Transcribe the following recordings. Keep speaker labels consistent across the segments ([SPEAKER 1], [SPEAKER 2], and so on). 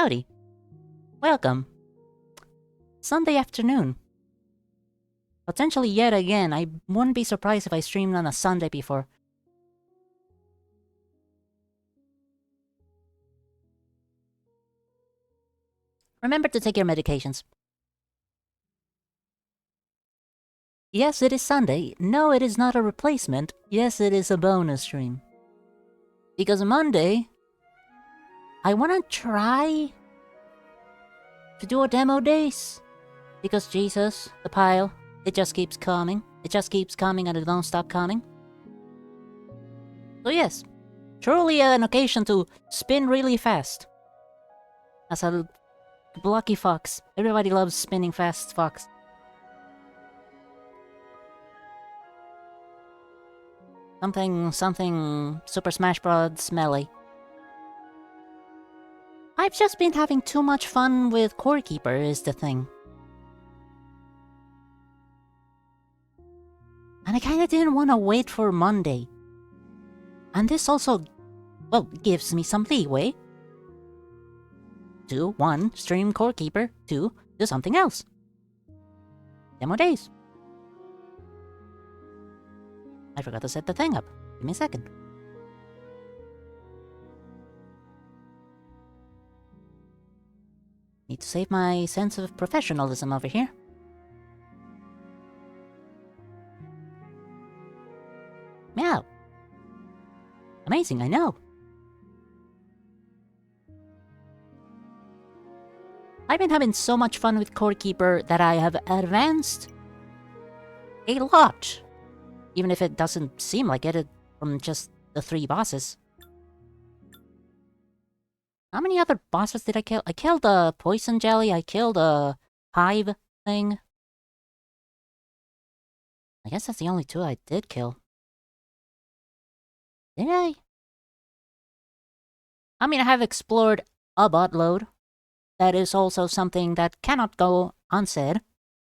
[SPEAKER 1] Howdy. Welcome. Sunday afternoon. Potentially yet again. I wouldn't be surprised if I streamed on a Sunday before. Remember to take your medications. Yes, it is Sunday. No, it is not a replacement. Yes, it is a bonus stream. Because Monday, I wanna try to do a demo days. Because Jesus, the pile, it just keeps coming. It just keeps coming and it don't stop coming. So yes, truly an occasion to spin really fast. As a blocky fox. Everybody loves spinning fast fox. Something Super Smash Bros. Smelly. I've just been having too much fun with Core Keeper is the thing. And I kinda didn't wanna wait for Monday. And this also, well, gives me some leeway. 2, 1, stream Core Keeper. 2, do something else. Demo days. I forgot to set the thing up. Give me a second. Need to save my sense of professionalism over here. Meow. Amazing, I know. I've been having so much fun with Core Keeper that I have advanced a lot. Even if it doesn't seem like it from just the 3 bosses. How many other bosses did I kill? I killed a poison jelly, I killed a hive thing. I guess that's the only 2 I did kill. Did I? I mean, I have explored a buttload. That is also something that cannot go unsaid,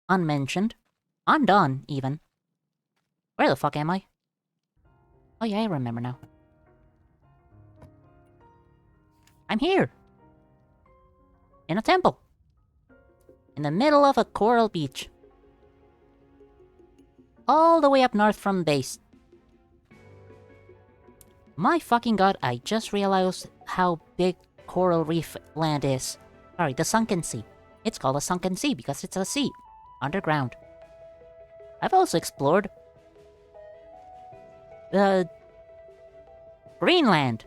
[SPEAKER 1] unmentioned, undone, even. Where the fuck am I? Oh yeah, I remember now. I'm here! In a temple! In the middle of a coral beach. All the way up north from base. My fucking god, I just realized how big Coral Reef Land is. Sorry, the Sunken Sea. It's called a Sunken Sea because it's a sea. Underground. I've also explored Greenland.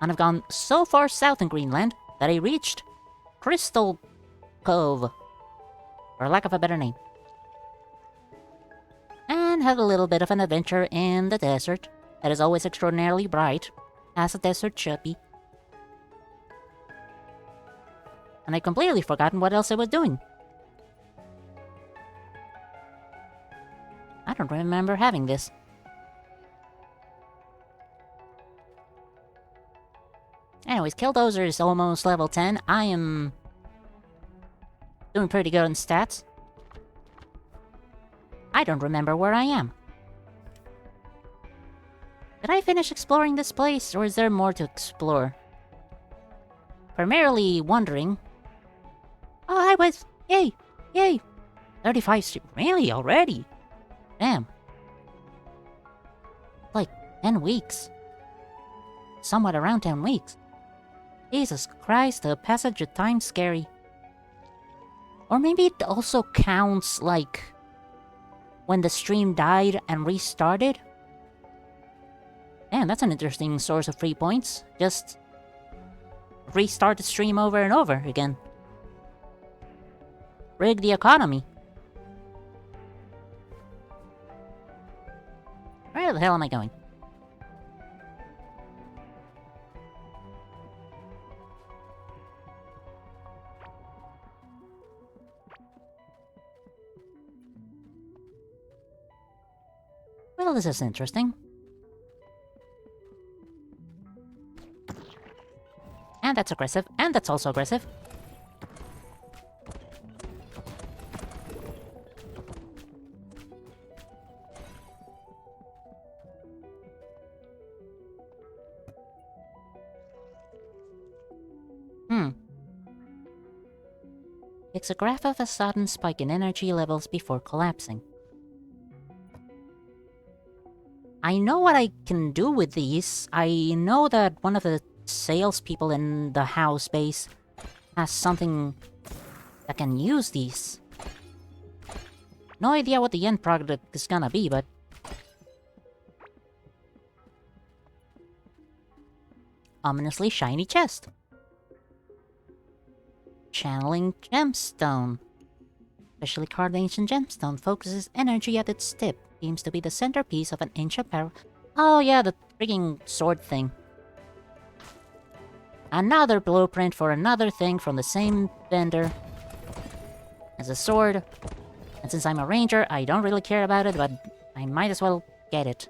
[SPEAKER 1] And I've gone so far south in Greenland that I reached Crystal Cove. For lack of a better name. And had a little bit of an adventure in the desert that is always extraordinarily bright, as a desert should be. And I completely forgotten what else I was doing. I don't remember having this. Anyways, Killdozer is almost level 10. I am doing pretty good on stats. I don't remember where I am. Did I finish exploring this place, or is there more to explore? Primarily wondering... Oh, I was... Yay! Yay! 35 stream... Really? Already? Damn. Like, 10 weeks. Somewhat around 10 weeks. Jesus Christ, the passage of time's scary. Or maybe it also counts, like... when the stream died and restarted? Man, that's an interesting source of free points. Just... restart the stream over and over again. Rig the economy. Where the hell am I going? Well, this is interesting. And that's aggressive, and that's also aggressive. Hmm. It's a graph of a sudden spike in energy levels before collapsing. I know what I can do with these. I know that one of the salespeople in the house base has something that can use these. No idea what the end product is gonna be, but... Ominously shiny chest. Channeling gemstone. Specially carved ancient gemstone focuses energy at its tip. Seems to be the centerpiece of an ancient power. Oh yeah, the freaking sword thing. Another blueprint for another thing from the same vendor. As a sword. And since I'm a ranger, I don't really care about it, but I might as well get it.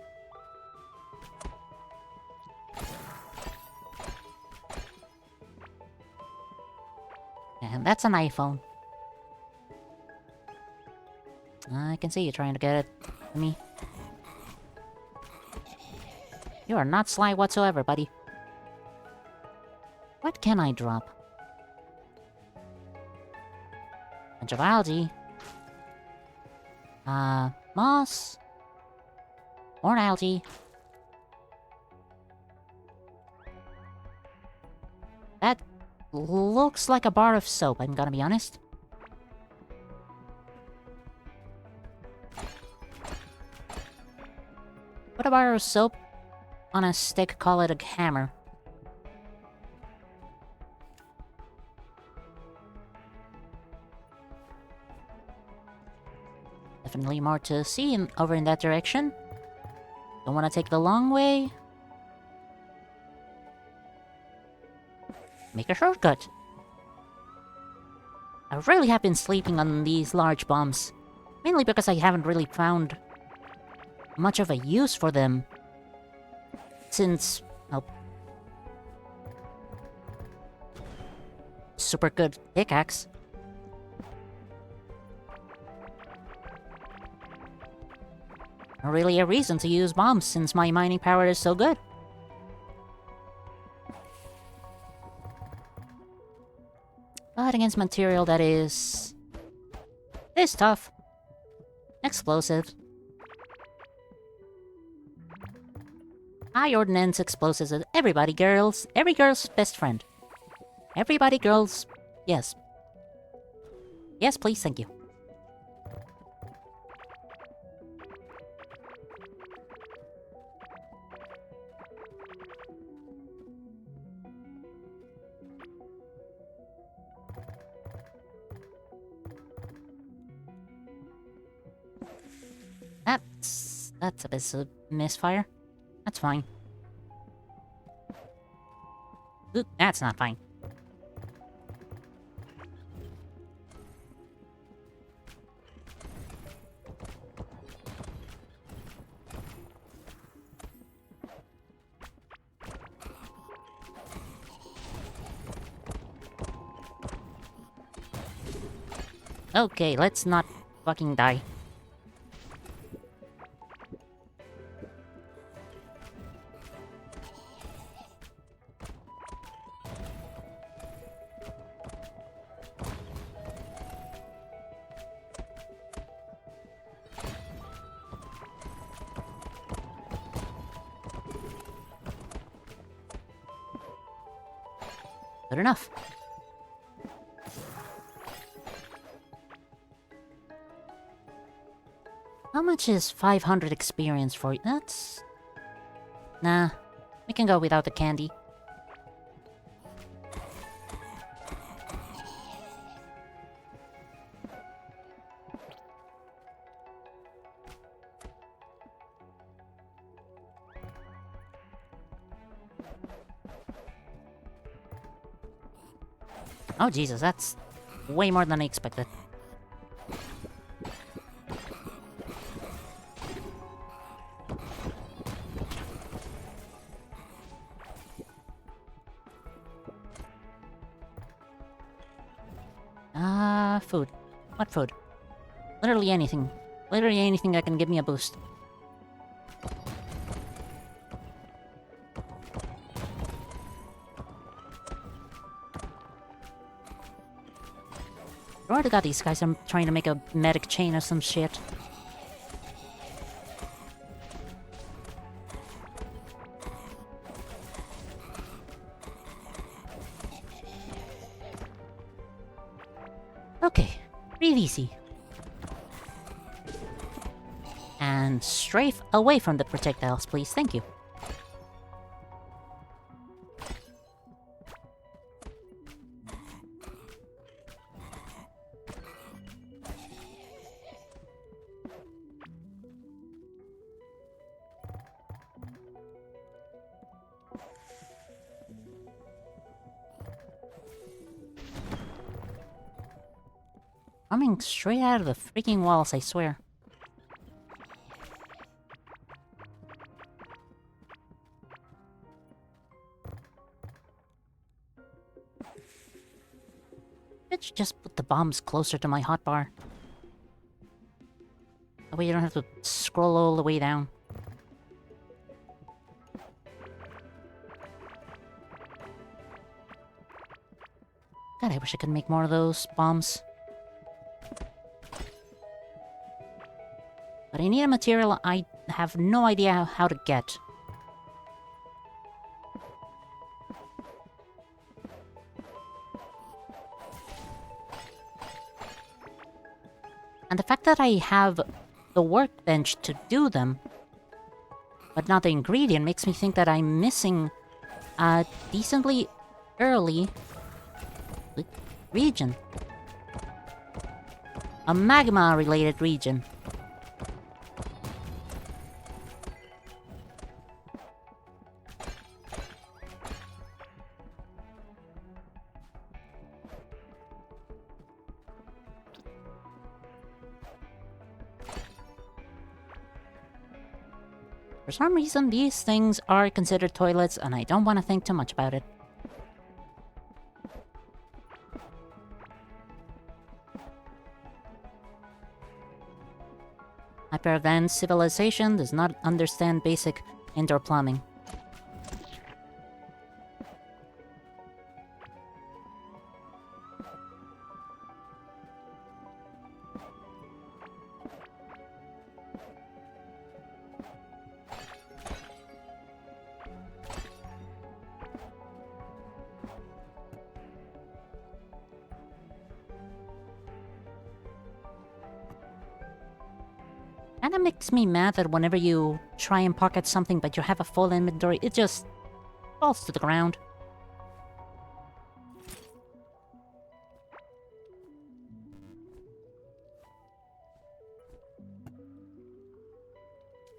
[SPEAKER 1] And that's an iPhone. I can see you trying to get it to me. You are not sly whatsoever, buddy. What can I drop? Bunch of algae. Moss. More algae. That looks like a bar of soap, I'm gonna be honest. Put a bar of soap on a stick, call it a hammer. Definitely more to see over in that direction. Don't want to take the long way. Make a shortcut. I really have been sleeping on these large bombs. Mainly because I haven't really found much of a use for them. Since... oh. Super good pickaxe. Not really a reason to use bombs since my mining power is so good. But against material that is... this tough. Explosive. High ordnance explosives are everybody girls. Every girl's best friend. Everybody girls... yes. Yes, please, thank you. That's a bit of misfire. That's fine. Ooh, that's not fine. Okay, let's not fucking die. Good enough. How much is 500 experience for you? That's... nah, we can go without the candy. Oh Jesus, that's way more than I expected. Food. What food? Literally anything. Literally anything that can give me a boost. Swear to God, these guys are trying to make a medic chain or some shit. Okay, breathe easy. And strafe away from the projectiles, please. Thank you. Coming straight out of the freaking walls, I swear. Bitch, just put the bombs closer to my hotbar. That way you don't have to scroll all the way down. God, I wish I could make more of those bombs. But I need a material I have no idea how to get. And the fact that I have the workbench to do them, but not the ingredient, makes me think that I'm missing a decently early region. A magma-related region. For some reason, these things are considered toilets, and I don't want to think too much about it. Hyper-advanced civilization does not understand basic indoor plumbing. Kinda makes me mad that whenever you try and pocket something but you have a full inventory, it just falls to the ground.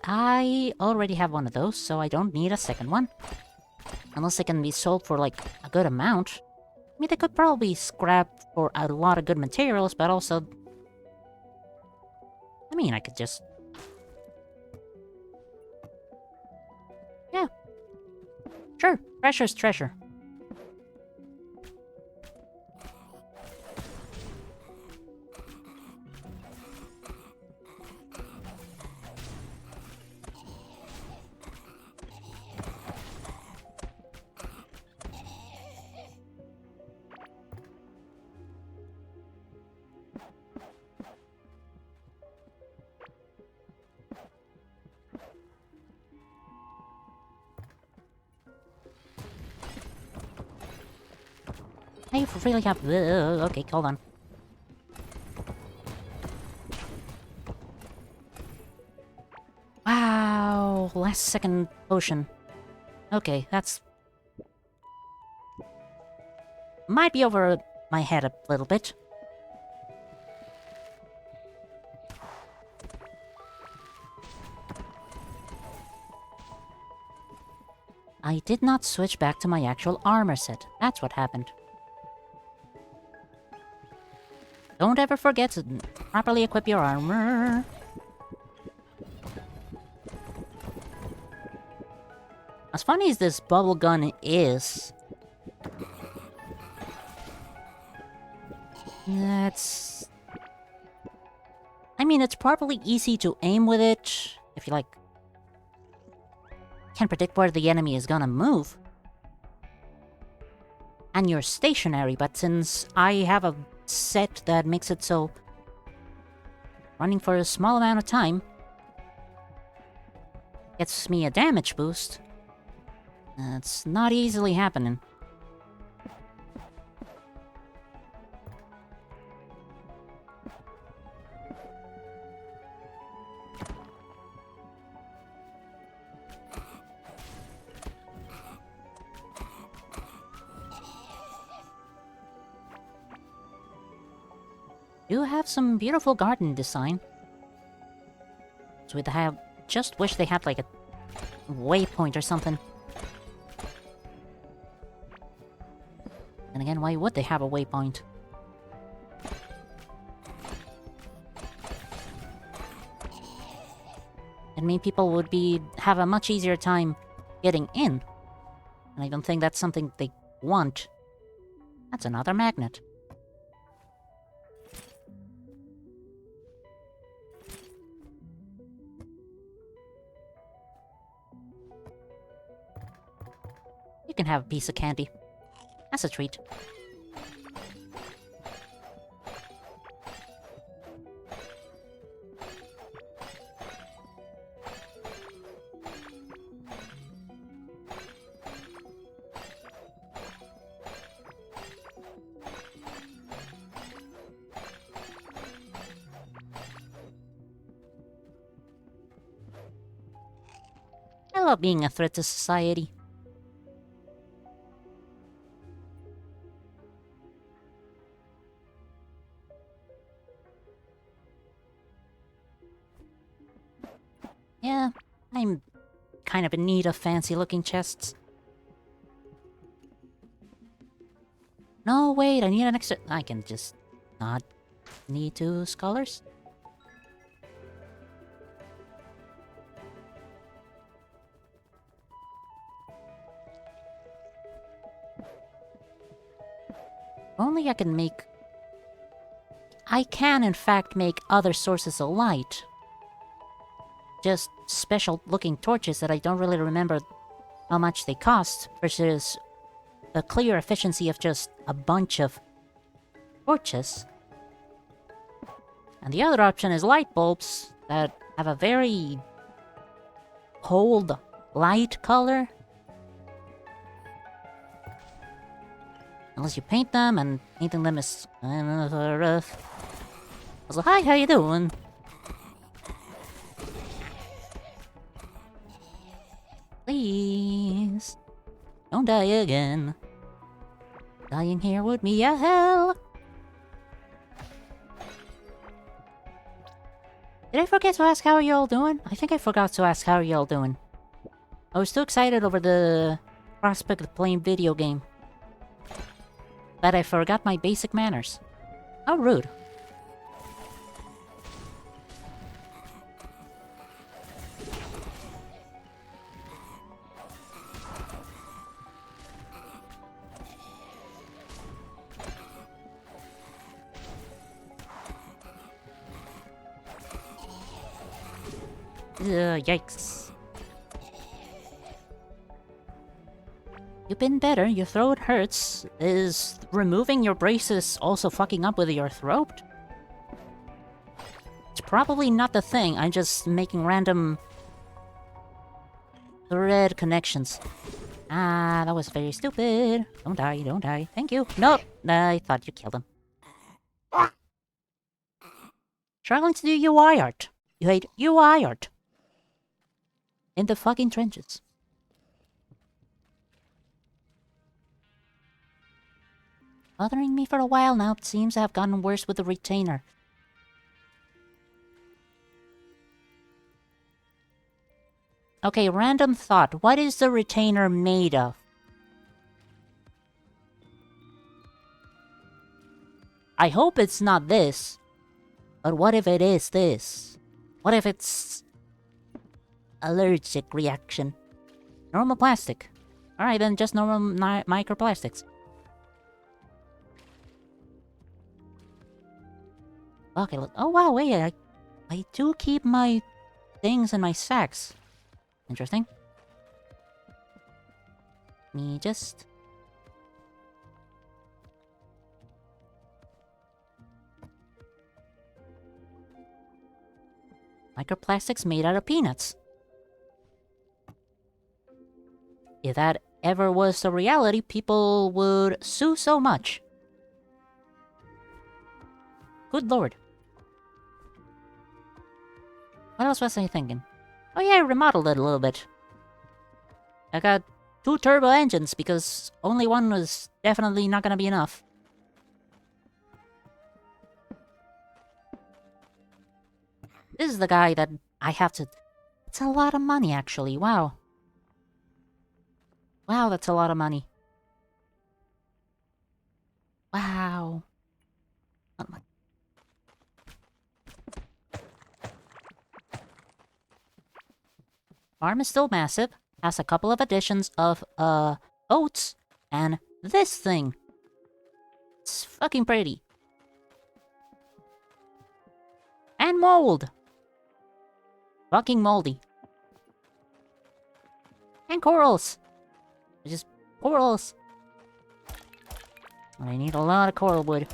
[SPEAKER 1] I already have one of those, so I don't need a second one. Unless it can be sold for, like, a good amount. I mean, they could probably scrap for a lot of good materials, but also... I mean, I could just... Yeah. Sure, treasure's treasure. I really have... okay, hold on. Wow, last second potion. Okay, that's... might be over my head a little bit. I did not switch back to my actual armor set. That's what happened. Don't ever forget to properly equip your armor. As funny as this bubble gun is... That's... I mean, it's probably easy to aim with it, if you like... Can't predict where the enemy is gonna move. And you're stationary, but since I have a set that makes it so running for a small amount of time gets me a damage boost. It's not easily happening. You have some beautiful garden design. So we'd have... just wish they had like a waypoint or something. And again, why would they have a waypoint? It mean people would have a much easier time getting in. And I don't think that's something they want. That's another magnet. You can have a piece of candy. That's a treat. I love being a threat to society. Yeah, I'm kind of in need of fancy-looking chests. No, wait, I need an extra... I can just not need 2 scholars. Only I can make... I can, in fact, make other sources of light. Just special-looking torches that I don't really remember how much they cost, versus the clear efficiency of just a bunch of torches. And the other option is light bulbs that have a very cold light color. Unless you paint them, and painting them is kind of rough. I was like, hi, how you doing? Please, don't die again. Dying here would be a hell. Did I forget to ask how you all doing? I think I forgot to ask how you all doing. I was too excited over the prospect of playing video game that I forgot my basic manners. How rude. Yikes. You've been better, your throat hurts. Is removing your braces also fucking up with your throat? It's probably not the thing, I'm just making random thread connections. Ah, that was very stupid. Don't die, don't die. Thank you. Nope, I thought you killed him. Struggling to do UI art. You hate UI art. In the fucking trenches. Bothering me for a while now, it seems to have gotten worse with the retainer. Okay, random thought. What is the retainer made of? I hope it's not this. But what if it is this? What if it's... allergic reaction? Normal plastic. Alright then, just normal microplastics. Okay, look. Oh wow, wait, I do keep my things in my sacks. Interesting. Me just... Microplastics made out of peanuts. If that ever was the reality, people would sue so much. Good lord. What else was I thinking? Oh yeah, I remodeled it a little bit. I got 2 turbo engines because only one was definitely not gonna be enough. This is the guy that I have to... It's a lot of money, actually. Wow. Wow, that's a lot of money. Wow. Farm is still massive. Has a couple of additions of, oats. And this thing. It's fucking pretty. And mold. Fucking moldy. And corals. Just corals. I need a lot of coral wood.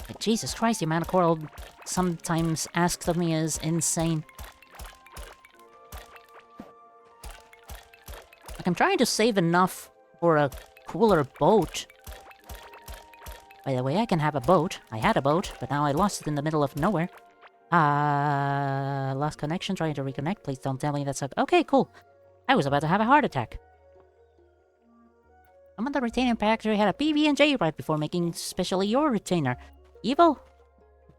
[SPEAKER 1] Like, Jesus Christ, the amount of coral sometimes asked of me is insane. Like, I'm trying to save enough for a cooler boat. By the way, I can have a boat. I had a boat, but now I lost it in the middle of nowhere. Lost connection, trying to reconnect. Please don't tell me that's okay, cool. I was about to have a heart attack. Some of the retainer factory had a PB&J right before making specially your retainer. Evil?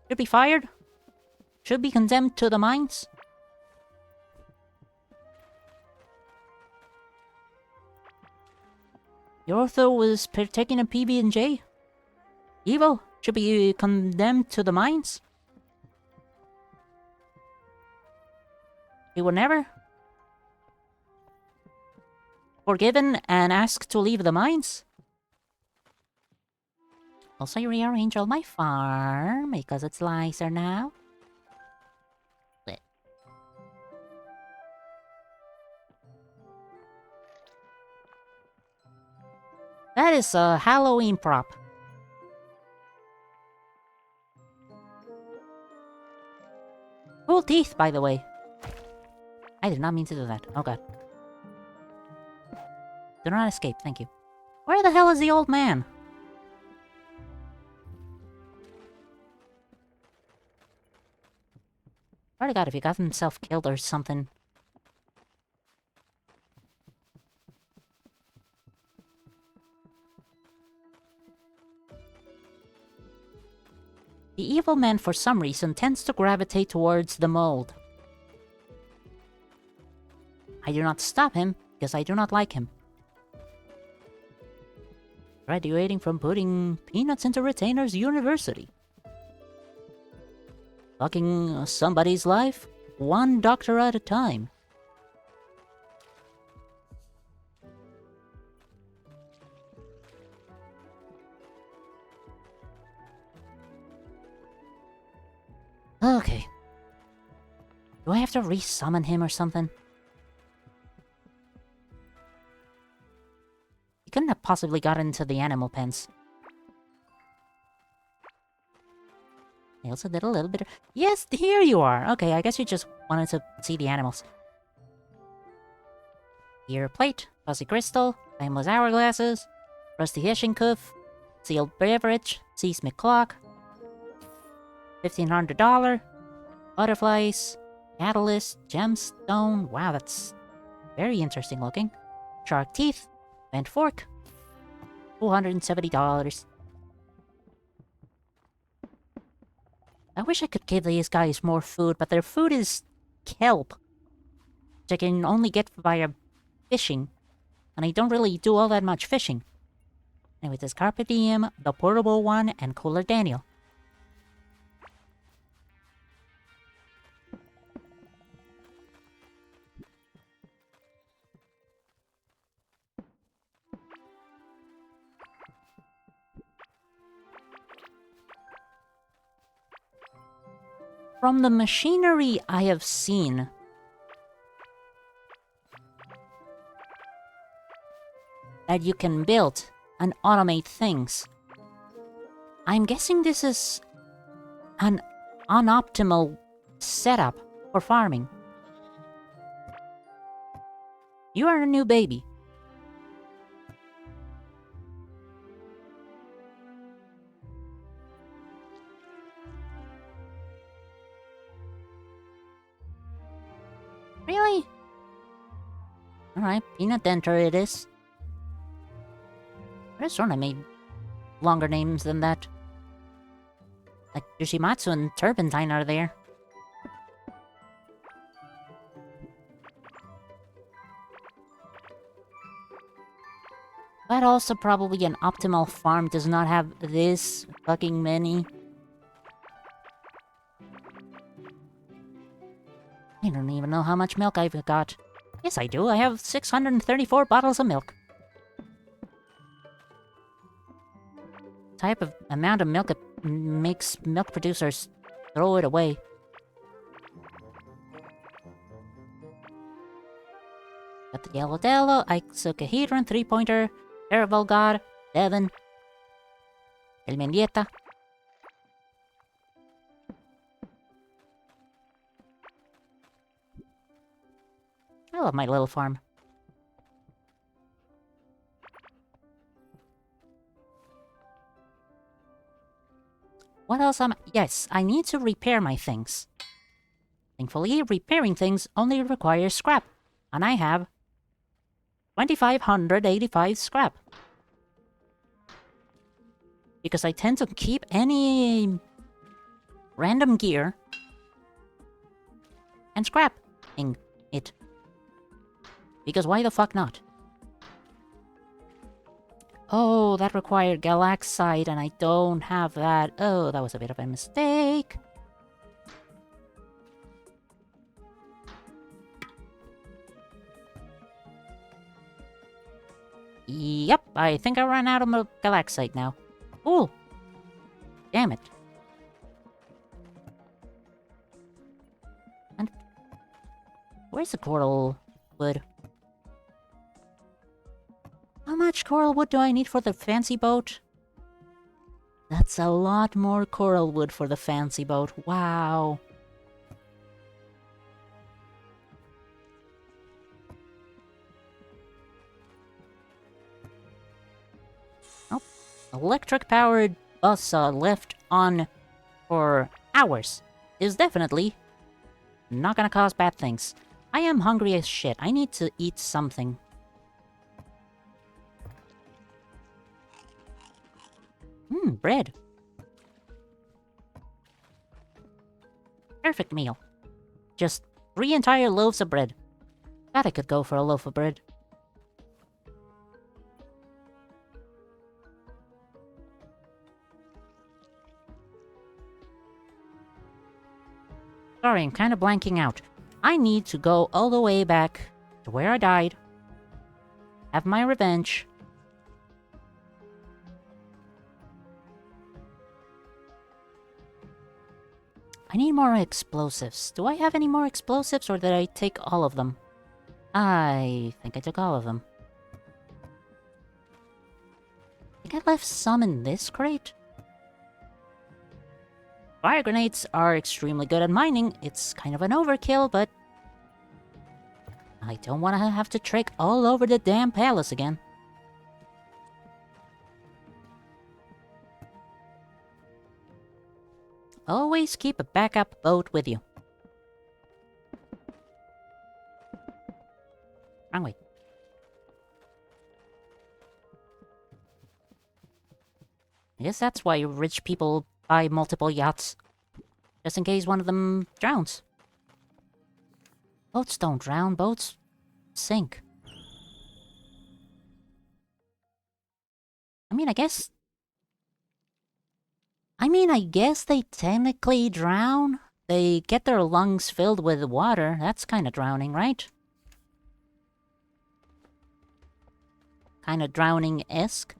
[SPEAKER 1] Should be fired? Should be condemned to the mines? Your author was taking a PB&J? Evil? Should be condemned to the mines? He were never forgiven and asked to leave the mines? Also, you rearrange all my farm because it's nicer now. But that is a Halloween prop. Cool teeth, by the way. I did not mean to do that. Oh god. Do not escape, thank you. Where the hell is the old man? Swear to god, if he got himself killed or something. The evil man, for some reason, tends to gravitate towards the mold. I do not stop him, because I do not like him. Graduating from putting peanuts into retainers university. Fucking somebody's life, one doctor at a time. Okay. Do I have to re-summon him or something? He couldn't have possibly gotten into the animal pens. I also did a little bit of... Yes, here you are! Okay, I guess you just wanted to see the animals. Ear plate, fuzzy crystal, timeless hourglasses, rusty hishing cuff, sealed beverage, seismic clock, $1,500, butterflies, catalyst, gemstone. Wow, that's very interesting looking. Shark teeth, bent fork, $270. I wish I could give these guys more food, but their food is kelp, which I can only get via fishing, and I don't really do all that much fishing. Anyway, there's Carpe Diem, the portable one, and Cooler Daniel. From the machinery I have seen, that you can build and automate things, I'm guessing this is an unoptimal setup for farming. You are a new baby. Really? Alright, Peanut Denter it is. Restaurant made longer names than that. Like Yoshimatsu and Turpentine are there. But also probably an optimal farm does not have this fucking many. I don't even know how much milk I've got. Yes, I do. I have 634 bottles of milk. Type of amount of milk it makes milk producers throw it away. Got the Yellow Dello, Ixocahedron, 3-pointer, Terrible God, Devon, El Mendieta. I love my little farm. What else yes, I need to repair my things. Thankfully, repairing things only requires scrap. And I have 2,585 scrap. Because I tend to keep any random gear and scrapping it. Because why the fuck not? Oh, that required Galaxite, and I don't have that. Oh, that was a bit of a mistake. Yep, I think I ran out of Galaxite now. Ooh! Damn it. And where's the coral wood? How much coral wood do I need for the fancy boat? That's a lot more coral wood for the fancy boat. Wow. Oh, electric-powered buzzsaw left on for hours is definitely not gonna cause bad things. I am hungry as shit. I need to eat something. Bread. Perfect meal. Just 3 entire loaves of bread. Thought I could go for a loaf of bread. Sorry, I'm kind of blanking out. I need to go all the way back to where I died. Have my revenge. I need more explosives. Do I have any more explosives, or did I take all of them? I think I took all of them. I think I left some in this crate? Fire grenades are extremely good at mining. It's kind of an overkill, but I don't want to have to trek all over the damn palace again. Always keep a backup boat with you. Wrong way. I guess that's why rich people buy multiple yachts. Just in case one of them drowns. Boats don't drown, boats sink. I guess they technically drown. They get their lungs filled with water. That's kind of drowning, right? Kind of drowning-esque.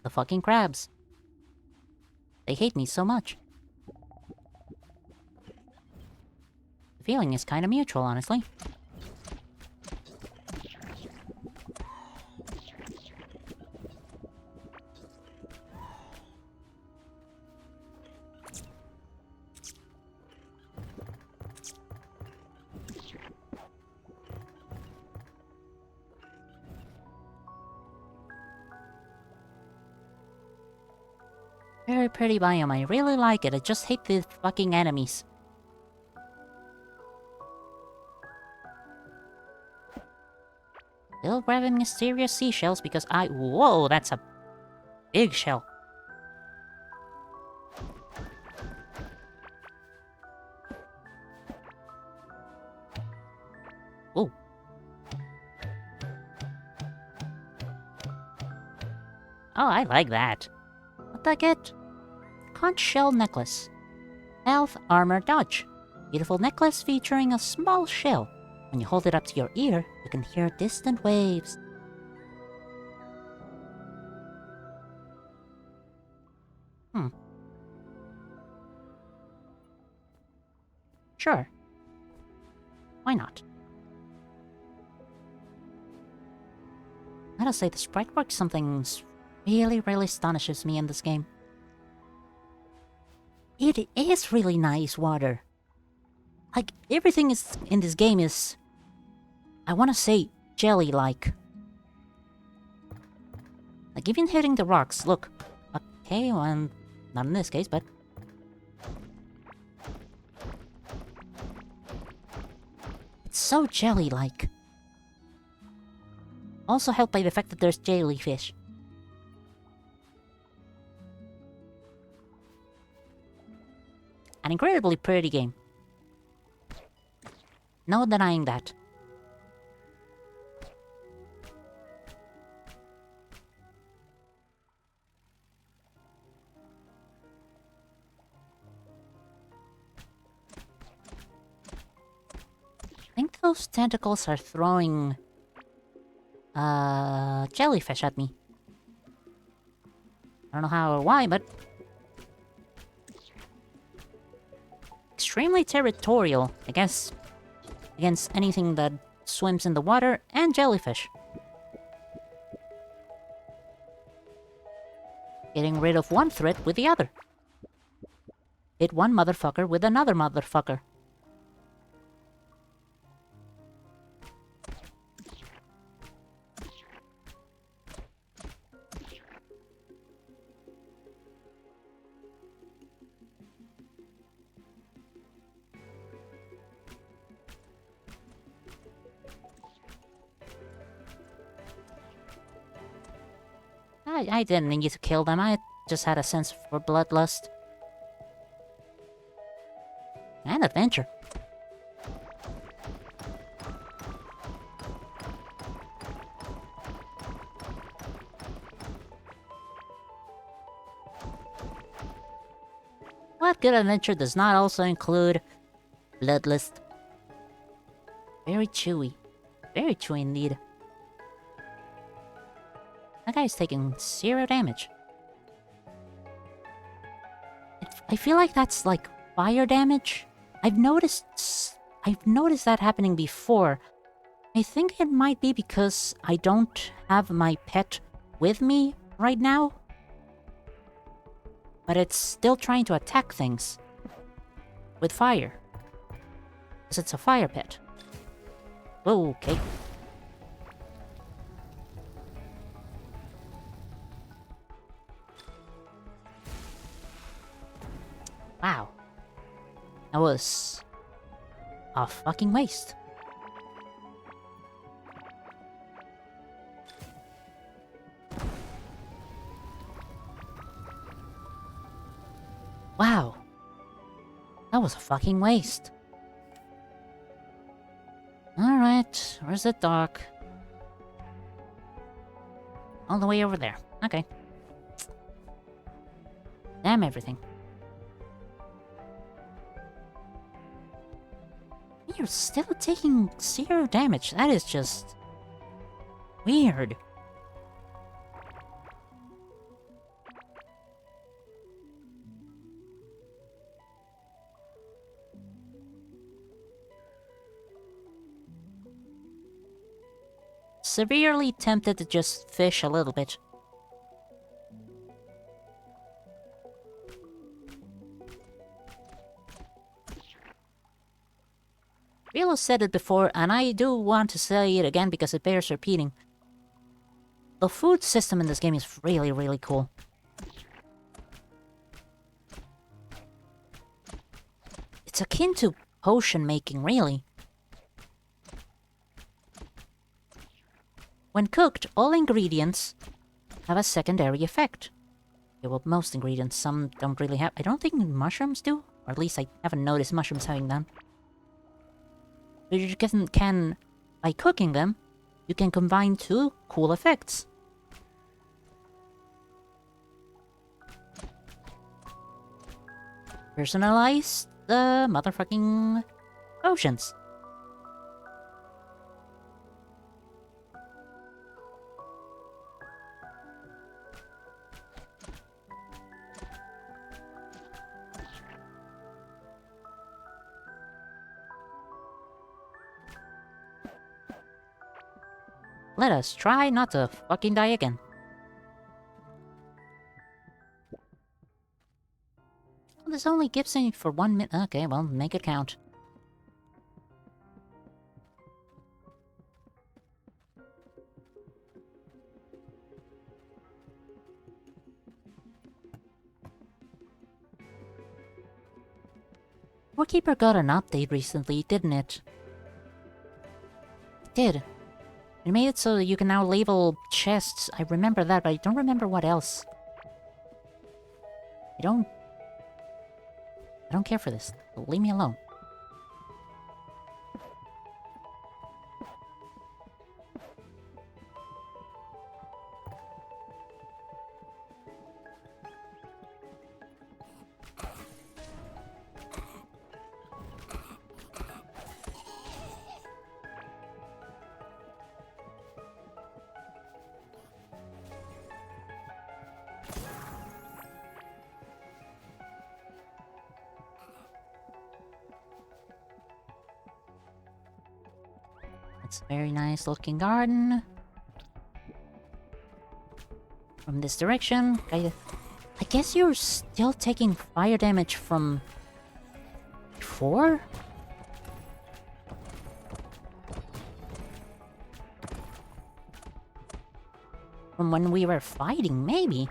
[SPEAKER 1] The fucking crabs. They hate me so much. The feeling is kind of mutual, honestly. Very pretty biome. I really like it. I just hate the fucking enemies. Still grabbing mysterious seashells because I... Whoa, that's a big shell. Whoa. Oh, I like that. What'd I get? Conch shell necklace. Health, armor, dodge. Beautiful necklace featuring a small shell. When you hold it up to your ear, you can hear distant waves. Sure. Why not? I gotta say, the sprite work something really astonishes me in this game. It is really nice water. Like, everything is in this game is... I wanna say jelly-like. Like, even hitting the rocks, look. Okay, well, not in this case, but... It's so jelly-like. Also helped by the fact that there's jellyfish. An incredibly pretty game. No denying that. I think those tentacles are throwing... jellyfish at me. I don't know how or why, but... Extremely territorial, I guess. Against anything that swims in the water, and jellyfish. Getting rid of one threat with the other. Hit one motherfucker with another motherfucker. I didn't need to kill them, I just had a sense for bloodlust. And adventure. What good adventure does not also include bloodlust? Very chewy. Very chewy indeed. That guy's taking 0 damage. I feel like that's like fire damage. I've noticed that happening before. I think it might be because I don't have my pet with me right now. But it's still trying to attack things with fire. Because it's a fire pet. Whoa, okay. Wow. That was a fucking waste. Wow. That was a fucking waste. Alright, where's the dock? All the way over there. Okay. Damn everything. You're still taking 0 damage. That is just... weird. Severely tempted to just fish a little bit. Rilo said it before, and I do want to say it again because it bears repeating. The food system in this game is really cool. It's akin to potion making, really. When cooked, all ingredients have a secondary effect. Yeah, well, most ingredients, some don't really have... I don't think mushrooms do. Or at least I haven't noticed mushrooms having them. But you can, by cooking them, you can combine two cool effects. Personalize the motherfucking potions. Let us try not to fucking die again. This only gives me for 1 minute. Okay, well, make it count. Bookkeeper got an update recently, didn't it? It did. It made it so that you can now label chests. I remember that, but I don't remember what else. I don't care for this. Leave me alone. It's a very nice looking garden. From this direction, I guess you're still taking fire damage from before? From when we were fighting, maybe.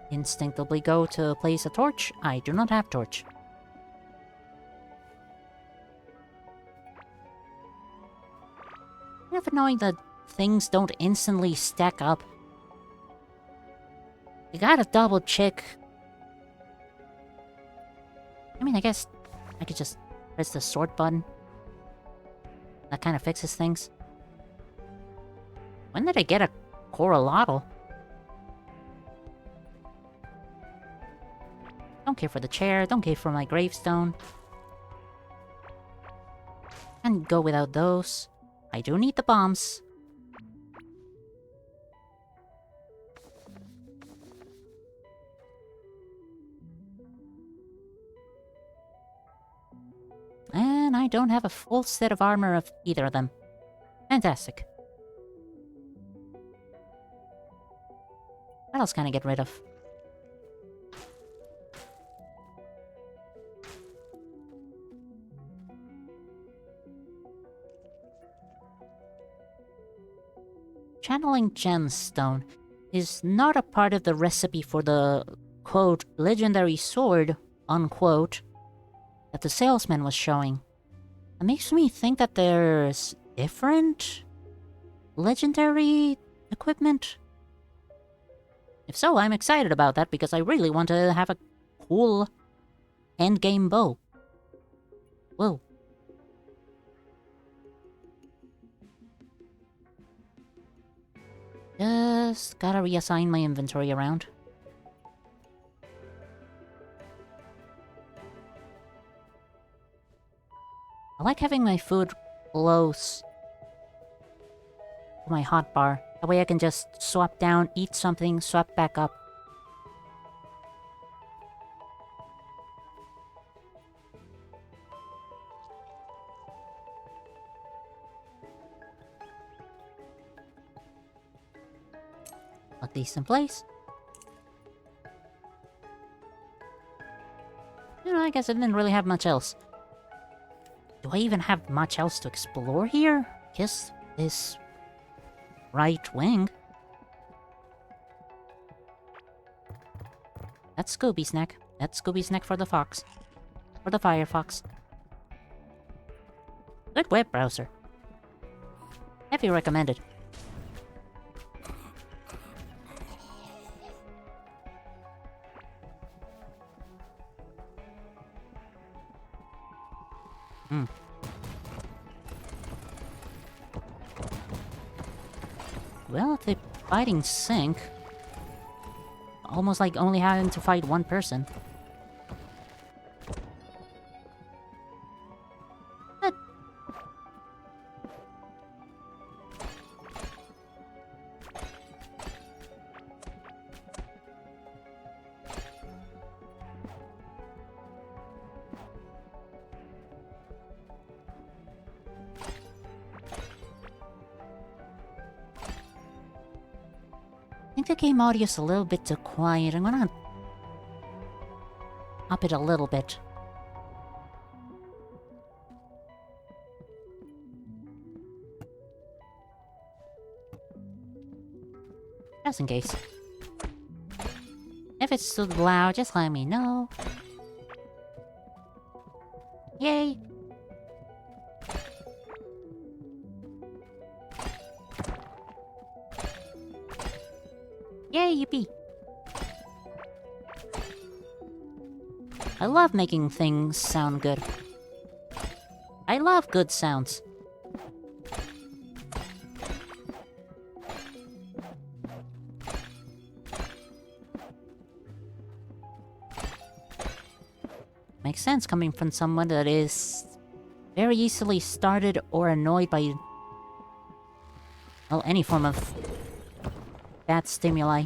[SPEAKER 1] Instinctively go to place a torch. I do not have torch. Never knowing that things don't instantly stack up. You gotta double check. I mean, I guess I could just press the sort button. That kind of fixes things. When did I get a Coralotl? Don't care for the chair, don't care for my gravestone. Can't go without those. I do need the bombs. And I don't have a full set of armor of either of them. Fantastic. What else can I get rid of? Channeling gemstone is not a part of the recipe for the, quote, legendary sword, unquote, that the salesman was showing. It makes me think that there's different legendary equipment. If so, I'm excited about that because I really want to have a cool endgame bow. Whoa. Just gotta reassign my inventory around. I like having my food close to my hotbar. That way I can just swap down, eat something, swap back up. A decent place. You know, I guess I didn't really have much else. Do I even have much else to explore here? Guess this right wing. That's Scooby Snack. That's Scooby Snack for the fox. For the Firefox. Good web browser. Heavy recommended. Well, if they're fighting sync, almost like only having to fight one person. But I think the game audio's a little bit too quiet. I'm gonna up it a little bit. Just in case. If it's too loud, just let me know. Yay! Yay, yippee! I love making things sound good. I love good sounds. Makes sense coming from someone that is very easily started or annoyed by, well, any form of bad stimuli.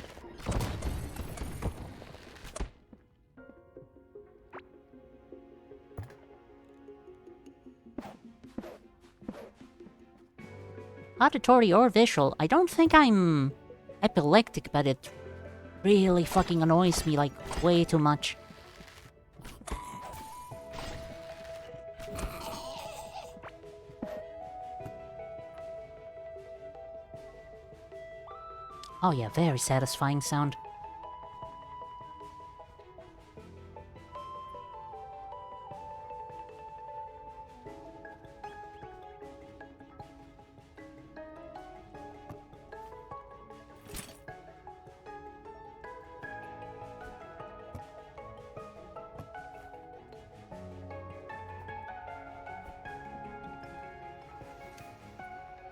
[SPEAKER 1] Auditory or visual, I don't think I'm epileptic, but it really fucking annoys me, like, way too much. Oh yeah, very satisfying sound.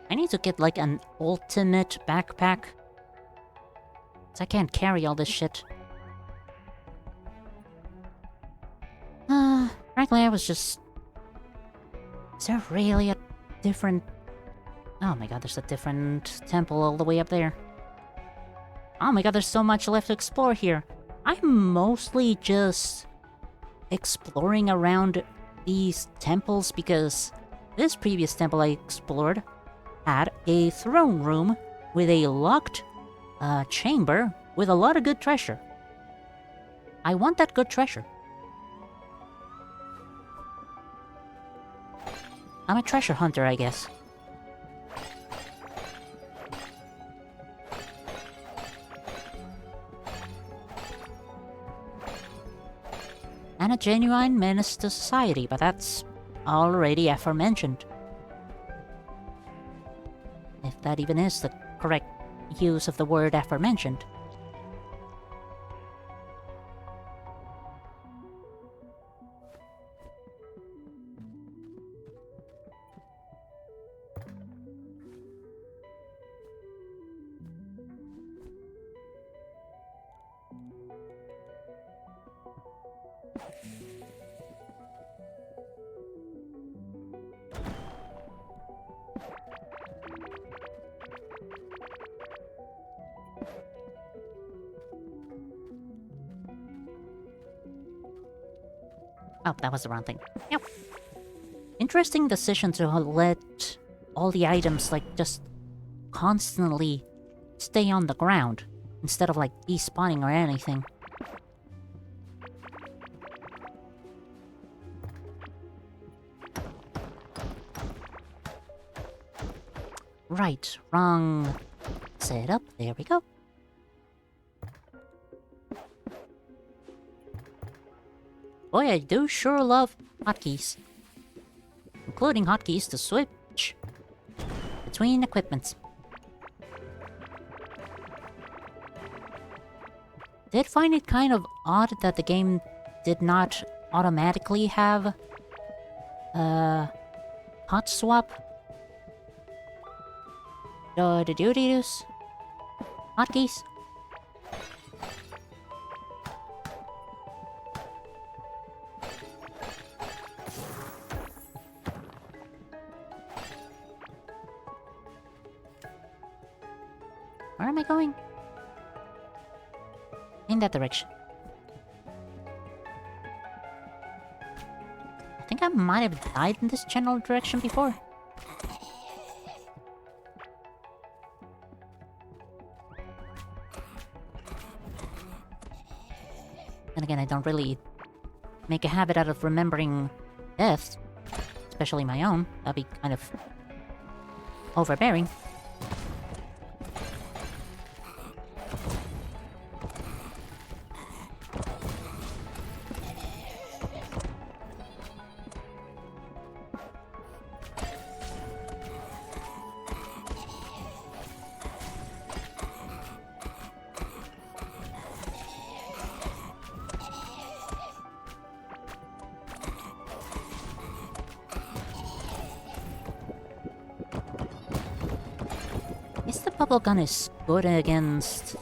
[SPEAKER 1] I need to get like an ultimate backpack. I can't carry all this shit. Frankly, I was just... Is there really a different... Oh my god, there's a different temple all the way up there. Oh my god, there's so much left to explore here. I'm mostly just exploring around these temples because this previous temple I explored had a throne room with a locked chamber with a lot of good treasure. I want that good treasure. I'm a treasure hunter, I guess. And a genuine menace to society, but that's already aforementioned. If that even is the correct use of the word aforementioned. Oh, that was the wrong thing. Yep. Interesting decision to let all the items, like, just constantly stay on the ground instead of, like, despawning or anything. Right, wrong setup. There we go. Boy, I do sure love hotkeys. Including hotkeys to switch between equipments. Did find it kind of odd that the game did not automatically have hot swap. The duties hotkeys. Where am I going? In that direction. I think I might have died in this general direction before. And again, I don't really make a habit out of remembering deaths, especially my own. That'd be kind of overbearing. Is the bubble gun is good against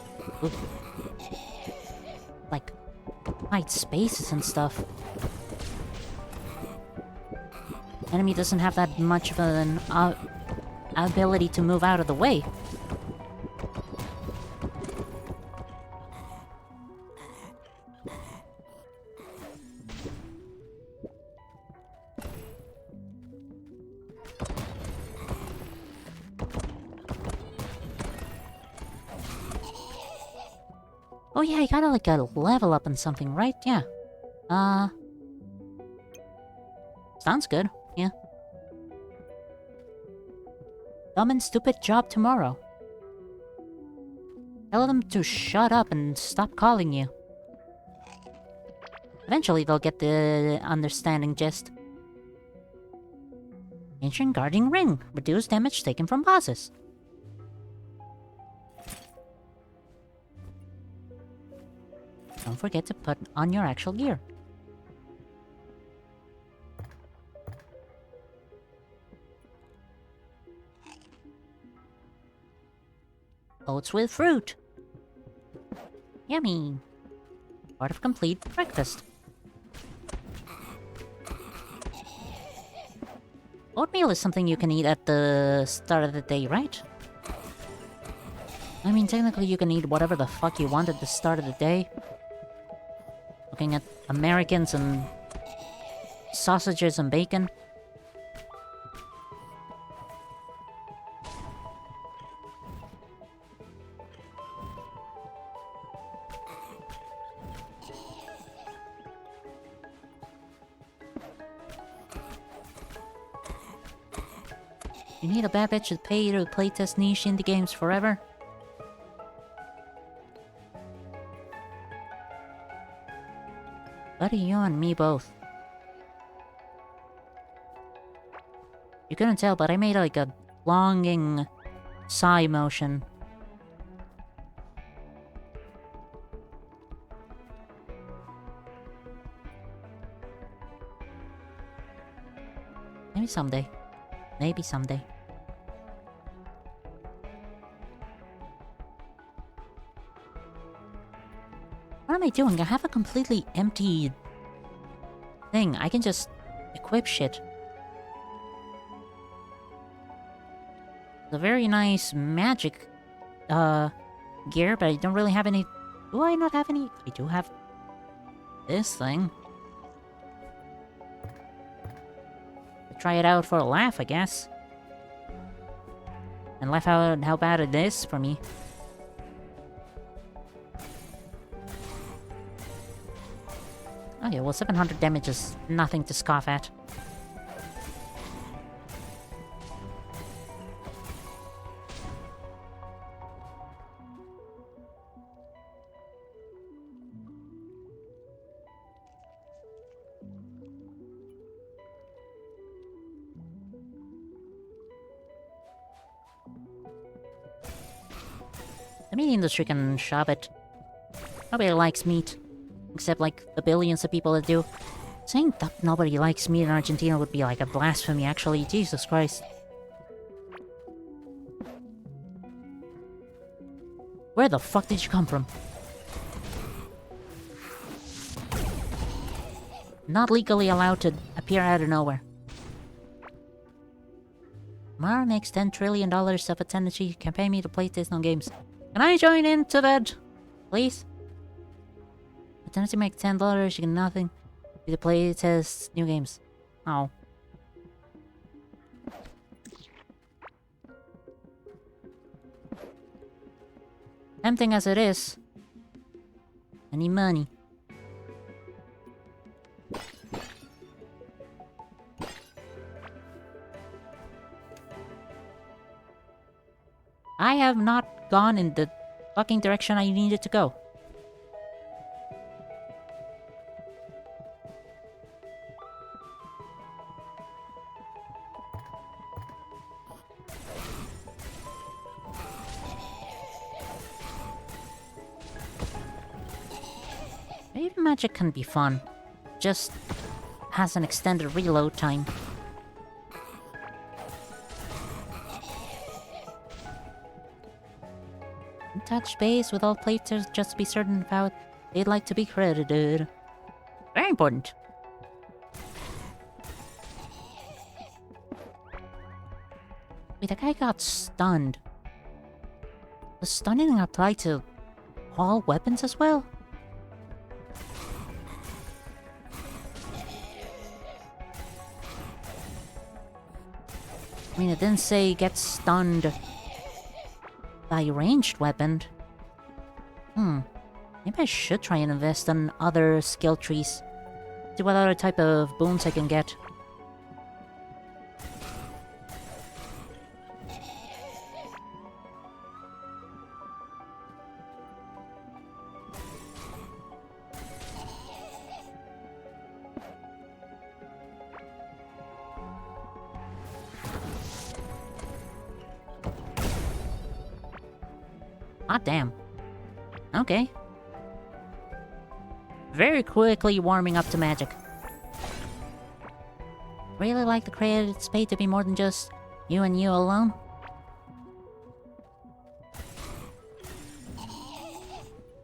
[SPEAKER 1] like tight spaces and stuff? Enemy doesn't have that much of an ability to move out of the way. Oh yeah, you gotta like a level up and something, right? Yeah. Sounds good. Yeah. Dumb and stupid job tomorrow. Tell them to shut up and stop calling you. Eventually they'll get the understanding gist. Ancient Guarding Ring. Reduce damage taken from bosses. Don't forget to put on your actual gear. Oats with fruit. Yummy. Part of complete breakfast. Oatmeal is something you can eat at the start of the day, right? I mean, technically you can eat whatever the fuck you want at the start of the day. Looking at Americans and sausages and bacon. You need a bad bitch to pay you to playtest niche indie games forever? Buddy, you and me both. You couldn't tell, but I made like a longing sigh motion. Maybe someday. Maybe someday. What am I doing? I have a completely empty thing. I can just equip shit. It's a very nice magic gear, but I don't really have any. Do I not have any? I do have this thing. Try it out for a laugh, I guess. And laugh out how bad it is for me. Okay, well 700 damage is nothing to scoff at. The meat industry can shove it. Nobody likes meat. Except, like, the billions of people that do. Saying that nobody likes meat in Argentina would be like a blasphemy, actually. Jesus Christ. Where the fuck did you come from? Not legally allowed to appear out of nowhere. Mara makes $10 trillion of a tendency can pay me to play Disney games. Can I join into that? Please? A tendency makes $10, you get nothing. You to play test new games. Oh. Tempting as it is. I need money. I have not gone in the fucking direction I needed to go. Maybe magic can be fun. Just has an extended reload time. Touch base with all players just to be certain about they'd like to be credited. Very important. Wait, that guy got stunned. Does stunning apply to all weapons as well? I mean, it didn't say get stunned by a ranged weapon. Maybe I should try and invest in other skill trees. See what other type of boons I can get. Ah, damn. Okay. Very quickly warming up to magic. Really like the created spade to be more than just you and you alone?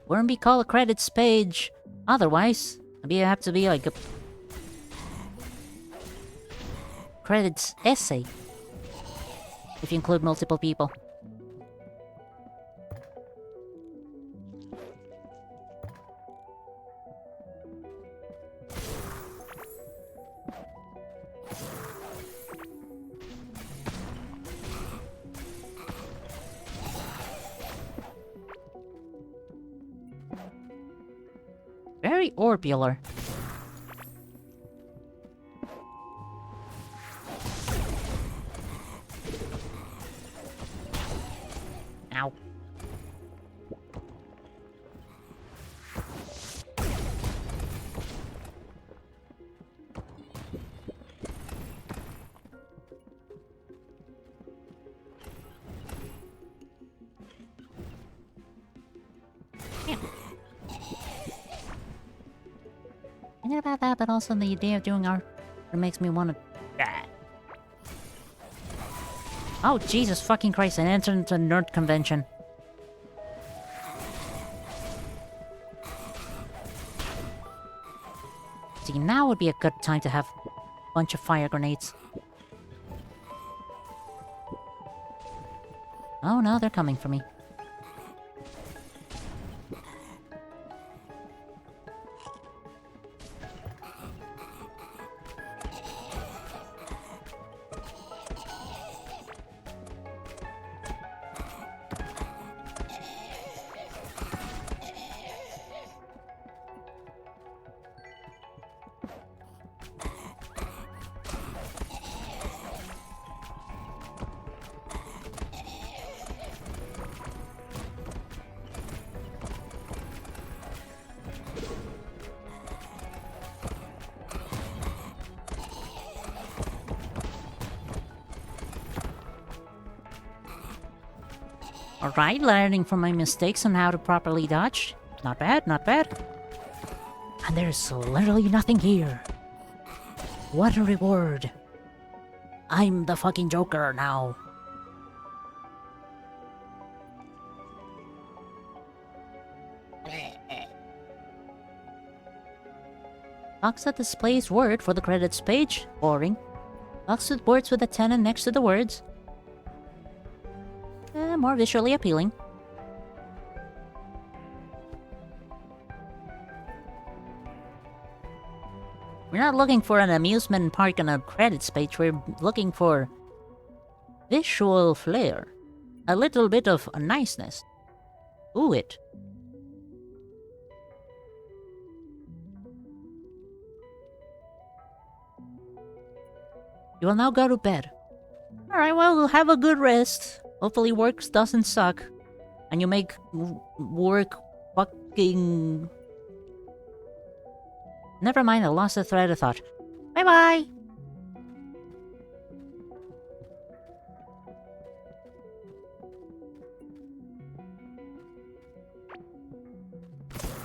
[SPEAKER 1] Wouldn't be called a credits page otherwise. Maybe you have to be like a credits essay if you include multiple people. Very orbular. Ow. Thinking about that, but also the idea of doing art makes me want to die. Oh, Jesus fucking Christ, I entered into a nerd convention. See, now would be a good time to have a bunch of fire grenades. Oh no, they're coming for me. Alright, learning from my mistakes on how to properly dodge. Not bad, not bad. And there's literally nothing here. What a reward. I'm the fucking Joker now. Box that displays word for the credits page. Boring. Box with words with a tenon next to the words. More visually appealing. We're not looking for an amusement park on a credits page, we're looking for visual flair. A little bit of niceness. Ooh it. You will now go to bed. Alright, well, have a good rest. Hopefully work doesn't suck. And you make work fucking... Never mind, I lost the thread of thought. Bye-bye!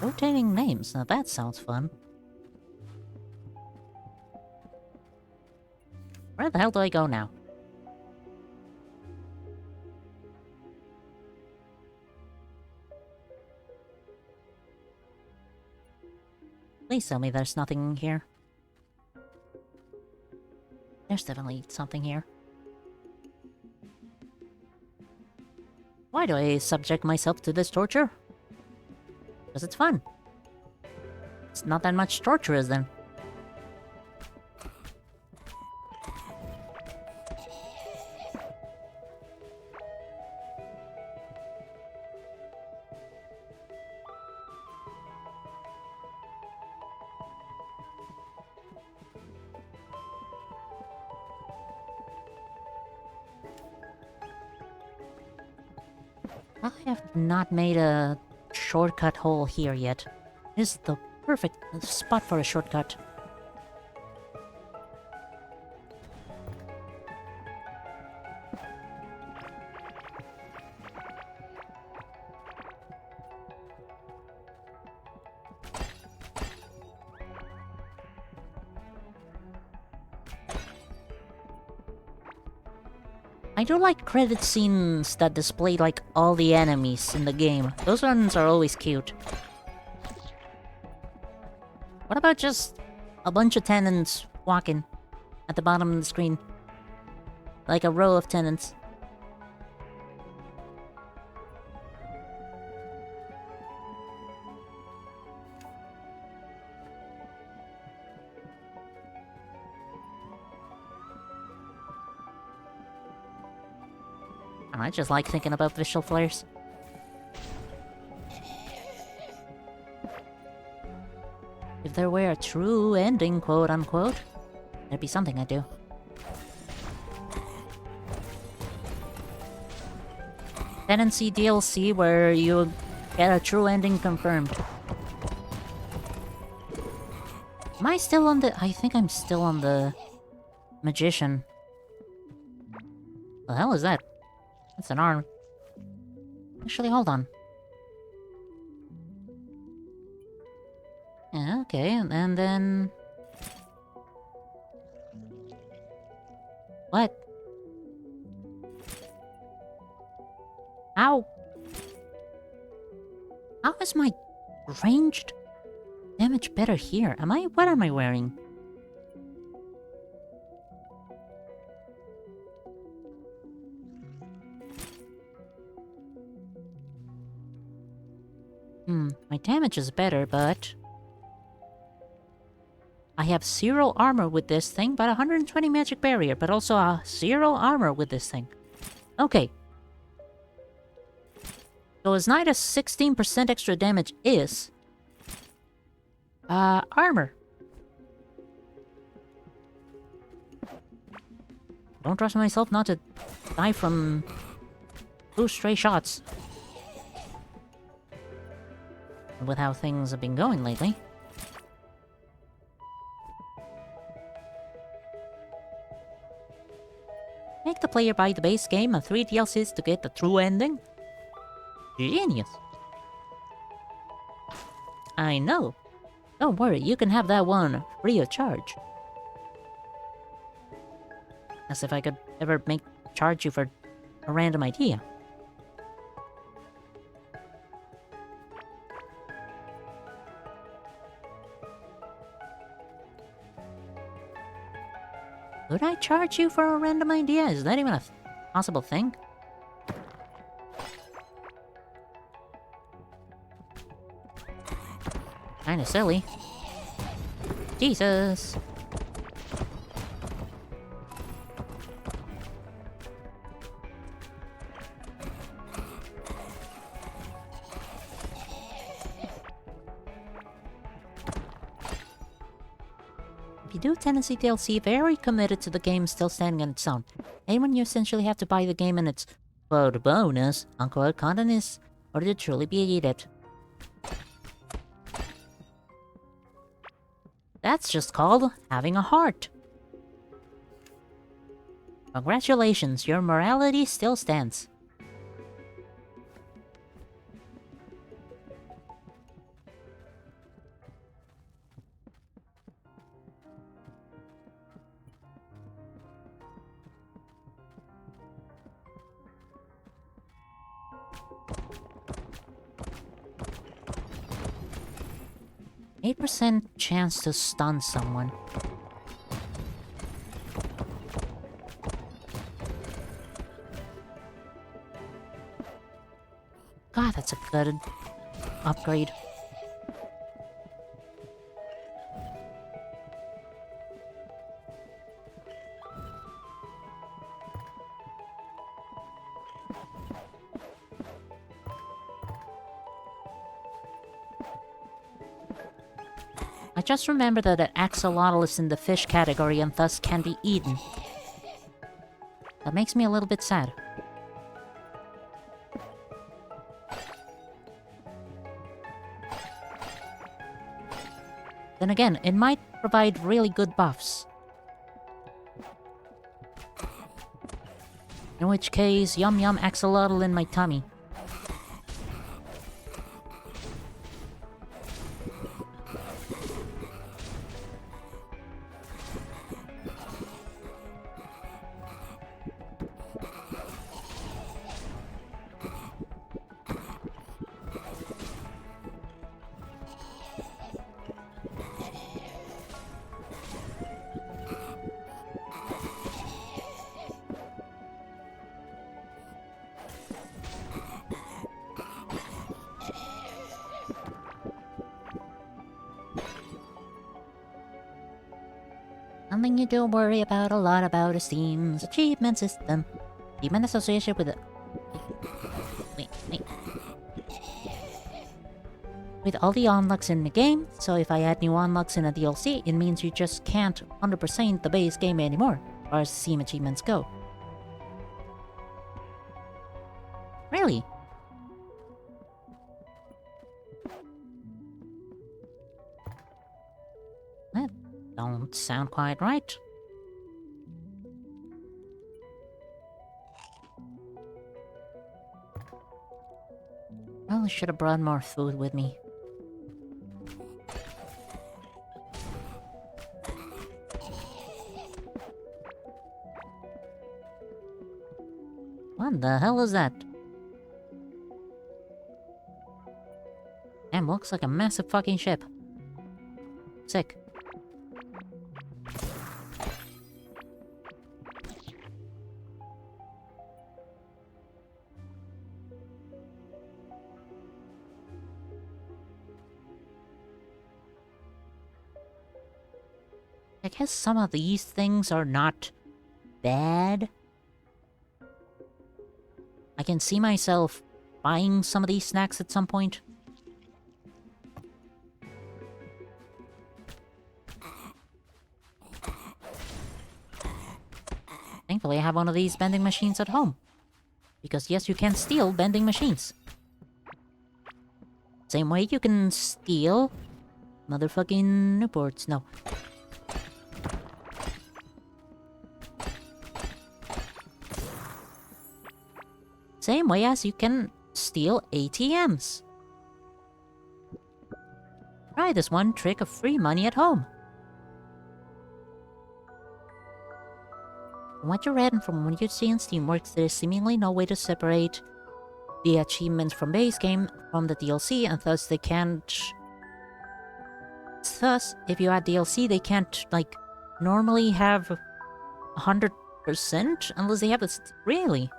[SPEAKER 1] Rotating names, now that sounds fun. Where the hell do I go now? Please tell me there's nothing here. There's definitely something here. Why do I subject myself to this torture? Because it's fun. It's not that much torture, then. I have not made a shortcut hole here yet. This is the perfect spot for a shortcut. I do like credit scenes that display like all the enemies in the game. Those ones are always cute. What about just a bunch of tenants walking at the bottom of the screen? Like a row of tenants. I just like thinking about visual flares. If there were a true ending, quote unquote, there'd be something I'd do. Tenancy DLC where you get a true ending confirmed. Am I still on the... I think I'm still on the... Magician. The hell is that? That's an arm. Actually, hold on. Yeah, okay, and then... What? How? How is my ranged damage better here? What am I wearing? My damage is better, but... I have 0 armor with this thing, but 120 magic barrier, but also 0 armor with this thing. Okay. So as nice as 16% extra damage is... armor. Don't trust myself not to die from 2 stray shots. With how things have been going lately. Make the player buy the base game and 3 DLCs to get the true ending. Genius. I know. Don't worry, you can have that one free of charge. As if I could ever charge you for a random idea. Could I charge you for a random idea? Is that even a possible thing? Kinda silly. Jesus! Bidoof Tendency DLC very committed to the game still standing on its own. And when you essentially have to buy the game and its quote bonus, unquote content is order to truly beat it. That's just called having a heart. Congratulations, your morality still stands. %8 chance to stun someone. God, that's a good upgrade. I just remember that an axolotl is in the fish category and thus can be eaten. That makes me a little bit sad. Then again, it might provide really good buffs. In which case, yum yum axolotl in my tummy. Something you do worry about a lot about is Steam's achievement system. Achievement associated with it. Wait. With all the unlocks in the game, so if I add new unlocks in a DLC, it means you just can't 100% the base game anymore, as far as Steam achievements go. Really? That don't sound quite right. Well, I should have brought more food with me. What the hell is that? Damn, looks like a massive fucking ship. Sick. I guess some of these things are not bad. I can see myself buying some of these snacks at some point. Thankfully, I have one of these vending machines at home. Because yes, you can steal vending machines. Same way you can steal motherfucking Newports. No. Same way as you can steal ATMs. Try this one trick of free money at home. From what you read and from what you see in Steamworks, there is seemingly no way to separate the achievements from base game from the DLC, and thus they can't... Thus, if you add DLC, they can't, like, normally have 100% unless they have this... Really?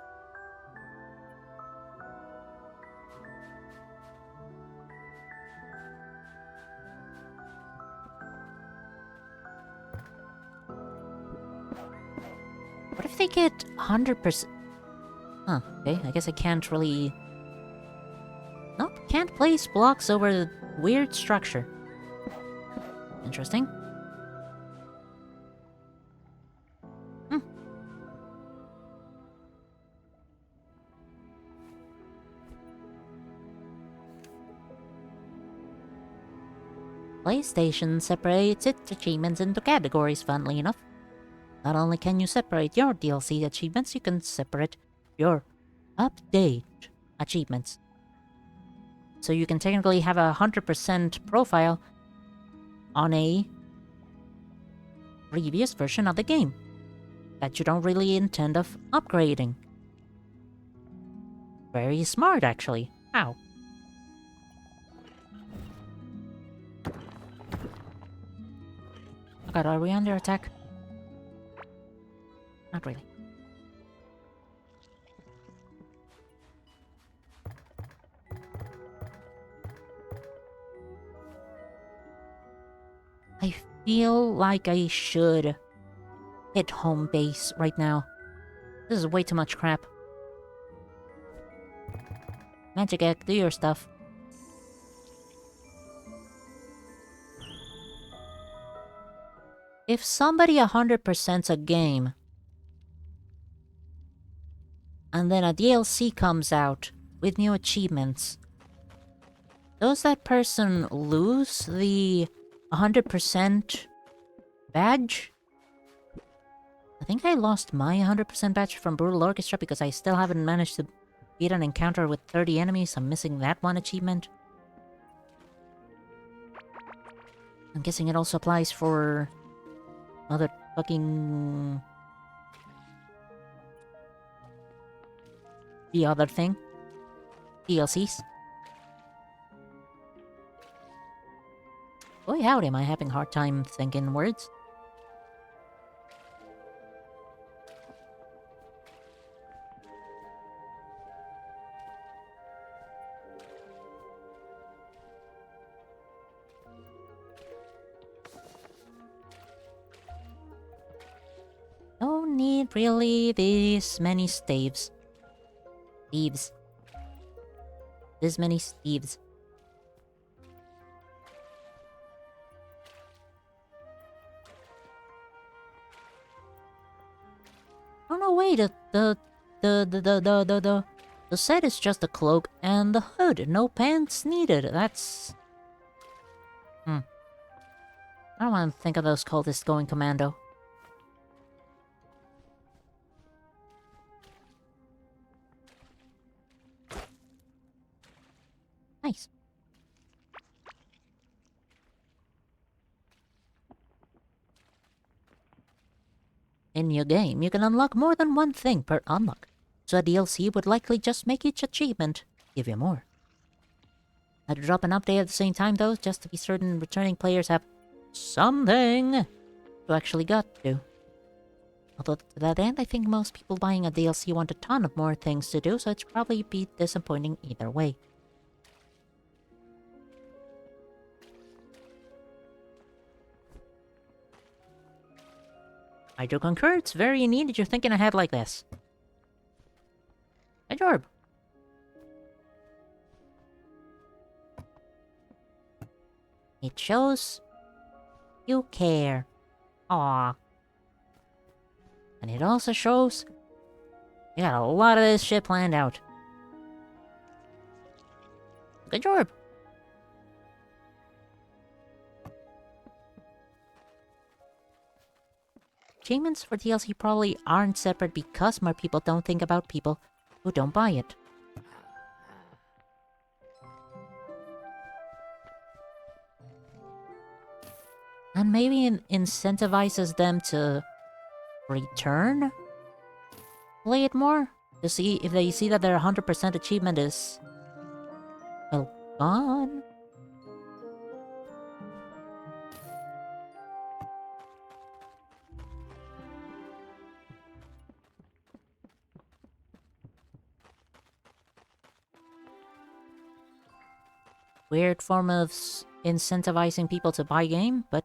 [SPEAKER 1] What if they get 100%? Huh, okay, I guess I can't really... Nope, can't place blocks over the weird structure. Interesting. PlayStation separates its achievements into categories, funnily enough. Not only can you separate your DLC achievements, you can separate your update achievements. So you can technically have a 100% profile on a previous version of the game that you don't really intend of upgrading. Very smart, actually. How? Oh god, are we under attack? Not really. I feel like I should hit home base right now. This is way too much crap. Magic Egg, do your stuff. If somebody 100%'s a game, and then a DLC comes out with new achievements, does that person lose the 100% badge? I think I lost my 100% badge from Brutal Orchestra because I still haven't managed to beat an encounter with 30 enemies. I'm missing that one achievement. I'm guessing it also applies for other fucking... the other thing. DLCs. Boy howdy, am I having a hard time thinking words. No need really this many staves. Thieves. This many thieves. Oh no, wait, the set is just a cloak and the hood. No pants needed. That's... I don't want to think of those cultists going commando. Nice. In your game, you can unlock more than one thing per unlock, so a DLC would likely just make each achievement give you more. I'd drop an update at the same time though, just to be certain returning players have something to actually get to. Although to that end, I think most people buying a DLC want a ton of more things to do, so it's probably be disappointing either way. I do concur, it's very needed you're thinking ahead like this. Hey, Jorb. It shows you care. Aww. And it also shows you got a lot of this shit planned out. Good job. Achievements for DLC probably aren't separate because more people don't think about people who don't buy it. And maybe incentivizes them to return? Play it more? To see if they see that their 100% achievement is... well, gone? Weird form of incentivizing people to buy game, but...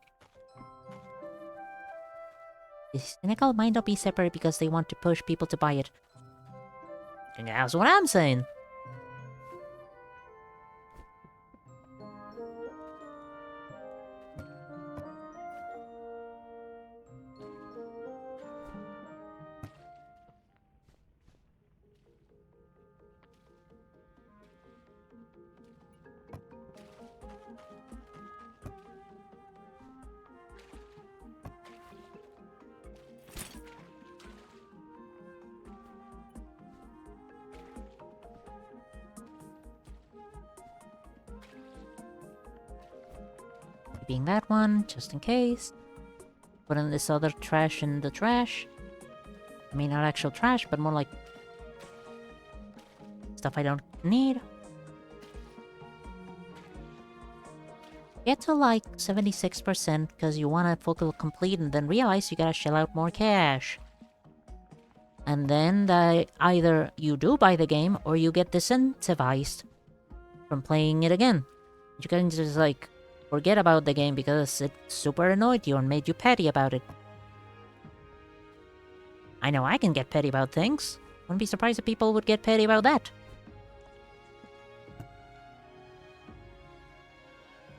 [SPEAKER 1] this cynical might not be separate because they want to push people to buy it. And that's what I'm saying. Keeping that one, just in case. Putting this other trash in the trash. I mean, not actual trash, but more like... stuff I don't need. Get to like 76% because you want to fulfill complete and then realize you gotta shell out more cash. And then either you do buy the game or you get disincentivized from playing it again. You can just like forget about the game because it super annoyed you and made you petty about it. I know I can get petty about things. Wouldn't be surprised if people would get petty about that.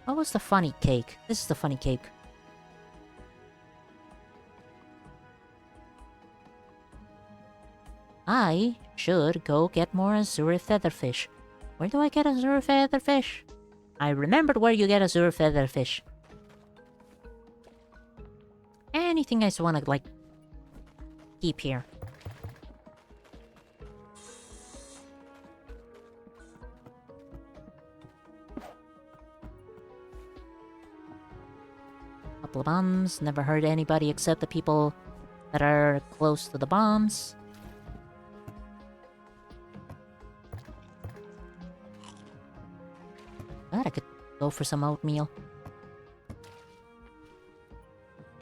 [SPEAKER 1] What was the funny cake? This is the funny cake. I should go get more azure featherfish. Where do I get azure featherfish? I remembered where you get azure featherfish. Anything I just wanna, like, keep here. Couple of bombs. Never hurt anybody except the people that are close to the bombs. Glad I could go for some oatmeal.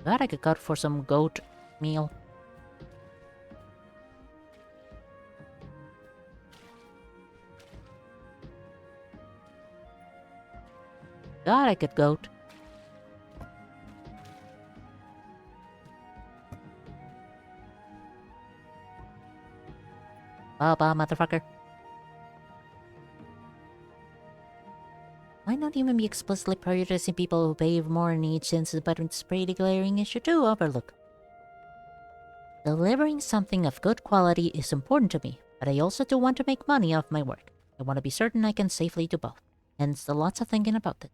[SPEAKER 1] Glad I could go for some goat meal. God, I could goat. Baba, motherfucker. Why not even be explicitly prioritizing people who pay more in each instance, but it's a pretty glaring issue to overlook? Delivering something of good quality is important to me, but I also do want to make money off my work. I want to be certain I can safely do both. Hence the lots of thinking about it.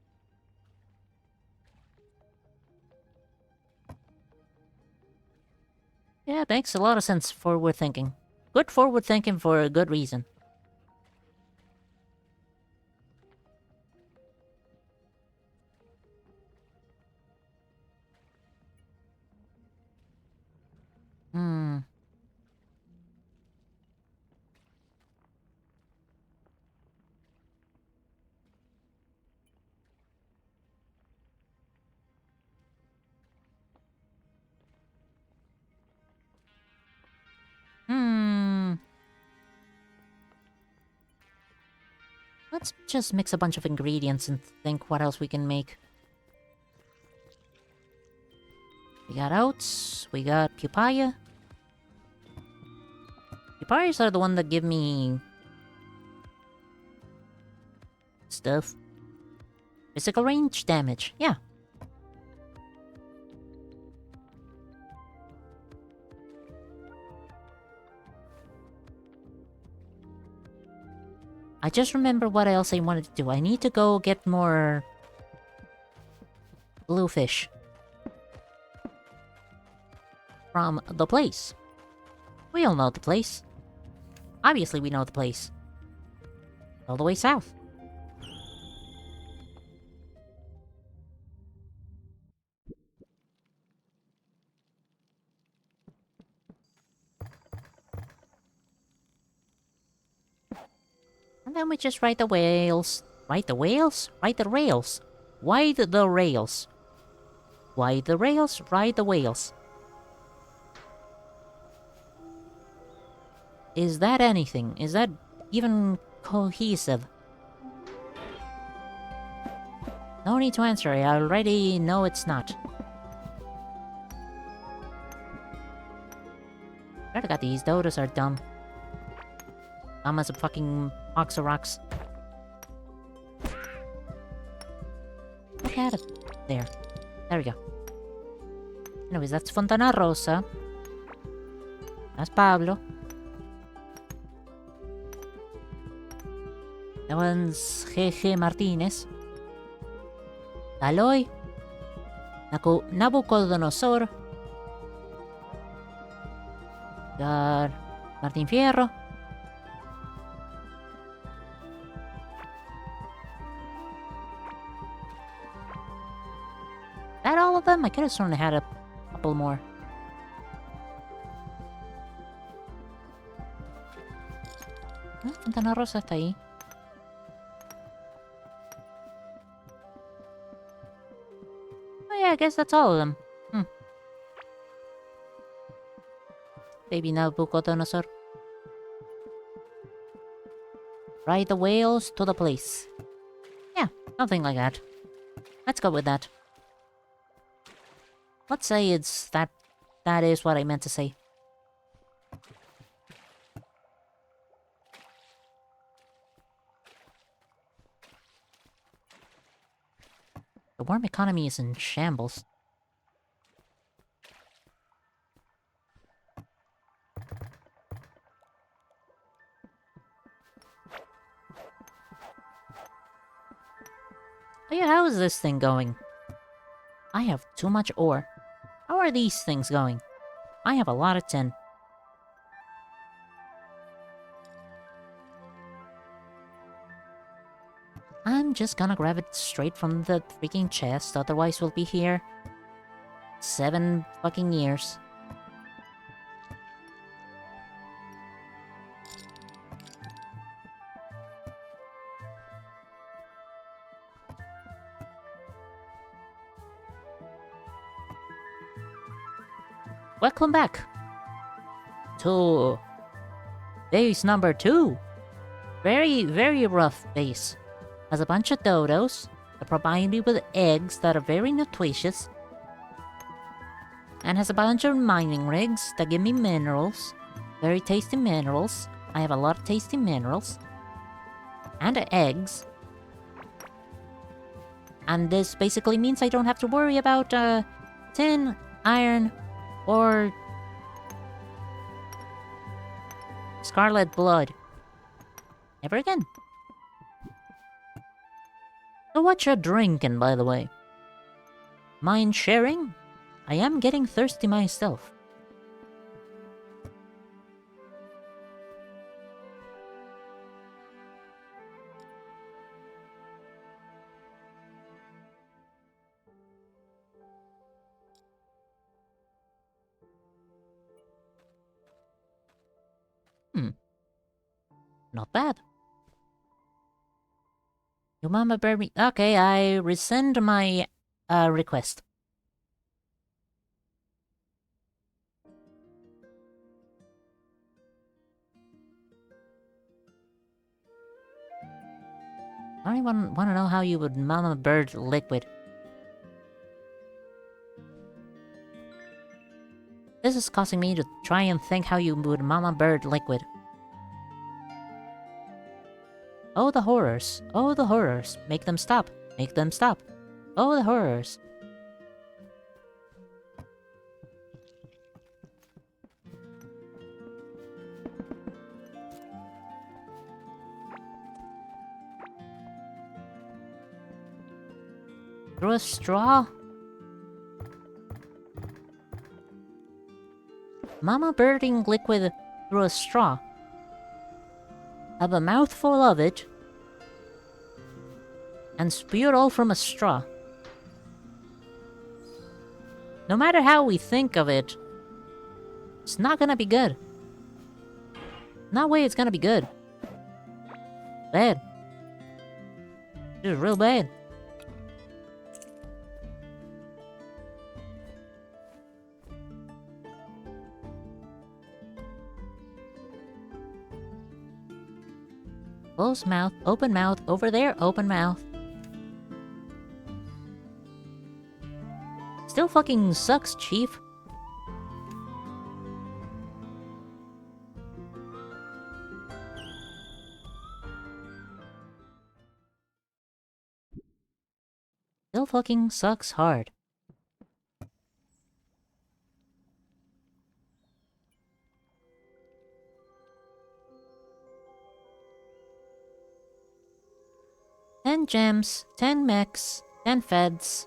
[SPEAKER 1] Yeah, makes a lot of sense, forward thinking. Good forward thinking for a good reason. Hmm. Let's just mix a bunch of ingredients and think what else we can make. We got oats, we got pupaya. Pupayas are the one that give me... stuff. Physical range damage, yeah. I just remember what else I wanted to do. I need to go get more... bluefish. From the place. We all know the place. Obviously we know the place. All the way south. And then we just ride the whales. Ride the whales? Ride the rails. Ride the rails. Ride the rails, ride the whales. Is that anything? Is that even cohesive? No need to answer, I already know it's not. I got these dodos are dumb. Dumb as a fucking box of rocks. Look at it. There. There we go. Anyways, that's Fontana Rosa. That's Pablo. That one's Jeje Martinez. Aloy. Nabucodonosor. Got Martin Fierro. That all of them? I could have sworn I had a couple more. Fontana Rosa está ahí. Oh yeah, I guess that's all of them. Baby Nabucodonosor. Ride the whales to the place. Yeah, something like that. Let's go with that. Let's say it's that is what I meant to say. The worm economy is in shambles. Oh yeah, how is this thing going? I have too much ore. How are these things going? I have a lot of tin. I'm just gonna grab it straight from the freaking chest, otherwise we'll be here 7 fucking years. Welcome back to base number 2. Very, very rough base. Has a bunch of dodos that provide me with eggs that are very nutritious. And has a bunch of mining rigs that give me minerals. Very tasty minerals. I have a lot of tasty minerals. And eggs. And this basically means I don't have to worry about tin, iron, or scarlet blood. Never again. So what you drinking, by the way? Mind sharing? I am getting thirsty myself. Not bad. Your mama bear me. Okay, I rescind my request. I don't even want to know how you would mama bird liquid. This is causing me to try and think how you would mama bird liquid. Oh, the horrors. Oh, the horrors. Make them stop. Make them stop. Oh, the horrors. Through a straw? Mama birding liquid through a straw. Have a mouthful of it. And spew it all from a straw. No matter how we think of it, it's not gonna be good. No way it's gonna be good. Bad. This is real bad. Close mouth, open mouth, over there, open mouth. Still fucking sucks, Chief. Still fucking sucks hard. Ten gems, 10 mechs, 10 feds.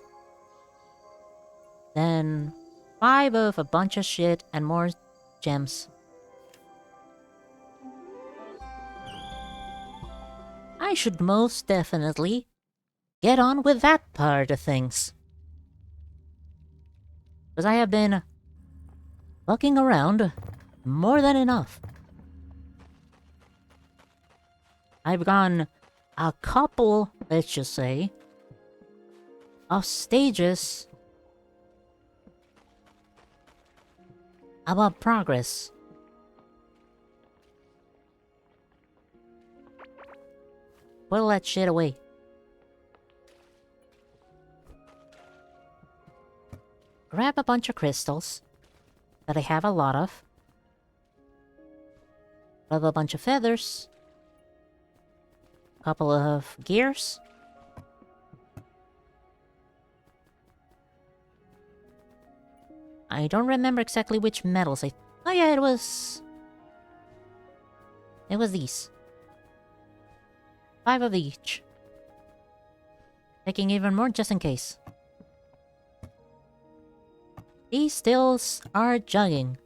[SPEAKER 1] Then 5 of a bunch of shit and more gems. I should most definitely get on with that part of things. Because I have been fucking around more than enough. I've gone a couple, let's just say, of stages about progress. Put all that shit away. Grab a bunch of crystals that I have a lot of. Grab a bunch of feathers. Couple of gears. I don't remember exactly which metals I... Oh yeah, it was these. 5 of each. Taking even more just in case. These stills are jugging.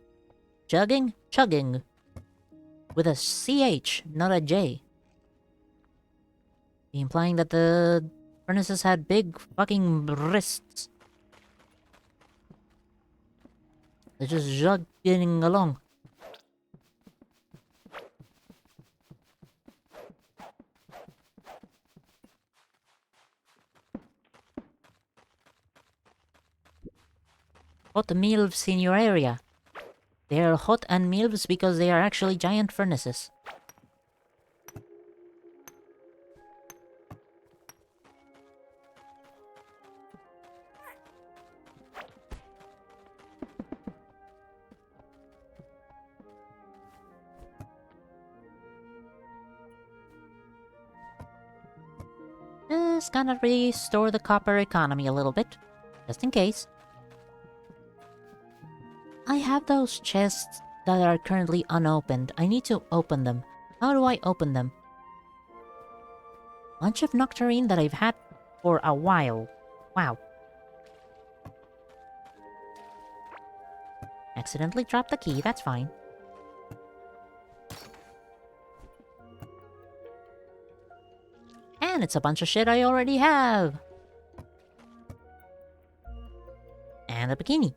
[SPEAKER 1] Jugging? Chugging. With a CH, not a J. Implying that the furnaces had big fucking wrists. They're just jugging along. Hot mills in your area. They are hot and mills because they are actually giant furnaces. Just gonna restore the copper economy a little bit, just in case. I have those chests that are currently unopened. I need to open them. How do I open them? Bunch of Nectarine that I've had for a while. Wow. Accidentally dropped the key, that's fine. And it's a bunch of shit I already have. And a bikini.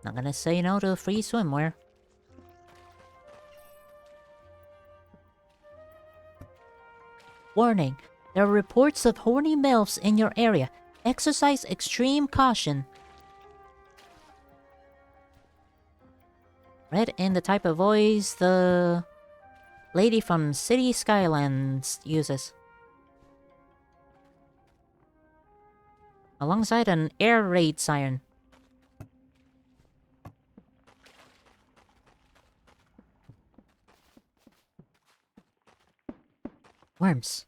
[SPEAKER 1] Not gonna say no to free swimwear. Warning. There are reports of horny MILFs in your area. Exercise extreme caution. Read in the type of voice the lady from City Skylines uses. Alongside an air raid siren. Worms.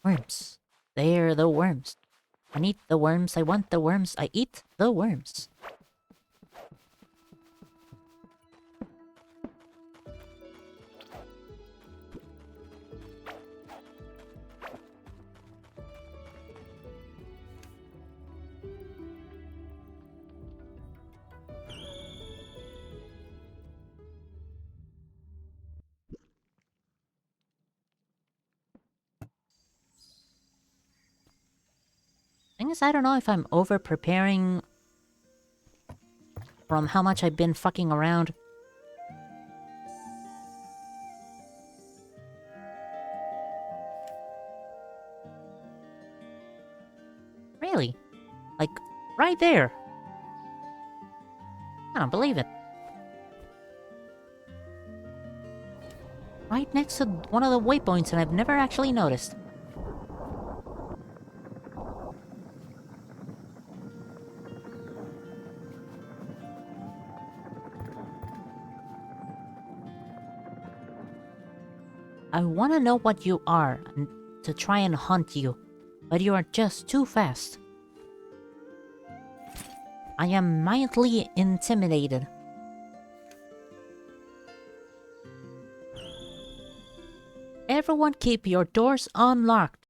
[SPEAKER 1] Worms. They're the worms. I need the worms, I want the worms, I eat the worms. Thing is, I don't know if I'm over-preparing from how much I've been fucking around. Like, right there. I don't believe it. Right next to one of the waypoints, and I've never actually noticed. I want to know what you are, and to try and hunt you, but you are just too fast. I am mildly intimidated. Everyone keep your doors unlocked.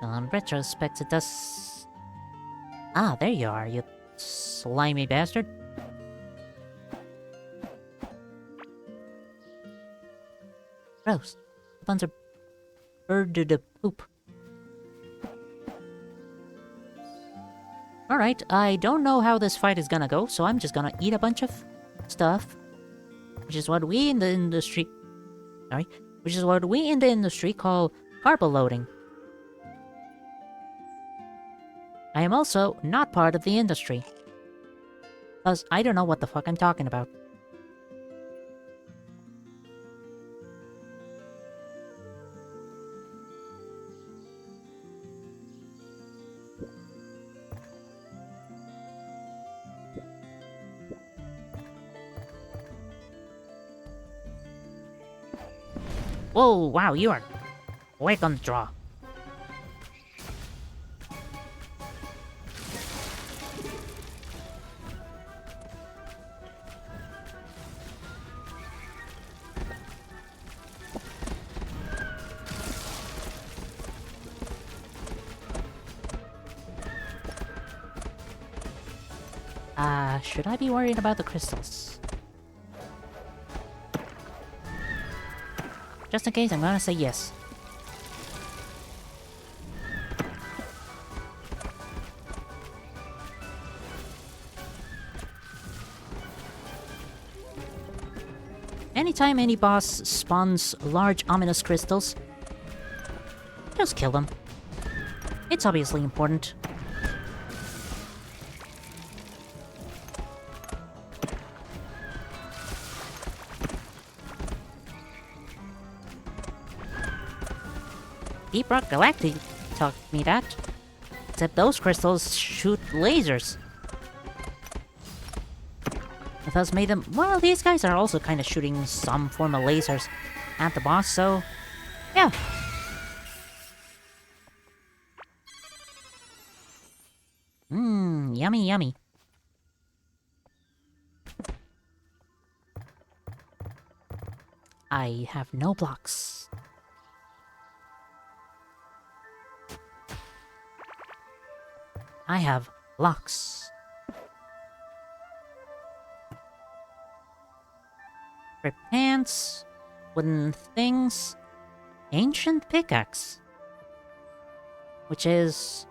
[SPEAKER 1] On retrospect, it does... Ah, there you are, you slimy bastard. Gross. Buns are birded to poop. Alright, I don't know how this fight is gonna go, so I'm just gonna eat a bunch of stuff. Which is what we in the industry... Sorry. Which is what we in the industry call carbo loading. I am also not part of the industry. Thus, I don't know what the fuck I'm talking about. Whoa, wow, you are quick on the draw. Should I be worried about the crystals? Just in case, I'm gonna say yes. Anytime any boss spawns large ominous crystals, just kill them. It's obviously important. Deep Rock Galactic taught me that. Except those crystals shoot lasers. It thus made them... Well, these guys are also kind of shooting some form of lasers at the boss, so... Yeah. Mmm, yummy, yummy. I have no blocks. I have locks. Ripped pants, wooden things, ancient pickaxe. Which is...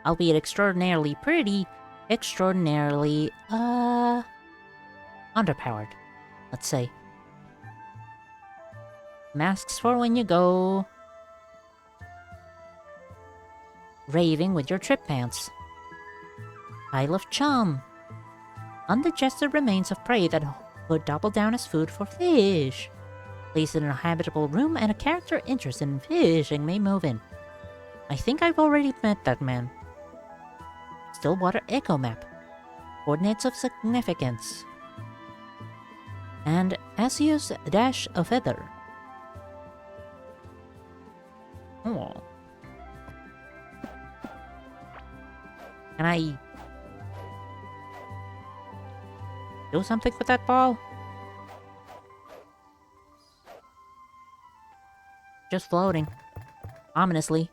[SPEAKER 1] albeit extraordinarily pretty, extraordinarily, underpowered, let's say. Masks for when you go... raving with your trip pants. Pile of chum. Undigested remains of prey that would double down as food for fish. Place it in a habitable room and a character interested in fishing may move in. I think I've already met that man. Stillwater Echo Map. Coordinates of significance. And Asius Dash a Feather. Oh. Can I... do something with that ball? Just floating. Ominously.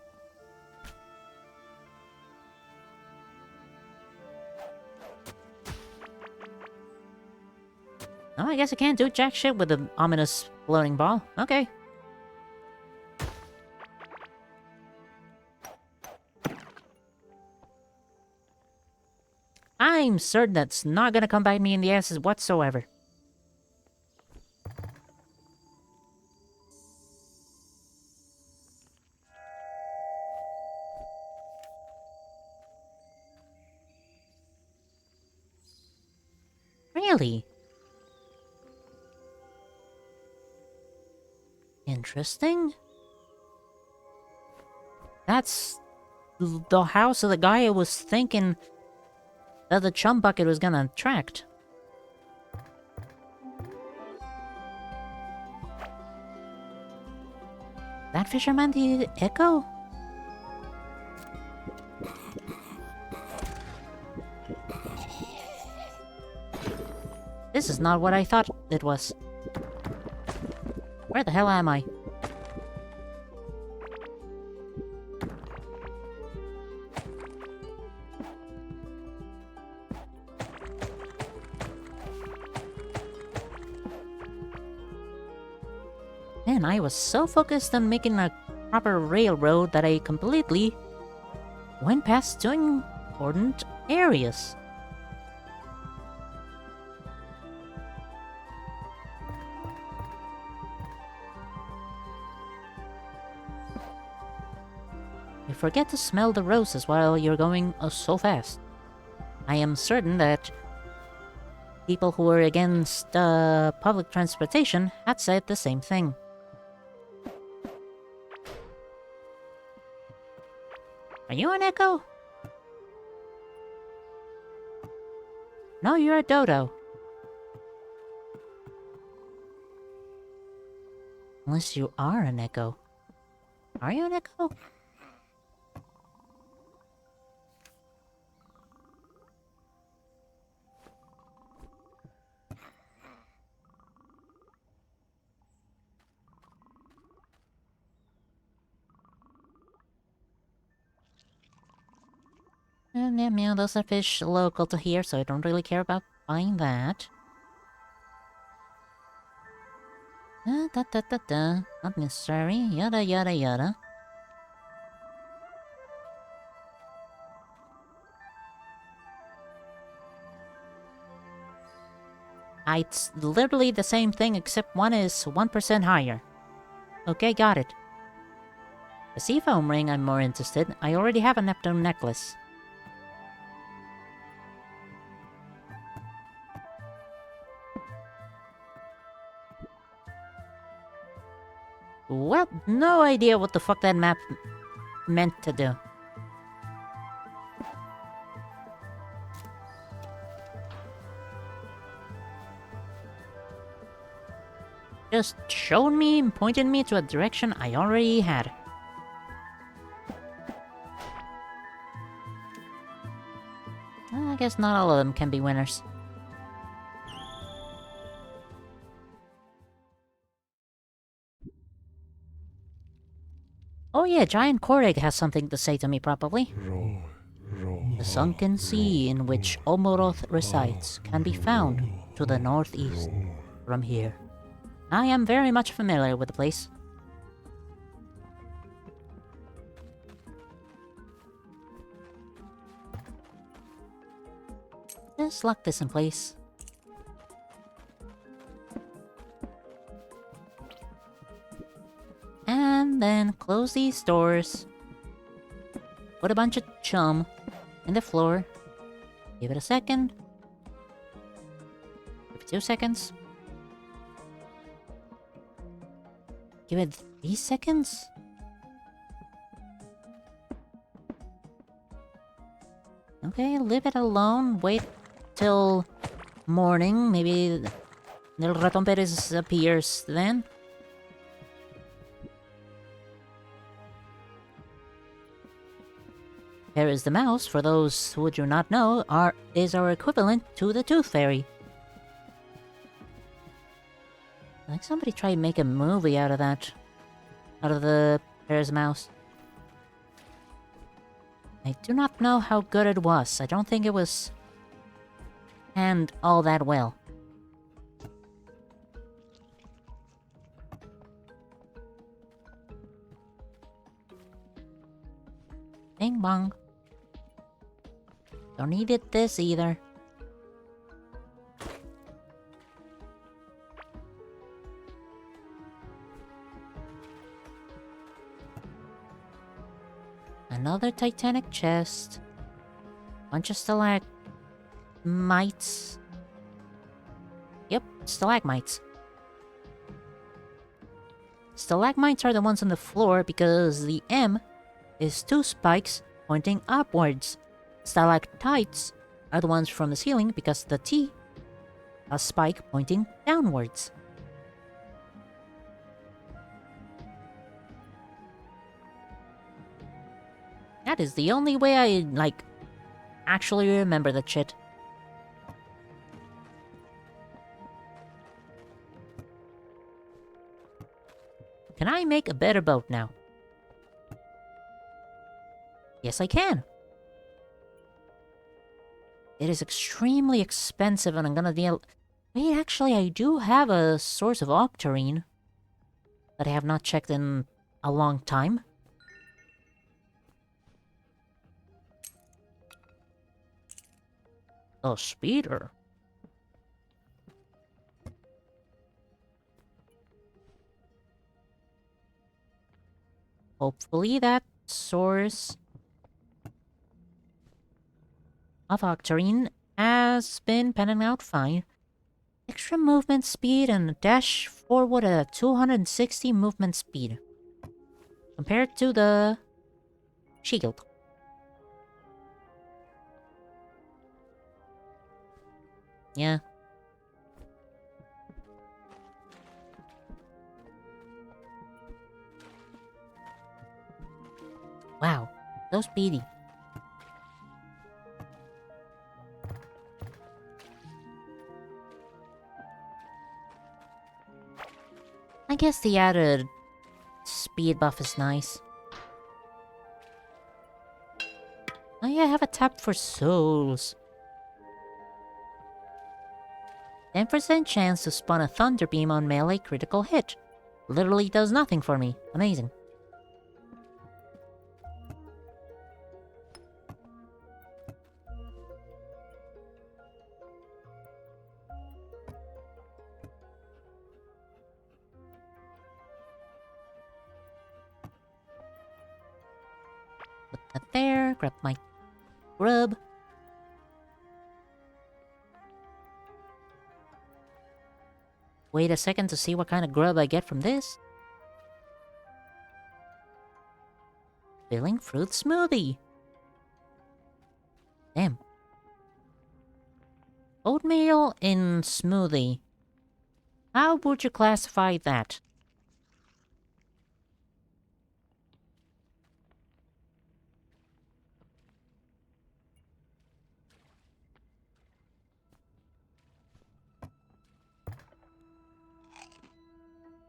[SPEAKER 1] Oh, I guess I can't do jack shit with the ominous floating ball. Okay. I'm certain that's not gonna come bite me in the asses whatsoever. Really? Interesting. That's the house of the guy I was thinking that the chum bucket was gonna attract. That fisherman the Echo? This is not what I thought it was. Where the hell am I? Man, I was so focused on making a proper railroad that I completely went past two important areas. You forget to smell the roses while you're going so fast. I am certain that people who were against public transportation had said the same thing. Are you an Echo? No, you're a Dodo. Unless you are an Echo. Are you an Echo? And yeah, those are fish local to here, so I don't really care about buying that. Not necessary. Yada yada yada. It's literally the same thing, except one is 1% higher. Okay, got it. The seafoam ring, I'm more interested. I already have a Neptune necklace. Well, no idea what the fuck that map meant to do. Just showed me and pointed me to a direction I already had. I guess not all of them can be winners. Oh yeah, Giant Koreg has something to say to me probably. The sunken sea in which Omoroth resides can be found to the northeast from here. I am very much familiar with the place. Just lock this in place. And then close these doors. Put a bunch of chum in the floor. Give it a second. Give it 2 seconds. Give it 3 seconds. Okay, leave it alone. Wait till morning. Maybe the Raton Perez appears then. Perez the Mouse, for those who do not know, is our equivalent to the Tooth Fairy. Like somebody tried to make a movie out of that. Out of the Perez Mouse. I do not know how good it was. I don't think it was... and all that well. Bing bong. Don't need it this either. Another Titanic chest. Bunch of stalagmites. Yep, stalagmites. Stalagmites are the ones on the floor because the M is 2 spikes pointing upwards. Stalactites are the ones from the ceiling because the T, a spike pointing downwards. That is the only way I, actually remember that shit. Can I make a better boat now? Yes, I can. It is extremely expensive and I'm gonna deal... Wait, actually, I do have a source of octarine that I have not checked in a long time. A speeder. Hopefully that source of octarine has been panning out fine. Extra movement speed and a dash forward at a 260 movement speed. Compared to the shield. Yeah. Wow, so speedy. I guess the added speed buff is nice. Oh yeah, I have a tap for souls. 10% chance to spawn a Thunder Beam on melee critical hit. Literally does nothing for me. Amazing. Put that there, grab my grub. Wait a second to see what kind of grub I get from this. Filling fruit smoothie. Damn. Oatmeal in smoothie. How would you classify that?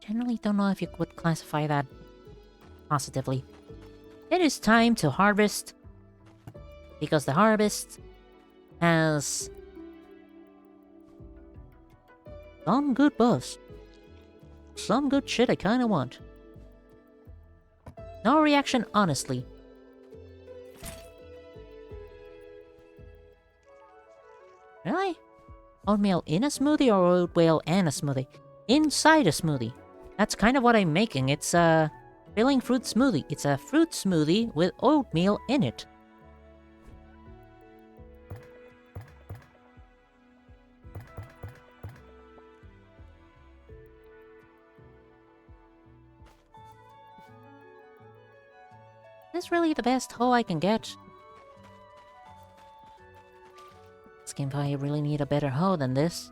[SPEAKER 1] Generally don't know if you would classify that positively. It is time to harvest. Because the harvest has some good buffs. Some good shit I kinda want. No reaction, honestly. Really? Oatmeal in a smoothie or oatmeal and a smoothie? Inside a smoothie. That's kind of what I'm making. It's a filling fruit smoothie. It's a fruit smoothie with oatmeal in it. Is this really the best hoe I can get? This game I really need a better hoe than this.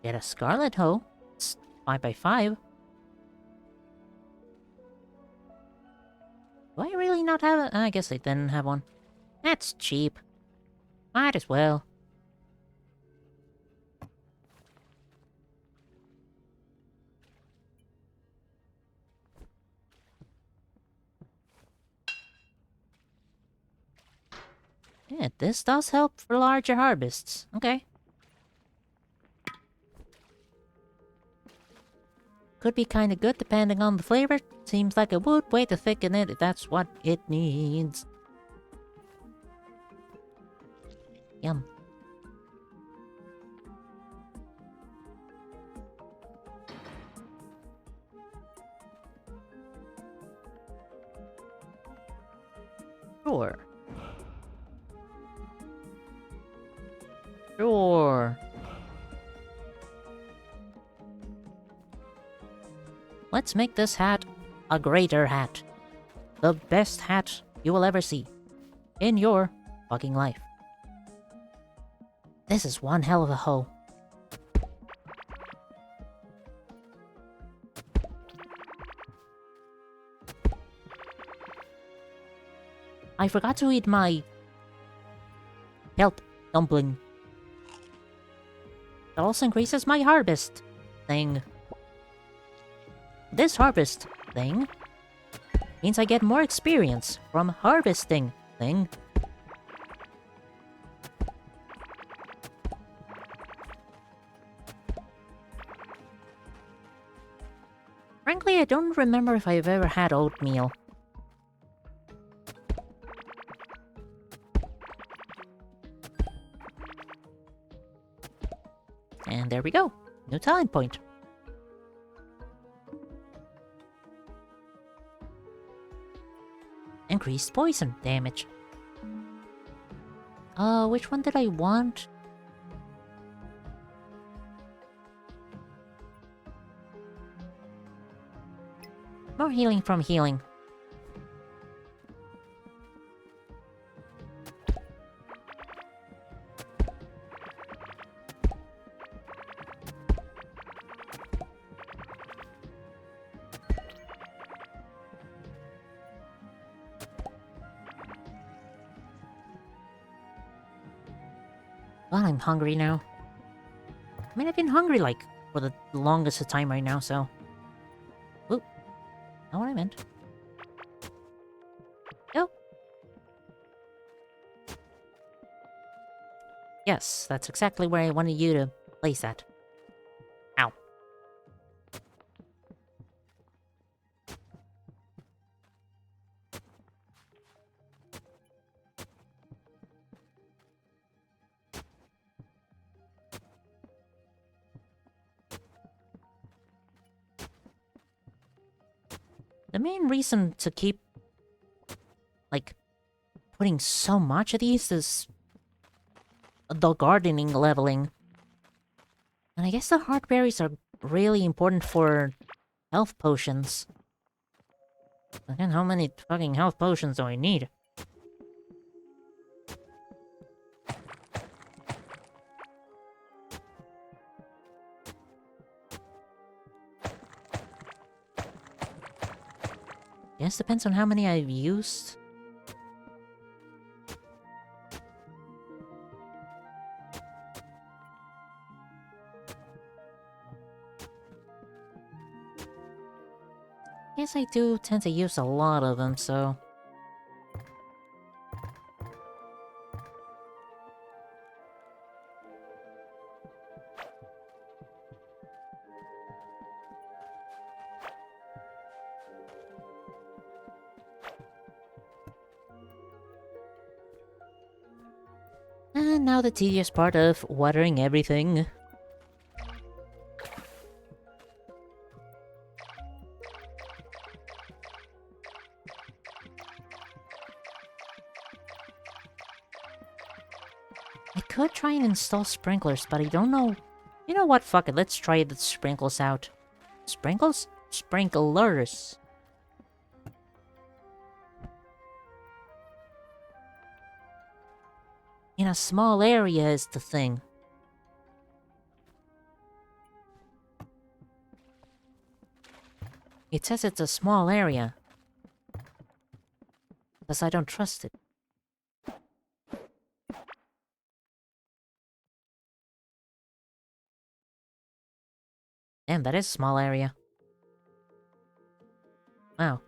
[SPEAKER 1] Get a scarlet hoe. It's 5x5. Do I really not have it? I guess I didn't have one. That's cheap. Might as well. Yeah, this does help for larger harvests. Okay. Could be kinda good depending on the flavor. Seems like a wood way to thicken it if that's what it needs. Yum. Sure. Sure. Let's make this hat a greater hat. The best hat you will ever see in your fucking life. This is one hell of a hoe. I forgot to eat my kelp dumpling. That also increases my harvest thing. This harvest thing means I get more experience from harvesting thing. Frankly, I don't remember if I've ever had oatmeal. And there we go. New talent point. Increased poison damage. Which one did I want? More healing from healing. Well, I'm hungry now. I mean, I've been hungry, like, for the longest of time right now, so... Oop. Not what I meant. Yo. Yes, that's exactly where I wanted you to place that. Ow. The main reason to keep, like, putting so much of these is the gardening leveling. And I guess the heart berries are really important for health potions. Again, how many fucking health potions do I need? Guess depends on how many I've used. Guess I do tend to use a lot of them, so... And now the tedious part of watering everything. I could try and install sprinklers, but I don't know... You know what? Fuck it, let's try the sprinkles out. Sprinkles? Sprinklers. In a small area is the thing. It says it's a small area. Thus I don't trust it. Damn, that is a small area. Wow.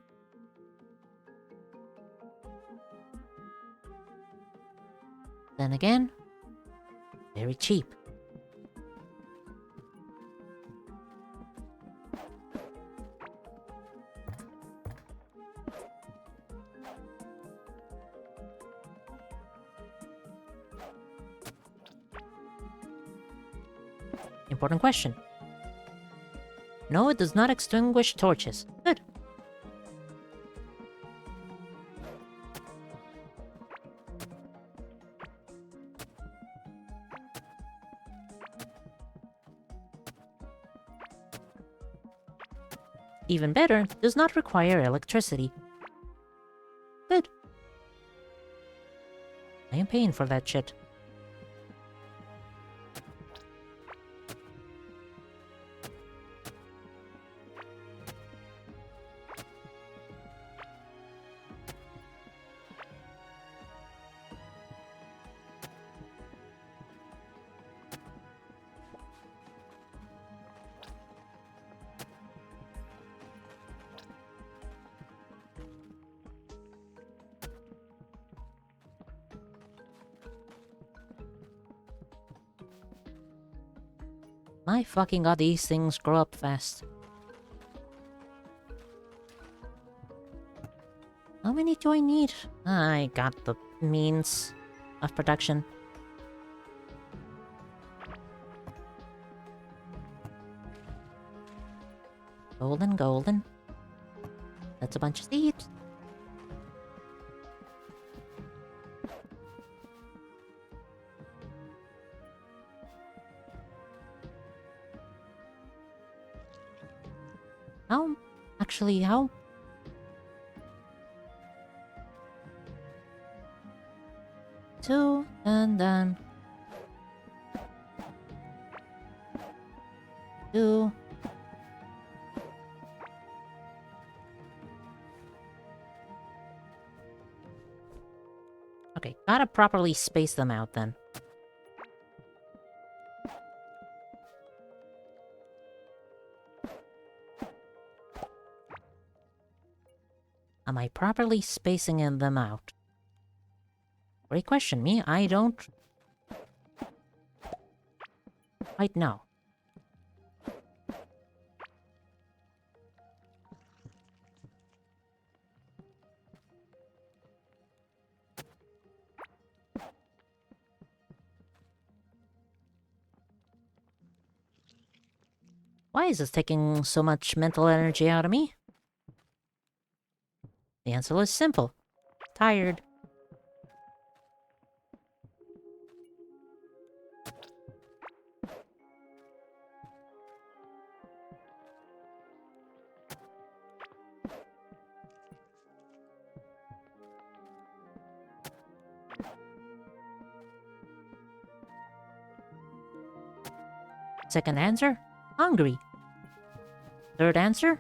[SPEAKER 1] Then again, very cheap. Important question. No, it does not extinguish torches. Good. Even better, does not require electricity. Good. I am paying for that shit. My fucking god, these things grow up fast. How many do I need? I got the means of production. Golden, golden. That's a bunch of seeds. How? Actually, how? Two, and then... Two. Okay, gotta properly space them out then. Am I properly spacing them out? Great question. Me, I don't quite know. Why is this taking so much mental energy out of me? The answer is simple. Tired. Second answer? Hungry. Third answer?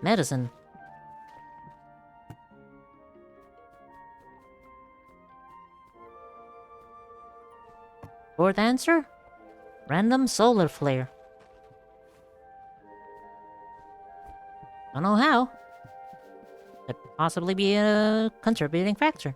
[SPEAKER 1] Medicine. Fourth answer? Random solar flare. Don't know how. Could possibly be a contributing factor.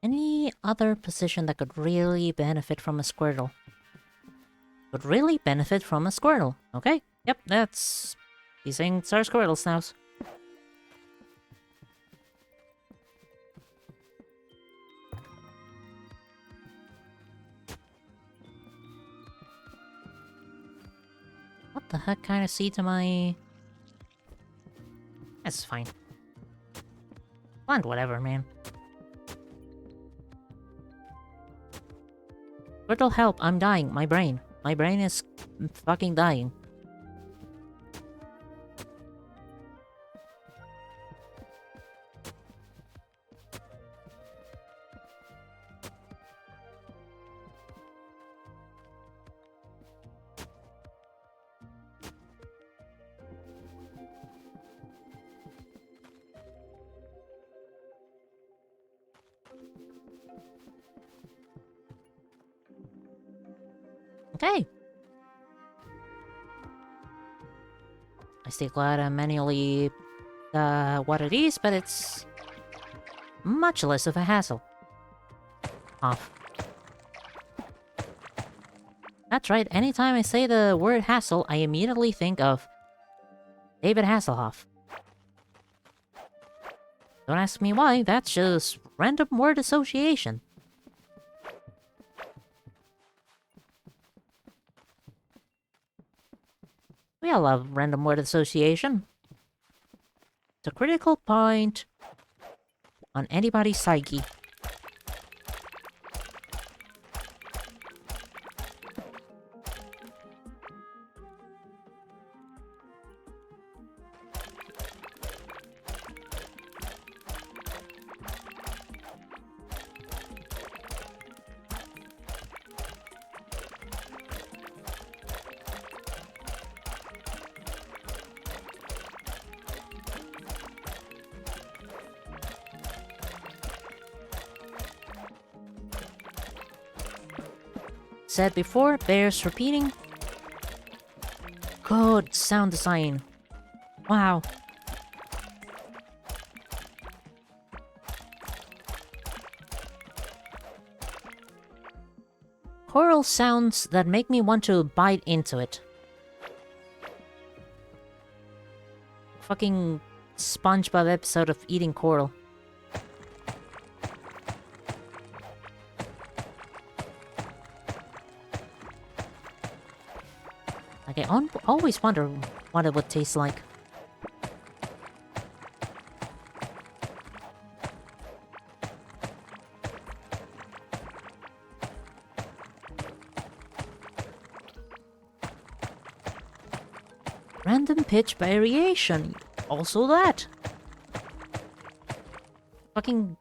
[SPEAKER 1] Any other position that could really benefit from a Squirtle? Could really benefit from a Squirtle. Okay, yep, that's... These things are Squirtles now. What the heck kind of seeds am I... That's fine. Plant whatever, man. Squirtle, help, I'm dying, my brain. My brain is fucking dying. Okay. I still gotta manually what it is, but it's much less of a hassle. Off. That's right, anytime I say the word hassle, I immediately think of David Hasselhoff. Don't ask me why, that's just random word association. We all love random word association. It's a critical point on anybody's psyche. Said before, bears repeating. Good sound design. Wow. Choral sounds that make me want to bite into it. Fucking SpongeBob episode of eating coral. Like, I always wonder what it would taste like. Random pitch variation. Also that. Fucking...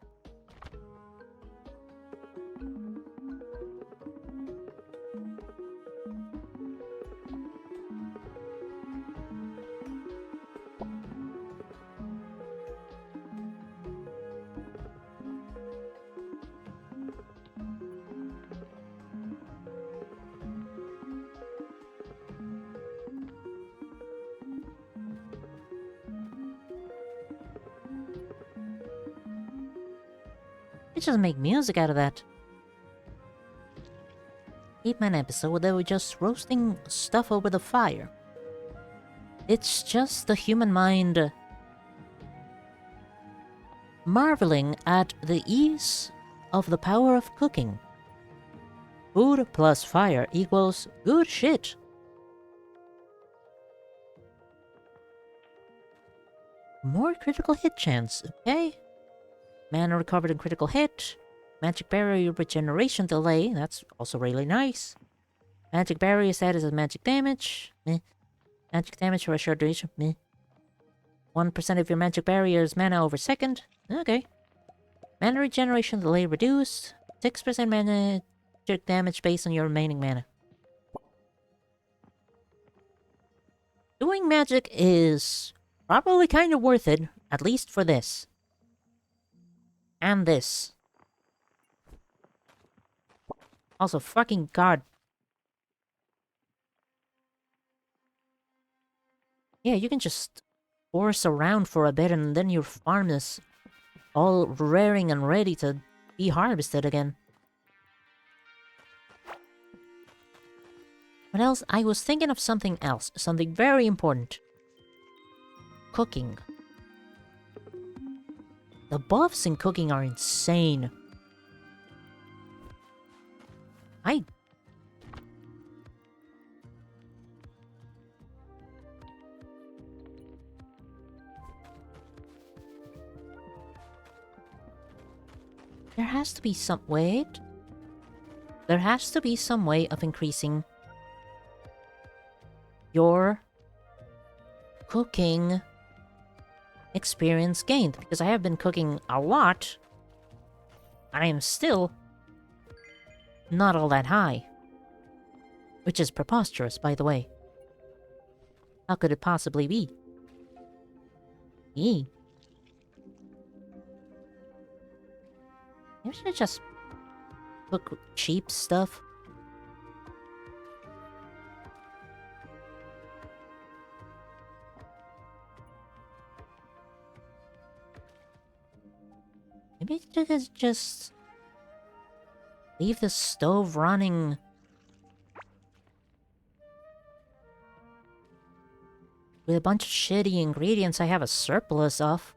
[SPEAKER 1] just make music out of that. 8-man episode where we're just roasting stuff over the fire. It's just the human mind marveling at the ease of the power of cooking. Food plus fire equals good shit. More critical hit chance, okay? Mana recovered in critical hit. Magic barrier regeneration delay, that's also really nice. Magic barrier status as magic damage. Meh. Magic damage for a short duration. Meh. 1% of your magic barrier is mana over second. Okay. Mana regeneration delay reduced. 6% magic damage based on your remaining mana. Doing magic is probably kind of worth it, at least for this. And this. Also, fucking god. Yeah, you can just force around for a bit and then your farm is all raring and ready to be harvested again. What else? I was thinking of something else. Something very important. Cooking. The buffs in cooking are insane. There has to be some... Wait. There has to be some way of increasing your cooking experience gained, because I have been cooking a lot. I am still not all that high. Which is preposterous, by the way. How could it possibly be? Maybe I should just cook cheap stuff. Maybe I could just leave the stove running. With a bunch of shitty ingredients I have a surplus of.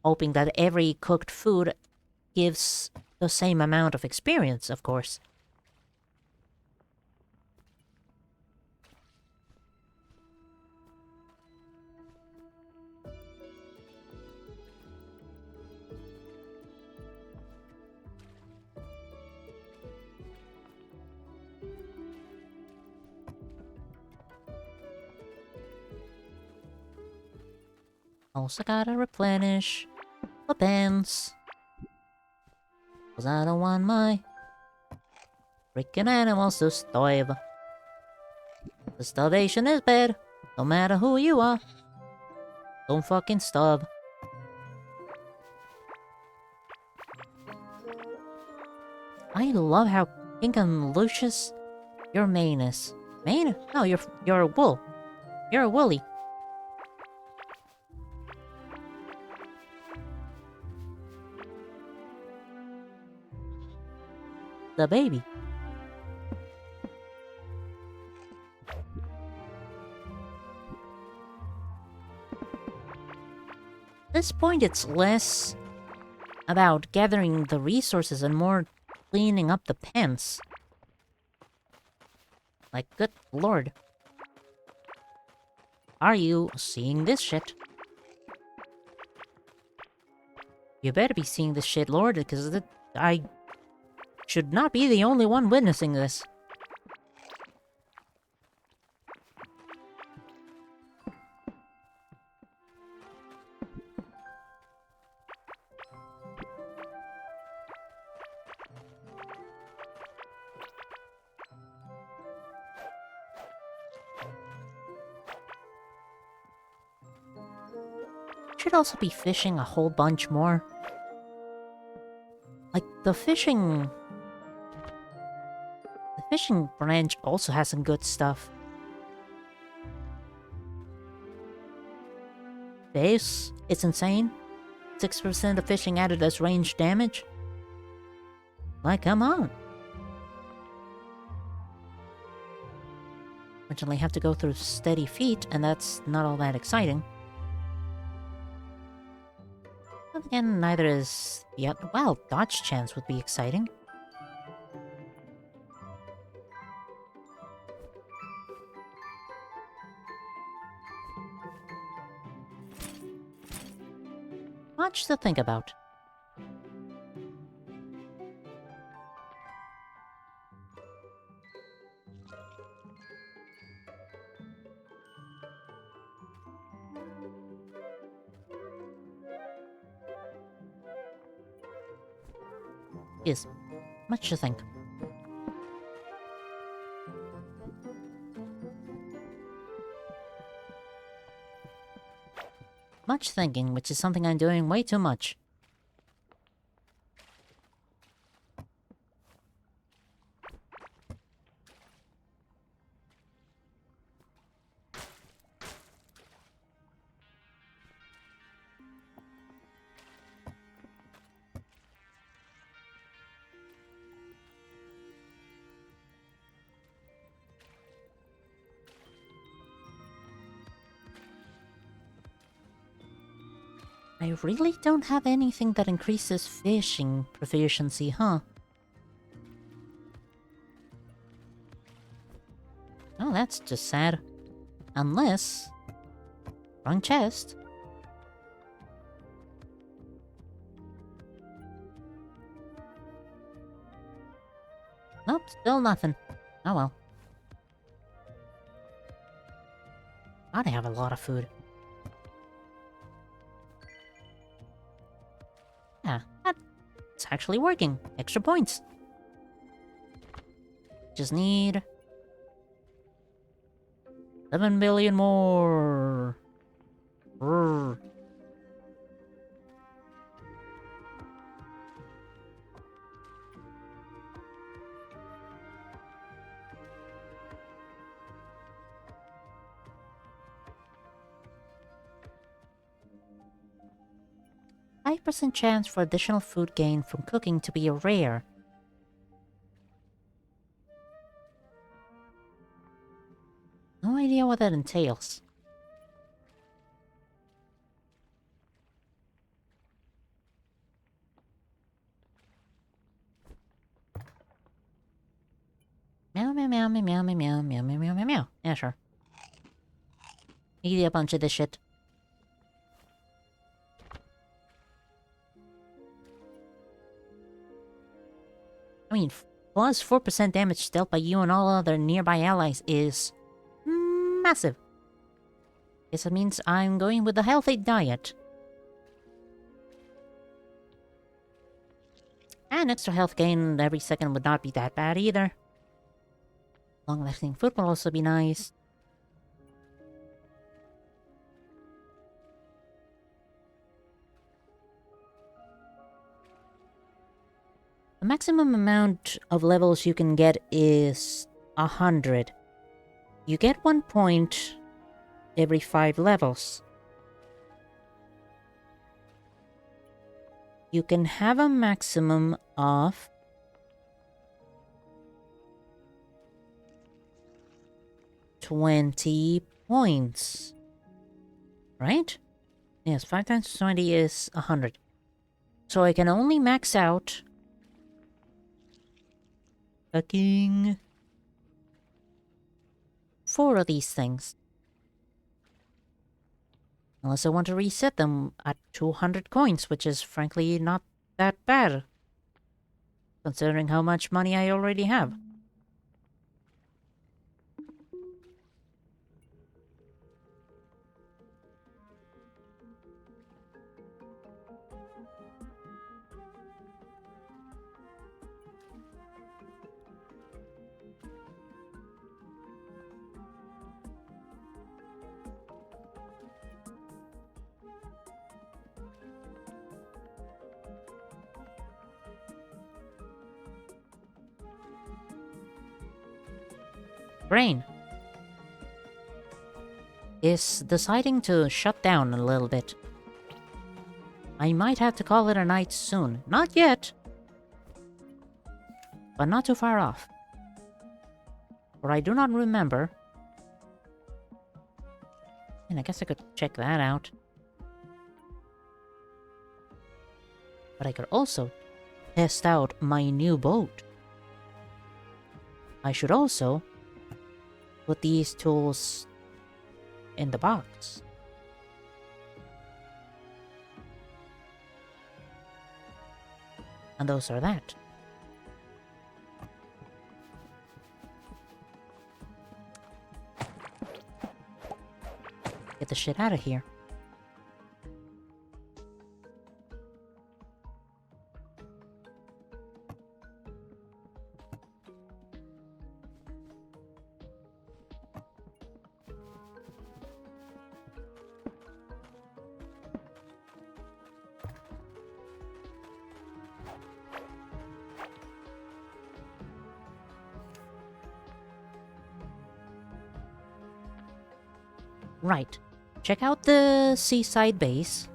[SPEAKER 1] Hoping that every cooked food gives the same amount of experience, of course. Also gotta replenish the pants. 'Cause I don't want my freaking animals to starve. The starvation is bad, no matter who you are. Don't fucking starve. I love how pink and luscious your mane is. Mane? No, you're wool. You're a woolly. The baby. At this point, it's less about gathering the resources and more cleaning up the pens. Like, good lord. Are you seeing this shit? You better be seeing this shit, lord, because I should not be the only one witnessing this. Should also be fishing a whole bunch more. Like, the fishing branch also has some good stuff. Base, it's insane. 6% of fishing added as range damage. Like, come on. Originally have to go through steady feet, and that's not all that exciting. But again, neither is yet. Well, dodge chance would be exciting. Much to think about. Yes, much to think. Much thinking, which is something I'm doing way too much. I really don't have anything that increases fishing proficiency, huh? Oh, that's just sad. Unless... Wrong chest. Nope, still nothing. Oh well. God, they have a lot of food. Yeah, that's actually working. Extra points. Just need 7 billion more. Brr. %5 chance for additional food gain from cooking to be rare. No idea what that entails. Meow meow meow meow meow meow meow meow meow meow meow. Yeah, sure. Eat a bunch of this shit. I mean, plus 4% damage dealt by you and all other nearby allies is massive. Guess that means I'm going with a healthy diet. And extra health gain every second would not be that bad either. Long-lasting food will also be nice. The maximum amount of levels you can get is 100. You get 1 point every 5 levels. You can have a maximum of 20 points. Right? Yes, 5 times 20 is 100. So I can only max out fucking 4 of these things. Unless I want to reset them at 200 coins, which is frankly not that bad, considering how much money I already have. Brain is deciding to shut down a little bit. I might have to call it a night soon. Not yet, but not too far off. For I do not remember. And I guess I could check that out. But I could also test out my new boat. I should also put these tools in the box. And those are that. Get the shit out of here. Right. Check out the seaside base.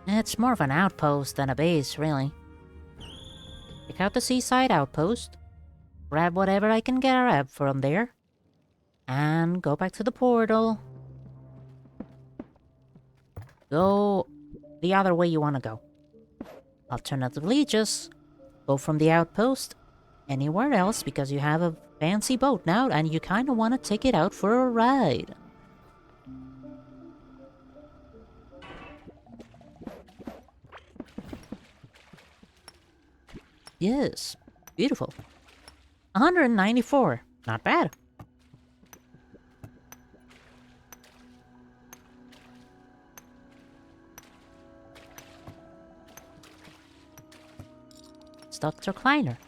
[SPEAKER 1] It's more of an outpost than a base, really. Check out the seaside outpost. Grab whatever I can grab from there. And go back to the portal. Go the other way you want to go. Alternatively, just go from the outpost anywhere else because you have a fancy boat now and you kind of want to take it out for a ride. Yes. Beautiful. 194. Not bad. It's Dr. Kleiner.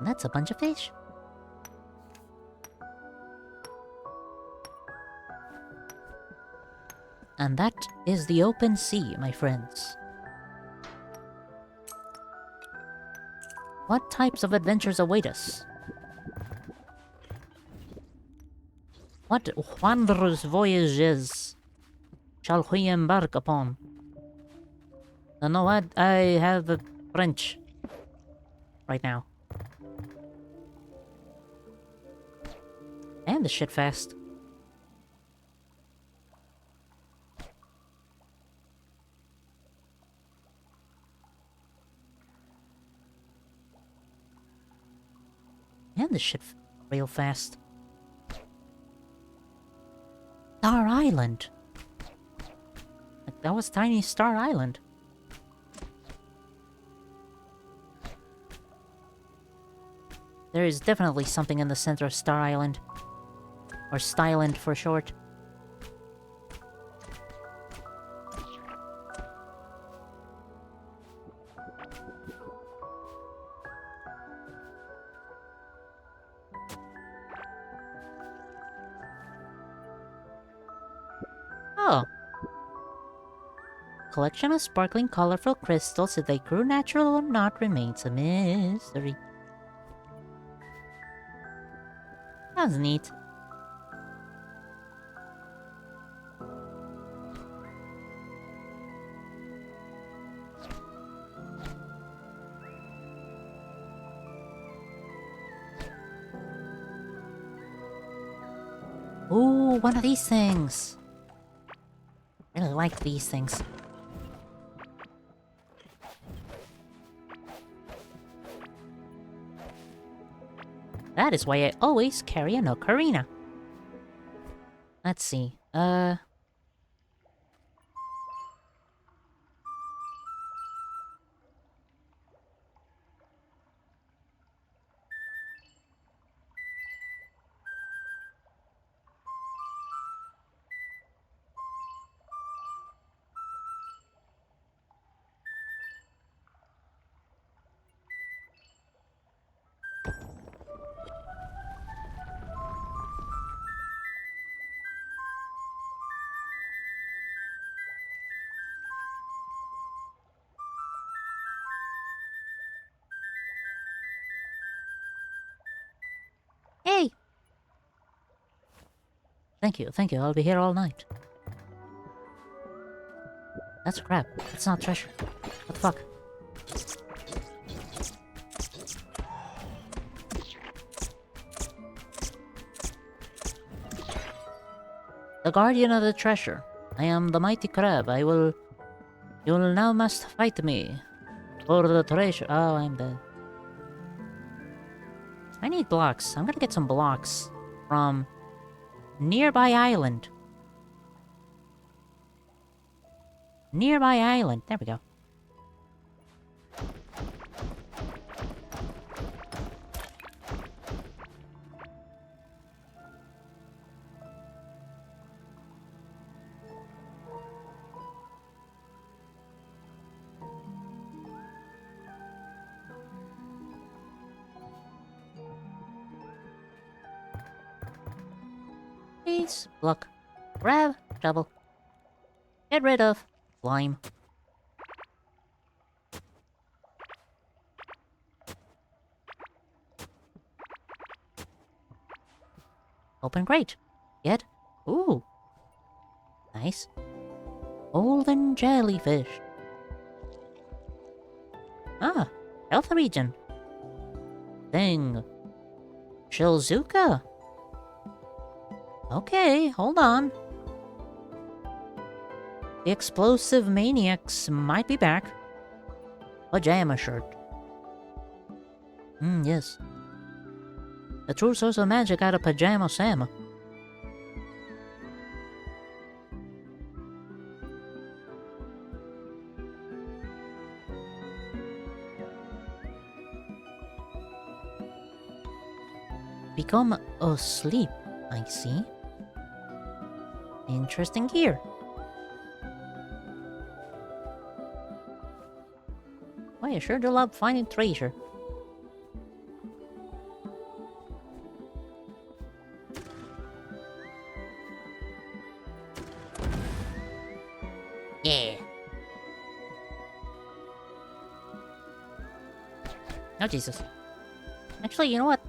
[SPEAKER 1] That's a bunch of fish. And that is the open sea, my friends. What types of adventures await us? What wondrous voyages shall we embark upon? You know what? I have a French right now. And the shit fast. And the shit real fast. Star Island. Like, that was tiny Star Island. There is definitely something in the center of Star Island. Or Styland for short. Oh. Collection of sparkling colorful crystals, if they grew natural or not remains a mystery. Sounds neat. Ooh, one of these things. I really like these things. That is why I always carry an ocarina. Let's see. Hey! Thank you, I'll be here all night. That's crap. It's not treasure. What the fuck? The guardian of the treasure. I am the mighty crab. You will now must fight me. For the treasure. Oh, I'm dead. I need blocks. I'm gonna get some blocks from nearby island. Nearby island. There we go. Please, block. Grab, double. Get rid of slime. Open crate. Get. Ooh. Nice. Golden jellyfish. Ah, health region. Thing. Shizuka. Okay, hold on. The explosive maniacs might be back. Pajama shirt. Yes. The true source of magic out of Pajama Sam. Become asleep, I see. Interesting gear. Well, I sure do love finding treasure. Yeah. Oh, Jesus. Actually, you know what?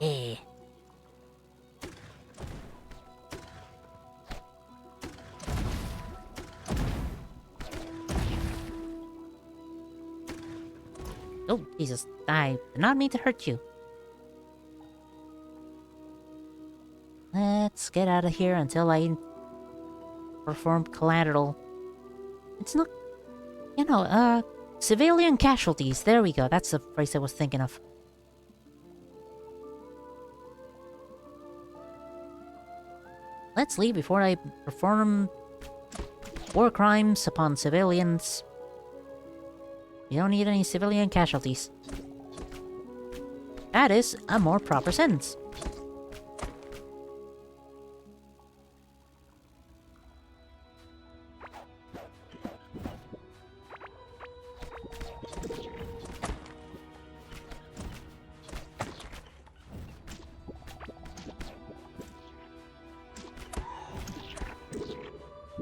[SPEAKER 1] Yeah. Oh, Jesus. I did not mean to hurt you. Let's get out of here until I perform collateral. It's not... You know, civilian casualties. There we go. That's the phrase I was thinking of. Let's leave before I perform war crimes upon civilians. You don't need any civilian casualties. That is a more proper sentence.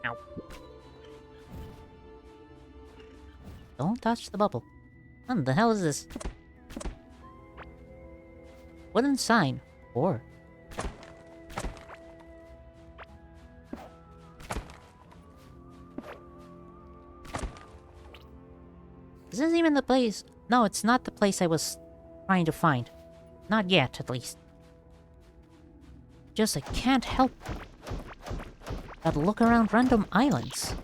[SPEAKER 1] Ow. Don't touch the bubble. What the hell is this? Wooden sign. Or. This isn't even the place. No, it's not the place I was trying to find. Not yet, at least. Just I can't help but look around random islands.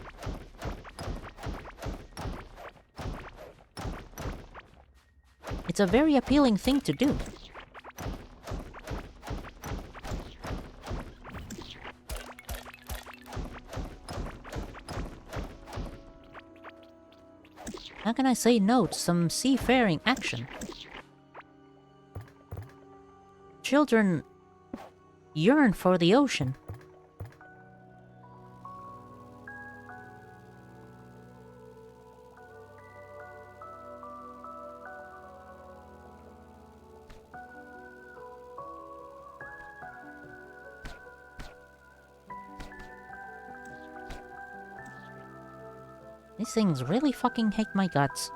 [SPEAKER 1] It's a very appealing thing to do. How can I say no to some seafaring action? Children yearn for the ocean. These things really fucking hate my guts.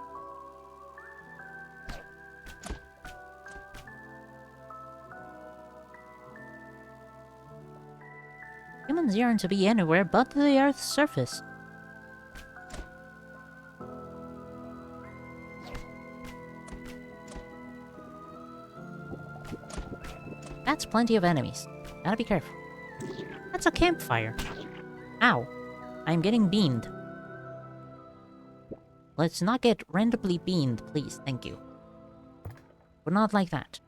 [SPEAKER 1] Humans yearn to be anywhere but the Earth's surface. That's plenty of enemies. Gotta be careful. That's a campfire. Ow. I'm getting beamed. Let's not get randomly beamed, please. Thank you. But not like that.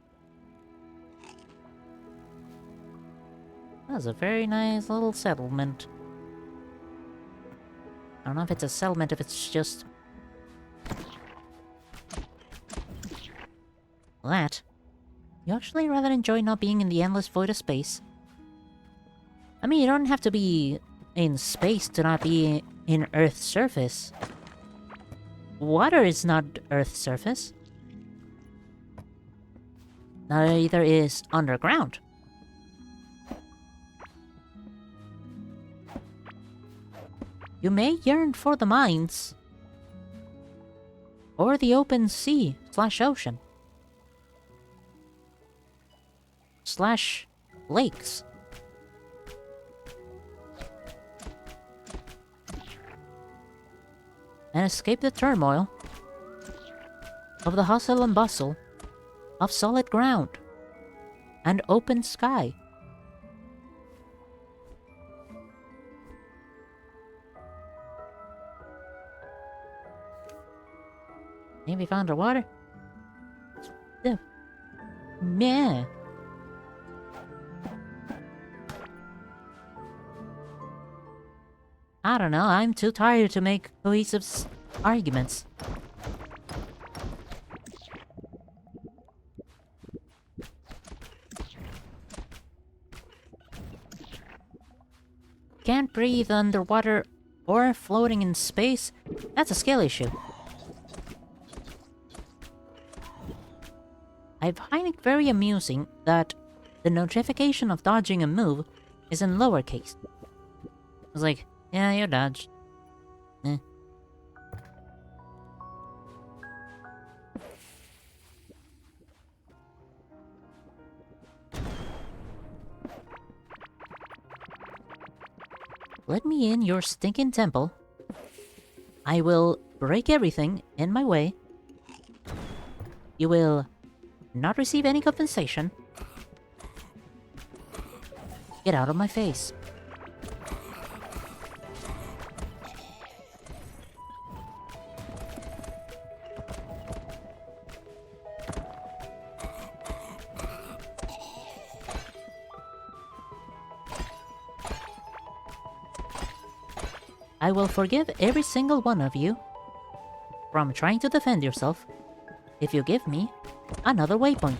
[SPEAKER 1] That's a very nice little settlement. I don't know if it's a settlement, if it's just... that. You actually rather enjoy not being in the endless void of space. I mean, you don't have to be in space to not be in Earth's surface. Water is not Earth's surface. Neither is underground. You may yearn for the mines. Or the open sea / ocean. / lakes. And escape the turmoil of the hustle and bustle of solid ground and open sky. Maybe found the water? The... Meh. I don't know, I'm too tired to make cohesive arguments. Can't breathe underwater or floating in space? That's a skill issue. I find it very amusing that the notification of dodging a move is in lowercase. It's like, yeah, you dodged. Eh. Let me in your stinking temple. I will break everything in my way. You will not receive any compensation. Get out of my face. I will forgive every single one of you from trying to defend yourself if you give me another waypoint.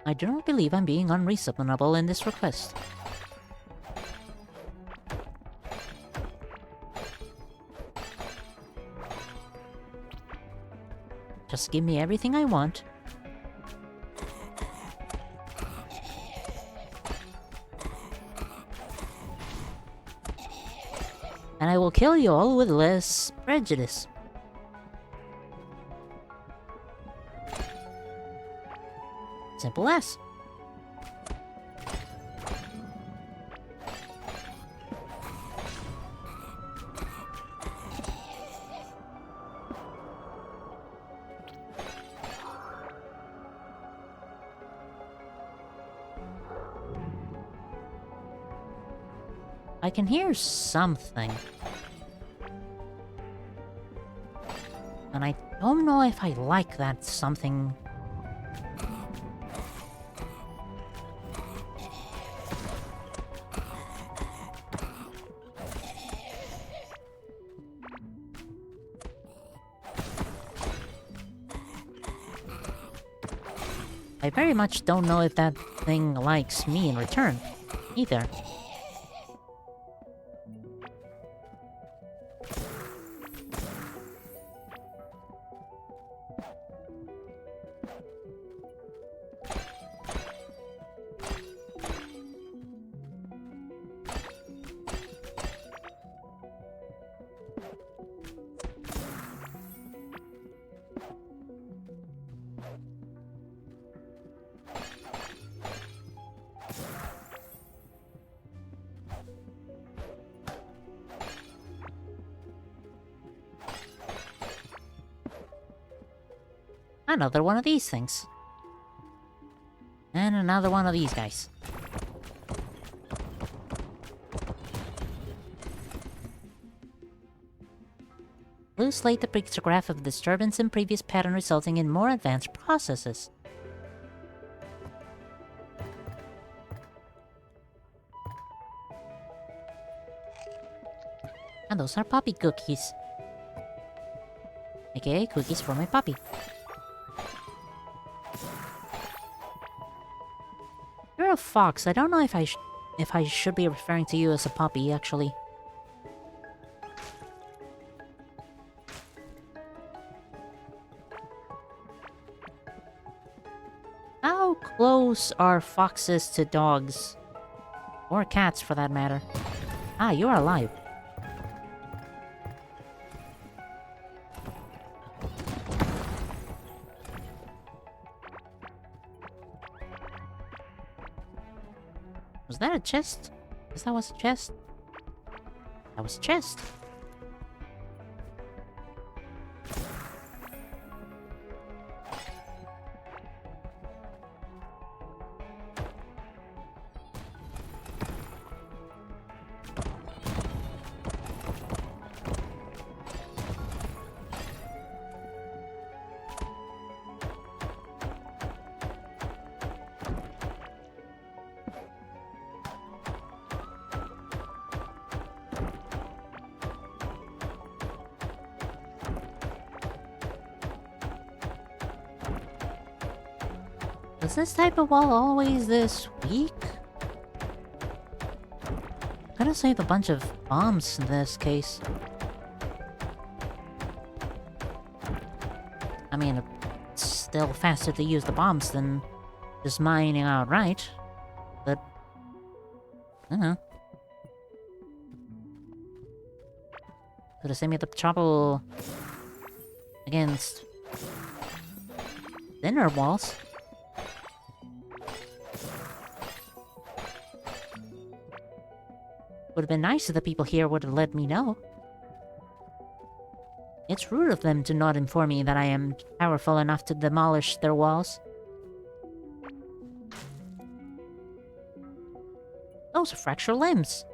[SPEAKER 1] I do not believe I'm being unreasonable in this request. Just give me everything I want. And I will kill you all with less prejudice. Simple as. I can hear something. And I don't know if I like that something. I very much don't know if that thing likes me in return, either. Another one of these things. And another one of these guys. Blue slate depicts a graph of disturbance in previous pattern resulting in more advanced processes. And those are puppy cookies. AKA cookies for my puppy. You're a fox. I don't know if I should be referring to you as a puppy, actually. How close are foxes to dogs? Or cats, for that matter. Ah, you are alive. Was that a chest? Yes, that was a chest. That was a chest. Was this type of wall always this weak? Could have saved a bunch of bombs in this case. I mean, it's still faster to use the bombs than just mining outright. But, I don't know. Could have saved me the trouble against thinner walls. Would have been nice if the people here would have let me know. It's rude of them to not inform me that I am powerful enough to demolish their walls. Those are fractured limbs.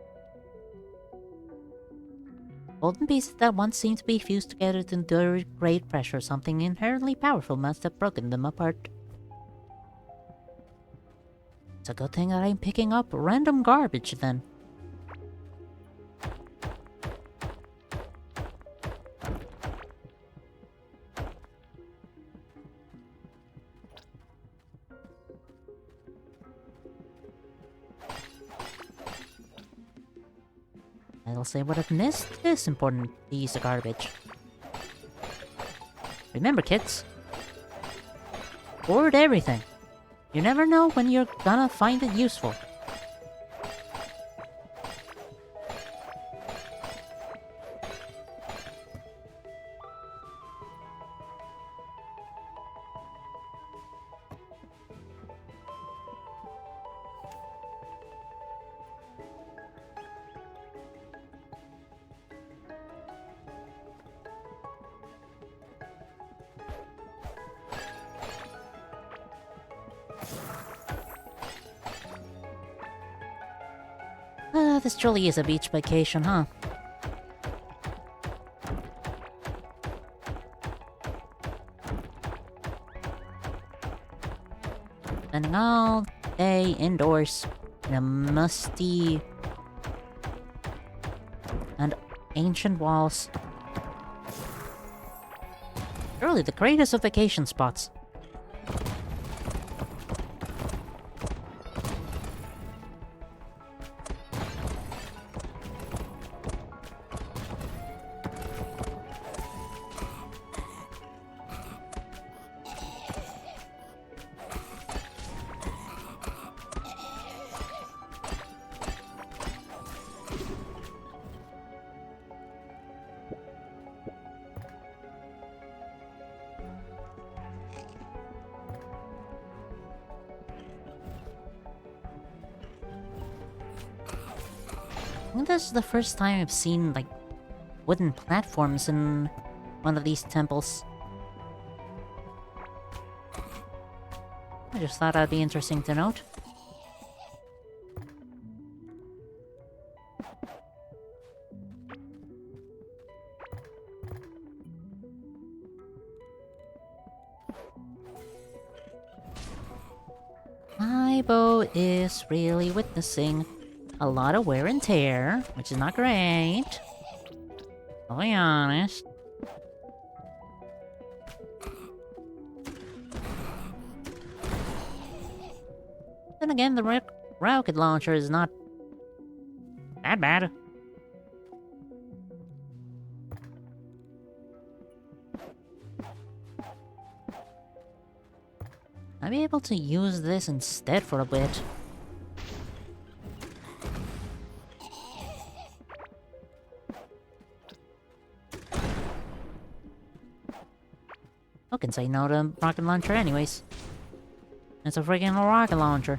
[SPEAKER 1] Golden pieces that once seemed to be fused together to endure great pressure. Something inherently powerful must have broken them apart. It's a good thing that I'm picking up random garbage then. Else I would have missed this important piece of garbage. Remember, kids, hoard everything. You never know when you're gonna find it useful. This truly is a beach vacation, huh? Spending all day indoors in a musty and ancient walls. Surely the greatest of vacation spots. I think this is the first time I've seen, like, wooden platforms in one of these temples. I just thought that'd be interesting to note. My bow is really witnessing a lot of wear and tear, which is not great. I'll be honest. Then again, the rocket launcher is not that bad. I'll be able to use this instead for a bit. Who can say no to rocket launcher anyways? It's a freaking rocket launcher.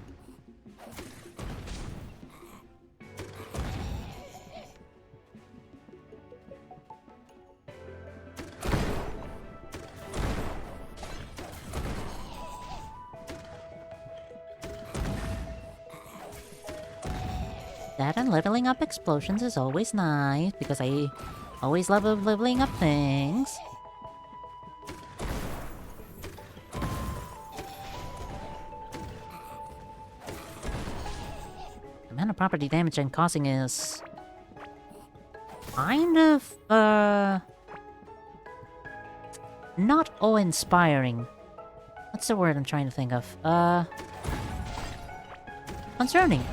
[SPEAKER 1] That and leveling up explosions is always nice, because I always love leveling up things. The amount of property damage I'm causing is kind of, not awe-inspiring. What's the word I'm trying to think of? Concerning.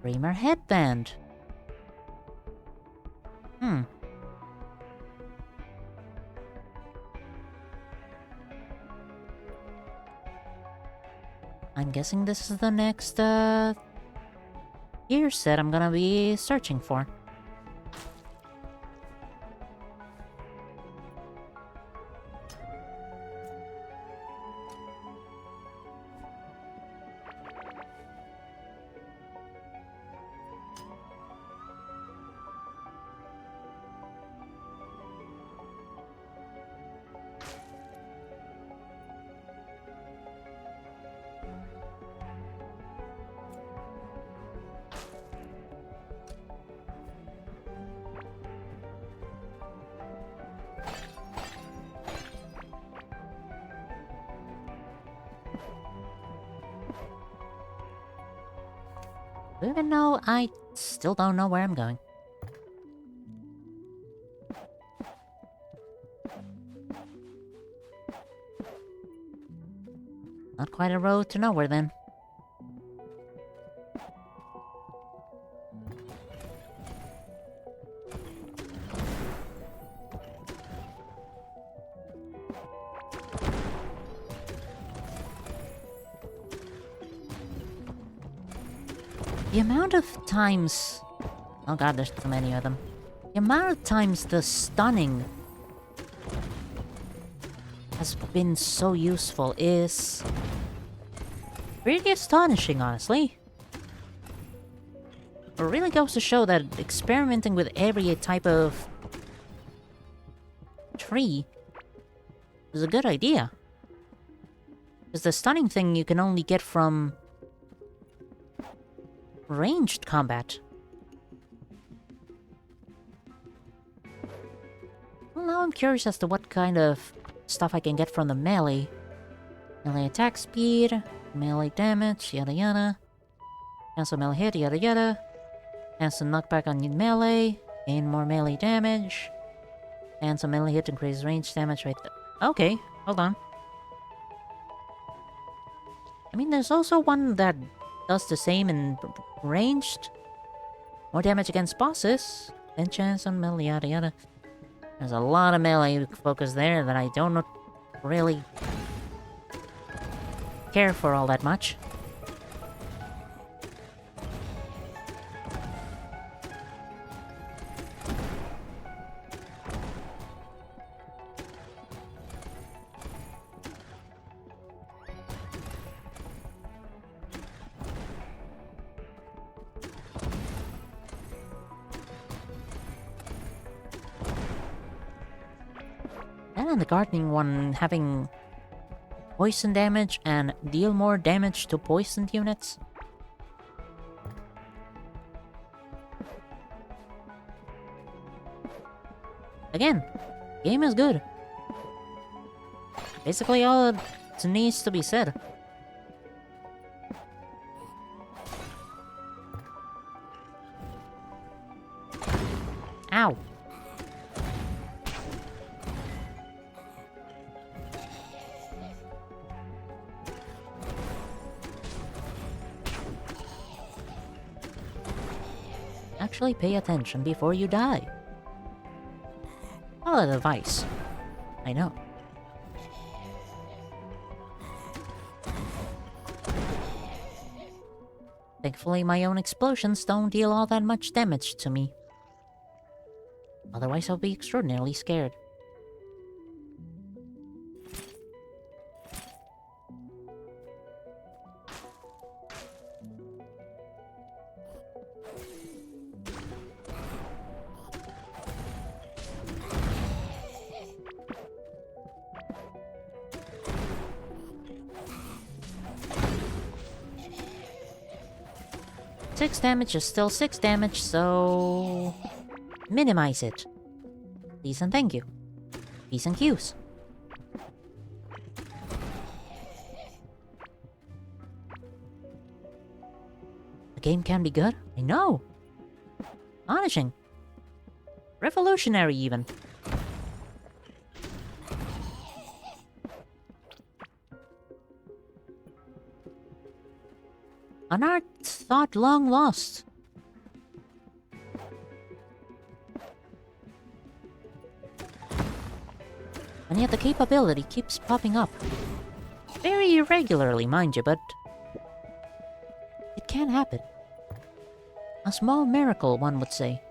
[SPEAKER 1] Dreamer headband. I'm guessing this is the next, gear set I'm gonna be searching for. Even though I still don't know where I'm going. Not quite a road to nowhere then. The amount of times... Oh god, there's too many of them. The amount of times the stunning has been so useful is... really astonishing, honestly. It really goes to show that experimenting with every type of tree is a good idea. Because the stunning thing you can only get from ranged combat. Well, now I'm curious as to what kind of stuff I can get from the melee. Melee attack speed, melee damage, yada yada. Cancel melee hit, yada yada. Cancel knockback on your melee, gain more melee damage. Cancel melee hit, increase range damage right there. Okay, hold on. I mean, there's also one that does the same in ranged. More damage against bosses. Then chance on melee, yada yada. There's a lot of melee focus there that I don't really care for all that much. And the gardening one having poison damage and deal more damage to poisoned units. Again, game is good. Basically all that needs to be said. Ow. Actually pay attention before you die. Solid advice. I know. Thankfully, my own explosions don't deal all that much damage to me. Otherwise, I'll be extraordinarily scared. Six damage is still 6 damage, so... minimize it. Please and thank you. Peace and cues. The game can be good, I know. Astonishing. Revolutionary, even. An art thought long lost. And yet the capability keeps popping up. Very irregularly, mind you, but it can happen. A small miracle, one would say.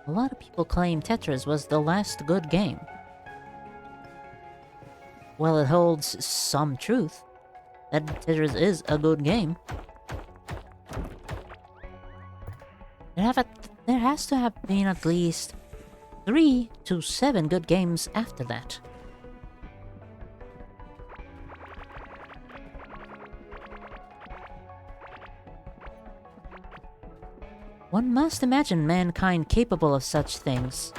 [SPEAKER 1] A lot of people claim Tetris was the last good game. Well, it holds some truth that Tetris is a good game. There has to have been at least 3 to 7 good games after that. One must imagine mankind capable of such things.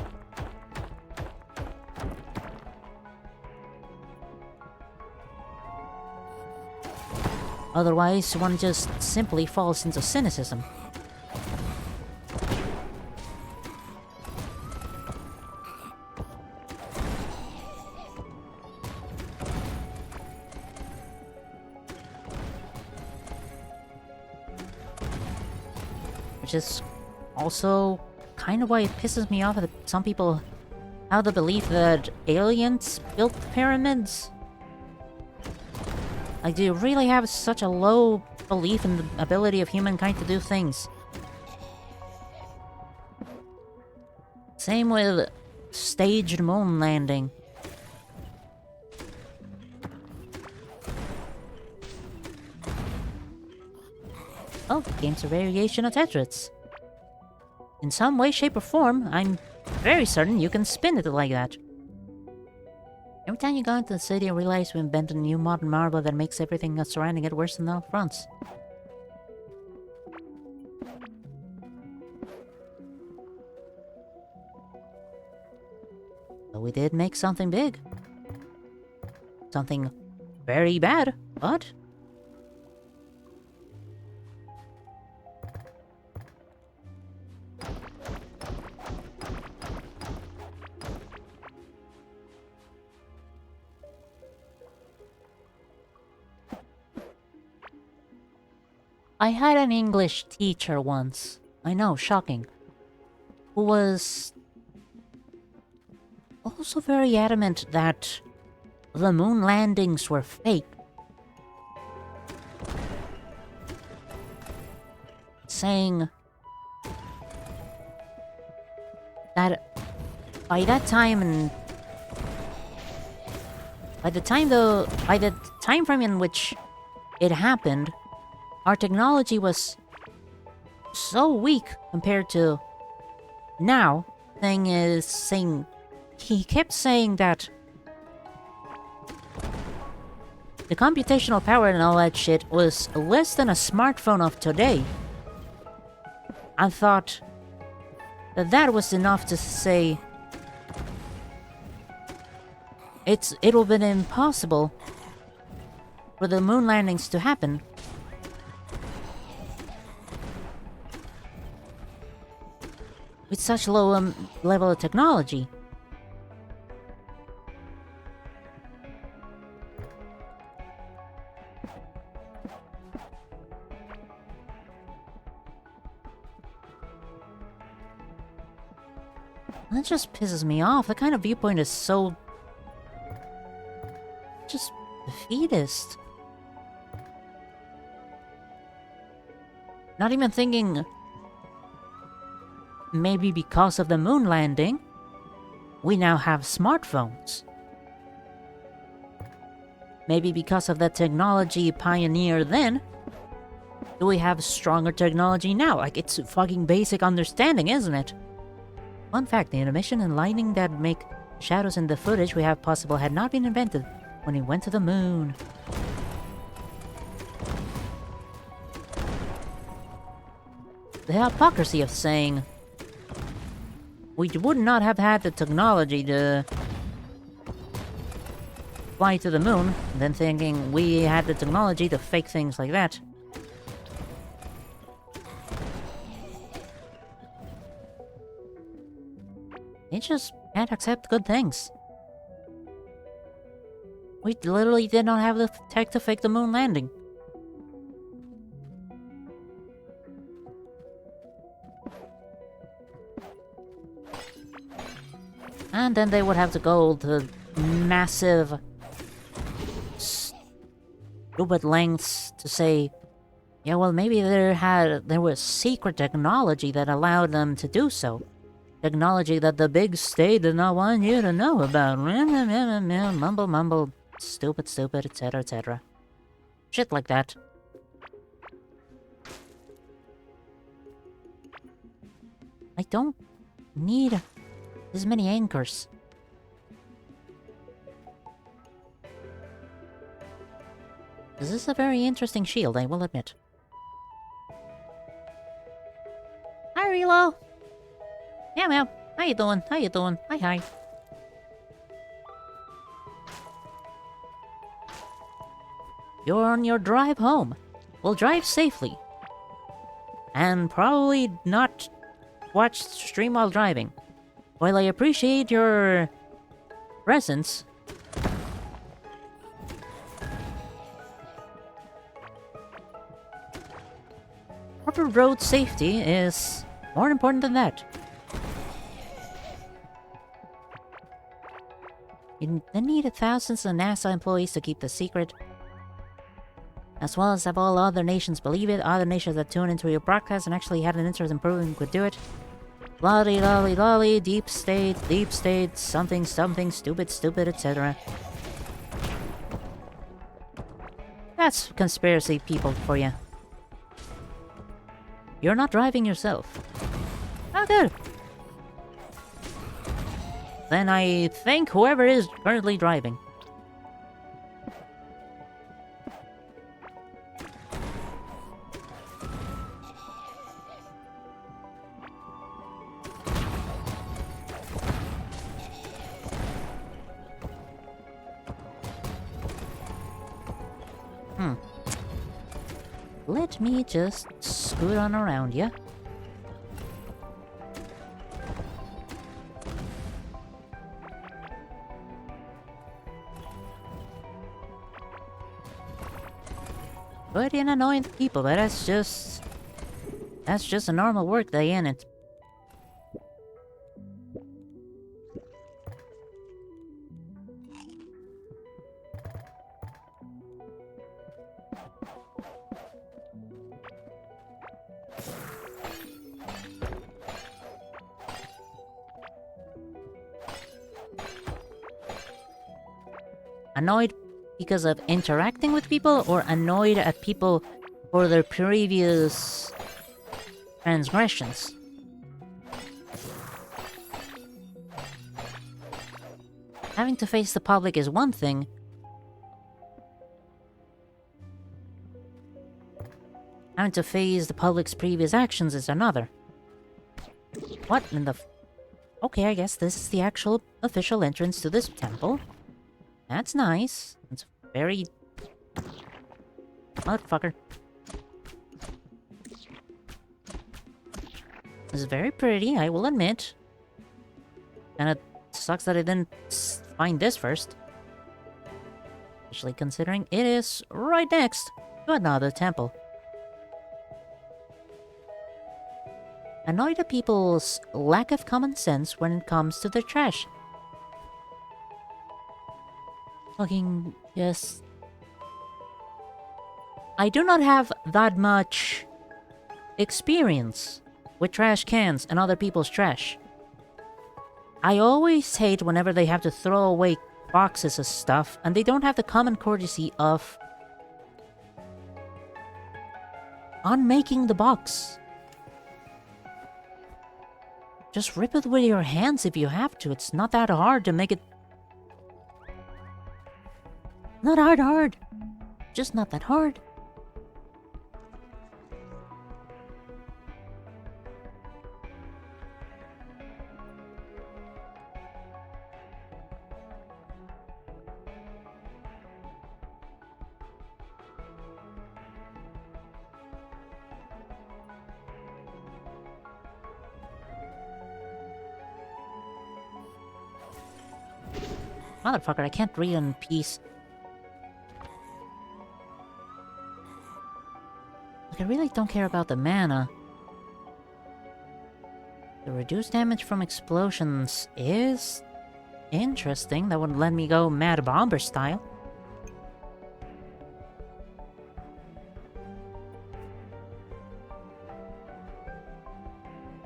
[SPEAKER 1] Otherwise, one just simply falls into cynicism. Which is also kind of why it pisses me off that some people have the belief that aliens built the pyramids. Like, do you really have such a low belief in the ability of humankind to do things? Same with staged moon landing. Oh, the game's a variation of Tetris. In some way, shape, or form, I'm very certain you can spin it like that. Every time you go into the city, you realize we invented a new modern marvel that makes everything surrounding it worse than all fronts. But we did make something big. Something very bad, but... I had an English teacher once, I know, shocking, who was also very adamant that the moon landings were fake. Saying that by that time and by the time frame in which it happened, our technology was so weak compared to now. He kept saying that the computational power and all that shit was less than a smartphone of today. I thought that was enough to say it would have been impossible for the moon landings to happen. With such low level of technology. That just pisses me off. That kind of viewpoint is so... just defeatist. Not even thinking... maybe because of the moon landing, we now have smartphones. Maybe because of the technology pioneer then, do we have stronger technology now? Like, it's fucking basic understanding, isn't it? Fun fact, the animation and lighting that make shadows in the footage we have possible had not been invented when he went to the moon. The hypocrisy of saying we would not have had the technology to fly to the moon, then thinking we had the technology to fake things like that. They just can't accept good things. We literally did not have the tech to fake the moon landing. And then they would have to go to massive, stupid lengths to say, yeah, well, maybe there was secret technology that allowed them to do so. Technology that the big state did not want you to know about. Mumble, mumble, stupid, etc., etc. Shit like that. I don't need this many anchors. This is a very interesting shield, I will admit. Hi, Relo! Yeah, meow. How you doing? How you doing? Hi, hi. You're on your drive home. Well, drive safely. And probably not watch stream while driving. While I appreciate your presence, proper road safety is more important than that. You then need thousands of NASA employees to keep the secret, as well as have all other nations believe it. Other nations that tune into your broadcast and actually had an interest in proving could do it. Lolly, lolly, lolly, deep state, something, something, stupid, etc. That's conspiracy people for you. You're not driving yourself. Oh, good. Then I think whoever is currently driving. Let me just scoot on around ya. But in annoying people, but that's just a normal work day, ain't it? Annoyed because of interacting with people, or annoyed at people for their previous transgressions? Having to face the public is one thing. Having to face the public's previous actions is another. What in the Okay, I guess this is the actual official entrance to this temple. That's nice. It's very... Motherfucker. This is very pretty, I will admit. And it sucks that I didn't find this first. Especially considering it is right next to another temple. Annoyed at people's lack of common sense when it comes to their trash. Fucking... yes. I do not have that much experience with trash cans and other people's trash. I always hate whenever they have to throw away boxes of stuff and they don't have the common courtesy of unmaking the box. Just rip it with your hands if you have to. It's not that hard to make it. Not hard. Just not that hard. Motherfucker, I can't read in peace. Like, I really don't care about the mana. The reduced damage from explosions is interesting. That would let me go Mad Bomber style.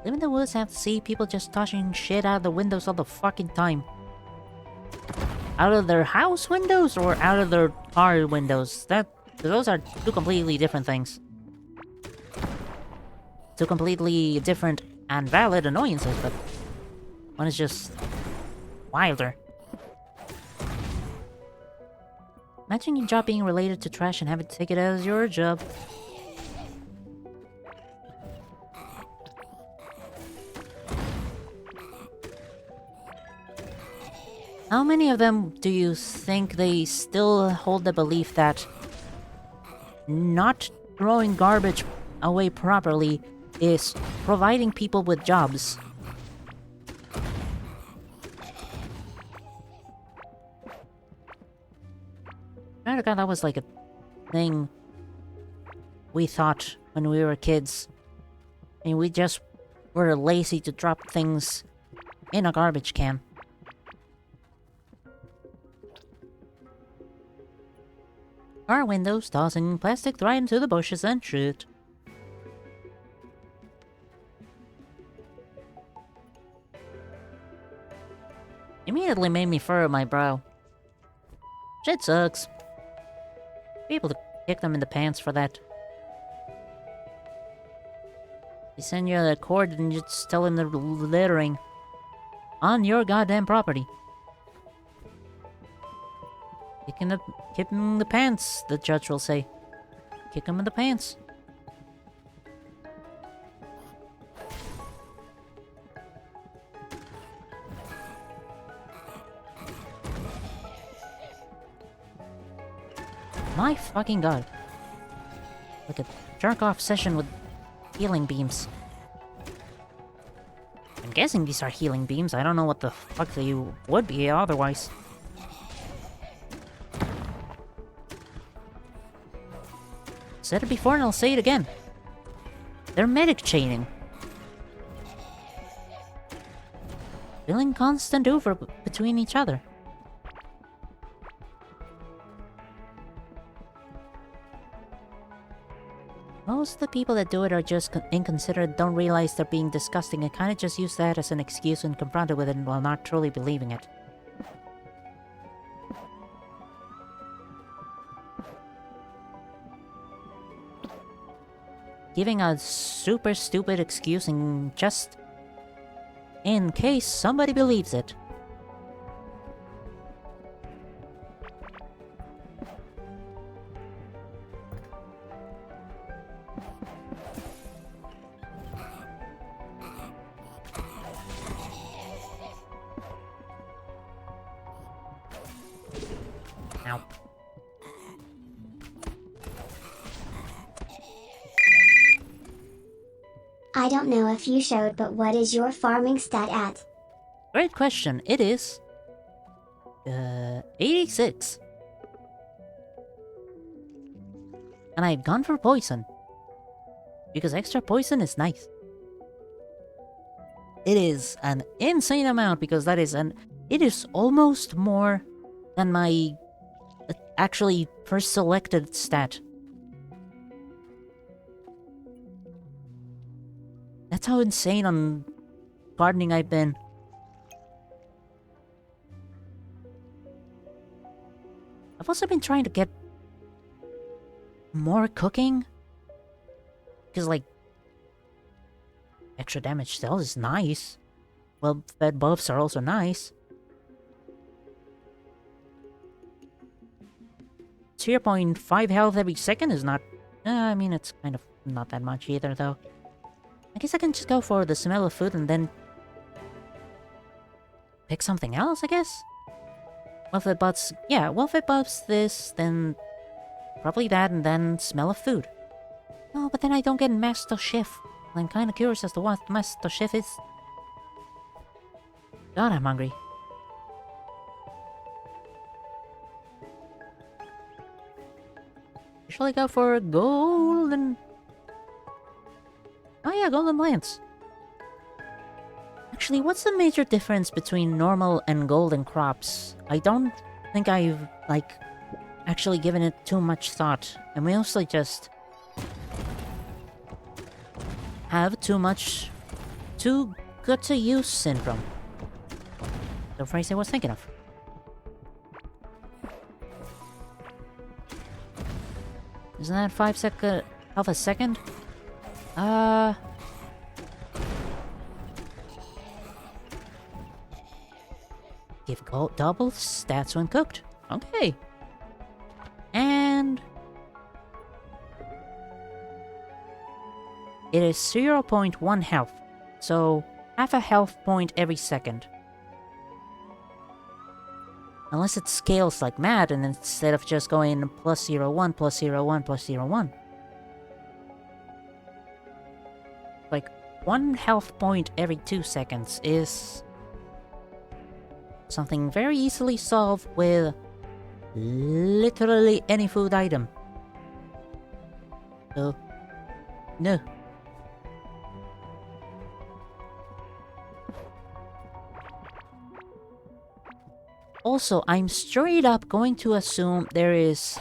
[SPEAKER 1] Live in the woods, have to see people just tossing shit out of the windows all the fucking time. Out of their house windows or out of their car windows? Those are two completely different things. Two completely different and valid annoyances, but one is just wilder. Imagine your job being related to trash and having to take it as your job. How many of them do you think they still hold the belief that not throwing garbage away properly is providing people with jobs? I forgot that was like a thing we thought when we were kids. And we just were lazy to drop things in a garbage can. Car windows tossing plastic right into the bushes and shit. Immediately made me furrow my brow. Shit sucks. People to kick them in the pants for that. They send you the cord and you just tell them they're littering on your goddamn property. Kick them in the pants, the judge will say. Kick them in the pants. My fucking god. Like a jerk-off session with healing beams. I'm guessing these are healing beams. I don't know what the fuck they would be otherwise. Said it before and I'll say it again. They're medic chaining. Filling constant over between each other. Most of the people that do it are just inconsiderate, don't realize they're being disgusting, and kinda just use that as an excuse when confronted with it while not truly believing it. Giving a super stupid excuse and just in case somebody believes it. Ow.
[SPEAKER 2] I don't know if you showed, but what is your farming stat at?
[SPEAKER 1] Great question. It is 86. And I've gone for poison. Because extra poison is nice. It is an insane amount because it is almost more than my actually first selected stat. That's how insane on gardening I've been. I've also been trying to get more cooking. Because, like, extra damage cells is nice. Well-fed buffs are also nice. 0 0.5 health every second is not... I mean, it's kind of not that much either, though. I guess I can just go for the smell of food and then... pick something else, I guess? Well, if it buffs... Yeah, well, if it buffs this, then... probably that, and then smell of food. No, but then I don't get Master Chef. I'm kind of curious as to what Master Chef is. God, I'm hungry. Usually go for golden... Oh yeah, golden plants. Actually, what's the major difference between normal and golden crops? I don't think I've, like, actually given it too much thought. I mostly just... have too much... too good to use syndrome. The phrase I was thinking of. Isn't that 5 second... half a second? Give double stats when cooked. Okay. And... it is 0.1 health. So, half a health point every second. Unless it scales like mad, and instead of just going plus 0, 1, plus 0, 1, plus 0, 1. Like, 1 health point every 2 seconds is... something very easily solved with... literally any food item. So... no. Also, I'm straight up going to assume there is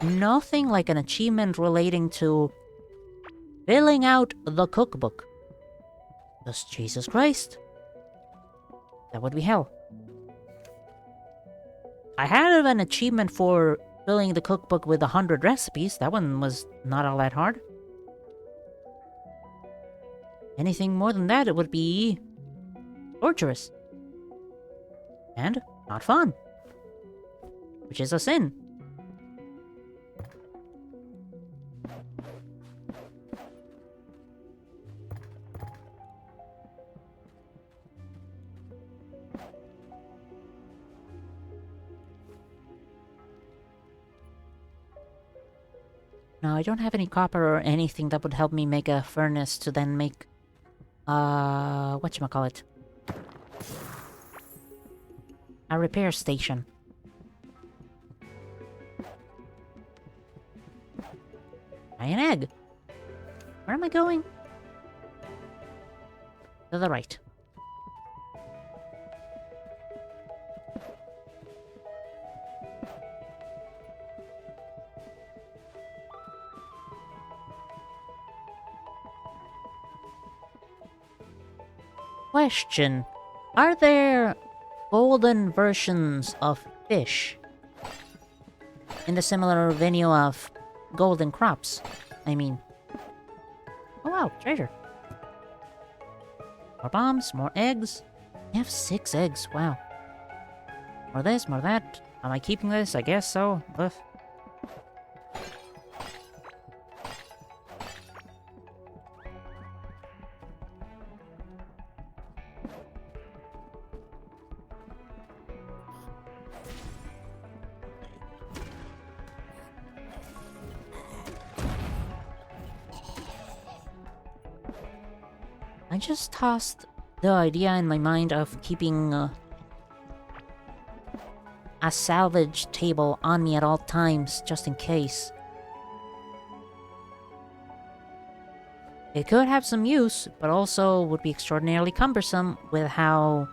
[SPEAKER 1] nothing like an achievement relating to filling out the cookbook. Just Jesus Christ. That would be hell. I had an achievement for filling the cookbook with 100 recipes. That one was not all that hard. Anything more than that, it would be torturous. And not fun. Which is a sin. No, I don't have any copper or anything that would help me make a furnace to then make... whatchamacallit? A repair station. Try an egg. Where am I going? To the right. Question. Are there golden versions of fish in the similar venue of golden crops? I mean... oh wow, treasure. More bombs, more eggs. I have 6 eggs, wow. More this, more that. Am I keeping this? I guess so. Ugh. I just tossed the idea in my mind of keeping a salvage table on me at all times, just in case. It could have some use, but also would be extraordinarily cumbersome with how...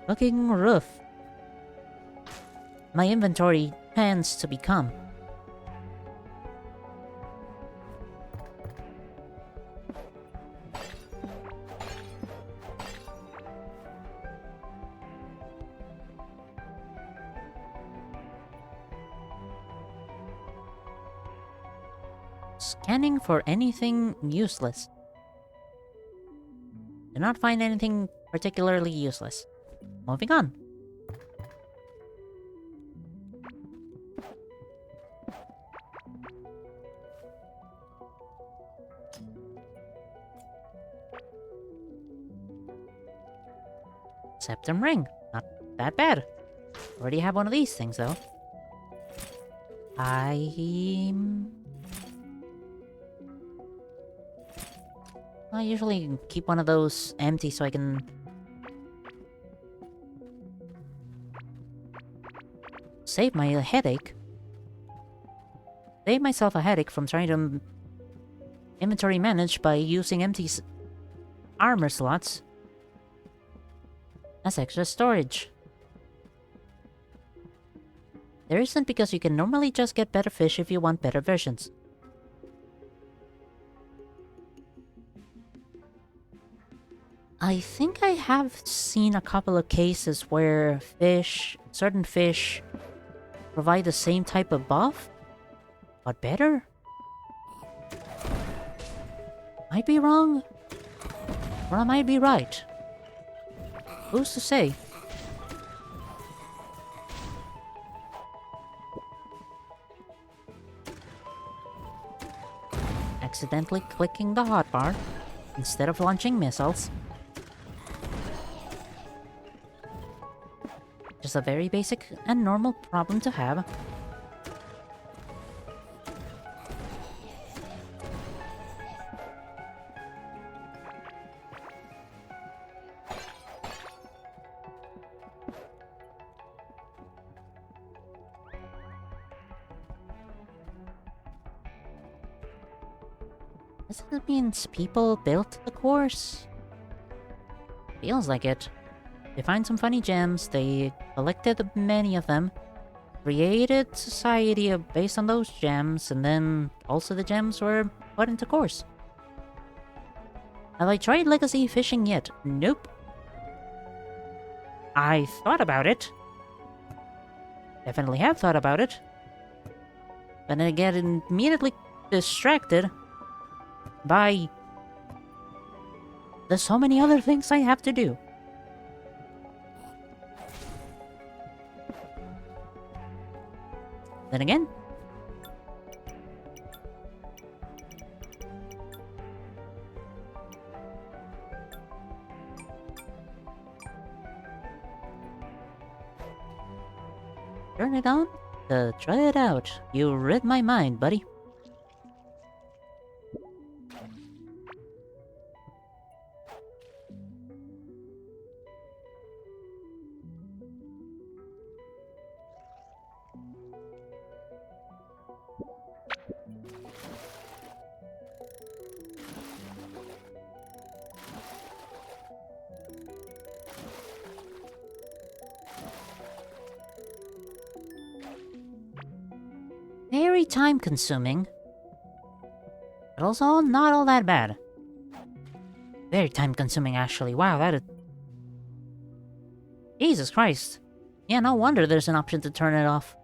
[SPEAKER 1] fucking rough my inventory tends to become. Scanning for anything useless. Do not find anything particularly useless. Moving on. Septum ring. Not that bad. Already have one of these things, though. I usually keep one of those empty so I can save my headache. Save myself a headache from trying to inventory manage by using empty armor slots as extra storage. There isn't, because you can normally just get better fish if you want better versions. I think I have seen a couple of cases where certain fish provide the same type of buff, but better? Might be wrong, or I might be right. Who's to say? Accidentally clicking the hotbar instead of launching missiles. Just a very basic and normal problem to have. That means people built the course? Feels like it. They find some funny gems, they collected many of them, created society based on those gems, and then also the gems were put into course. Have I tried legacy fishing yet? Nope. I thought about it. Definitely have thought about it. But then I get immediately distracted by there's so many other things I have to do. Then again, turn it on to try it out. You read my mind, buddy. Very time consuming, but also not all that bad. Very time consuming, actually. Wow, that is... Jesus Christ. Yeah, no wonder there's an option to turn it off.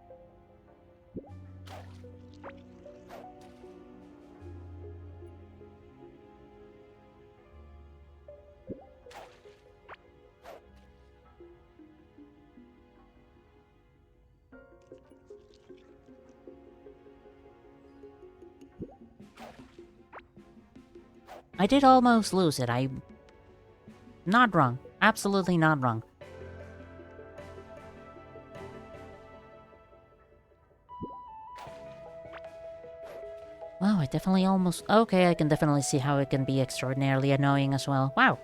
[SPEAKER 1] I did almost lose it. I'm not wrong. Absolutely not wrong. Wow, I definitely almost... Okay, I can definitely see how it can be extraordinarily annoying as well. Wow.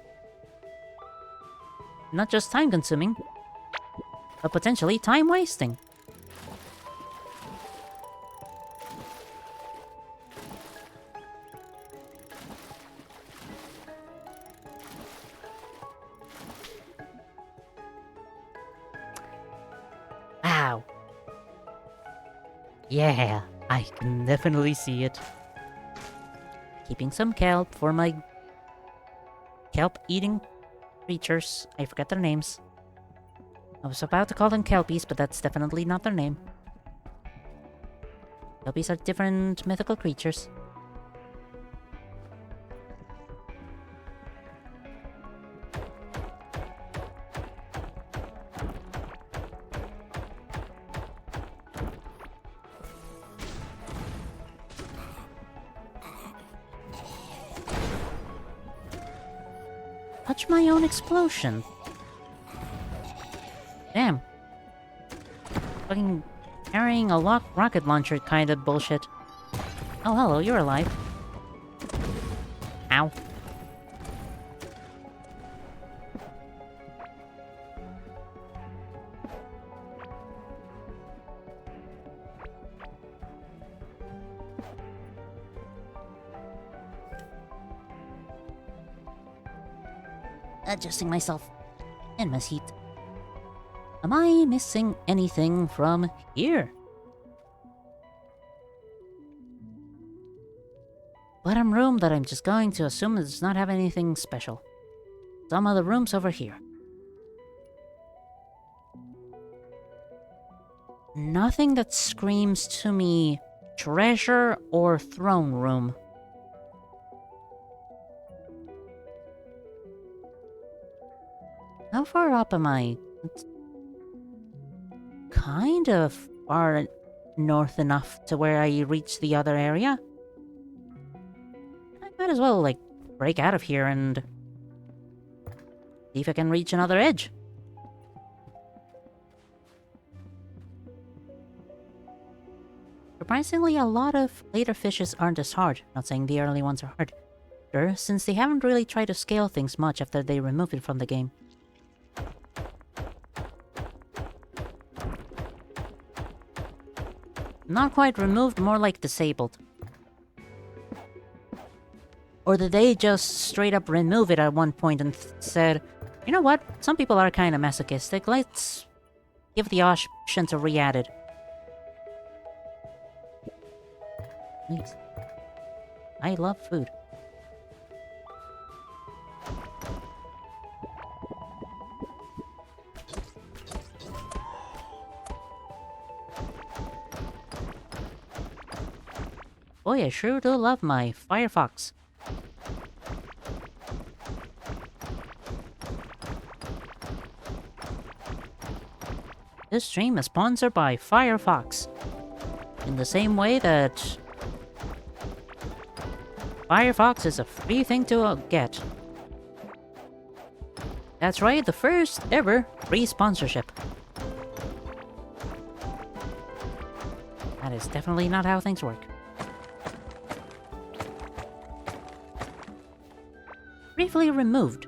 [SPEAKER 1] Not just time-consuming, but potentially time-wasting. Wow. Yeah, I can definitely see it. Keeping some kelp for my kelp-eating creatures. I forgot their names. I was about to call them kelpies, but that's definitely not their name. Kelpies are different mythical creatures. Touch my own explosion. Damn. Fucking carrying a rocket launcher kind of bullshit. Oh, hello, you're alive. Ow. Adjusting myself in my seat. Am I missing anything from here? Bottom room that I'm just going to assume does not have anything special. Some of the rooms over here. Nothing that screams to me treasure or throne room. How far up am I? It's kind of far north enough to where I reach the other area. I might as well, like, break out of here and see if I can reach another edge. Surprisingly, a lot of later fishes aren't as hard. Not saying the early ones are harder, since they haven't really tried to scale things much after they removed it from the game. Not quite removed, more like disabled. Or did they just straight up remove it at one point and said, you know what, some people are kind of masochistic, let's give the option to re-add it. Please. I love food. Boy, I sure do love my Firefox. This stream is sponsored by Firefox. In the same way that Firefox is a free thing to get. That's right, the first ever free sponsorship. That is definitely not how things work. Briefly removed.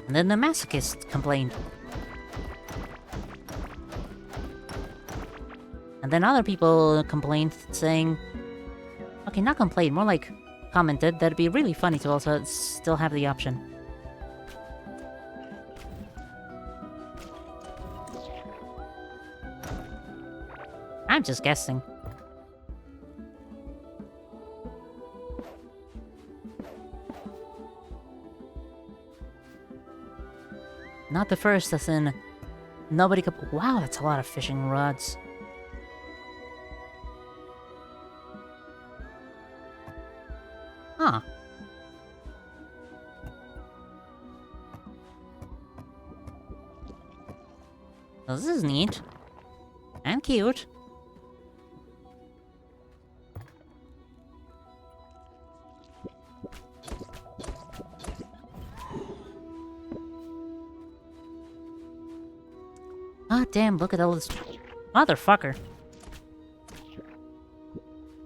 [SPEAKER 1] And then the masochist complained. And then other people complained, saying... Okay, not complained, more like commented that it'd be really funny to also still have the option. I'm just guessing. Not the first, as in... Nobody could... Wow, that's a lot of fishing rods. Huh. Well, this is neat. And cute. Ah, damn, look at all this... Motherfucker.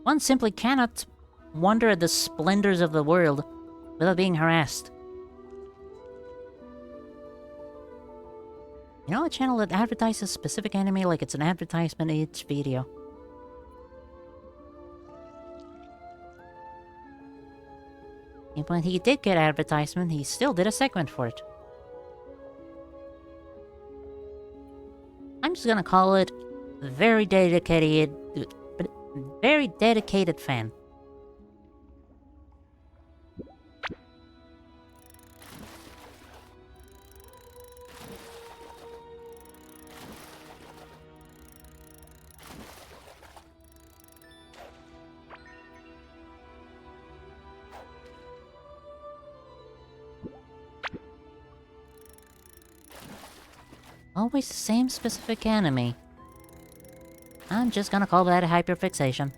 [SPEAKER 1] One simply cannot wonder at the splendors of the world without being harassed. You know a channel that advertises specific anime like it's an advertisement in each video? And when he did get advertisement, he still did a segment for it. I'm just gonna call it very dedicated fan. Always the same specific enemy. I'm just gonna call that a hyperfixation.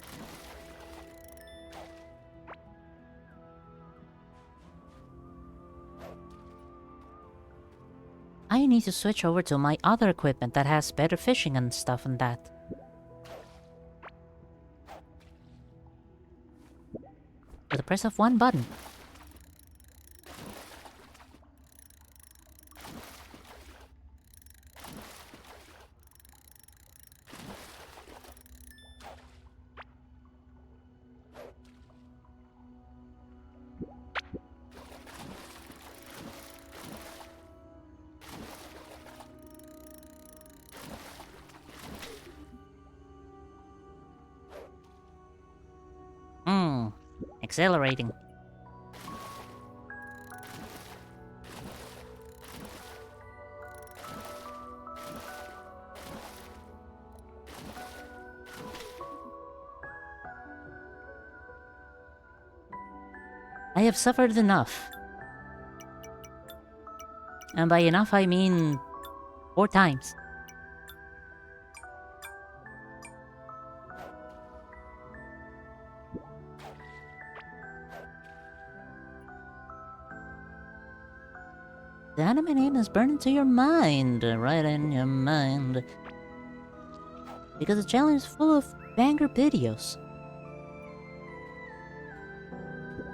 [SPEAKER 1] I need to switch over to my other equipment that has better fishing and stuff and that. With the press of one button. Exhilarating. I have suffered enough. And by enough I mean 4 times. The anime name is burned into your mind, right in your mind. Because the challenge is full of banger videos.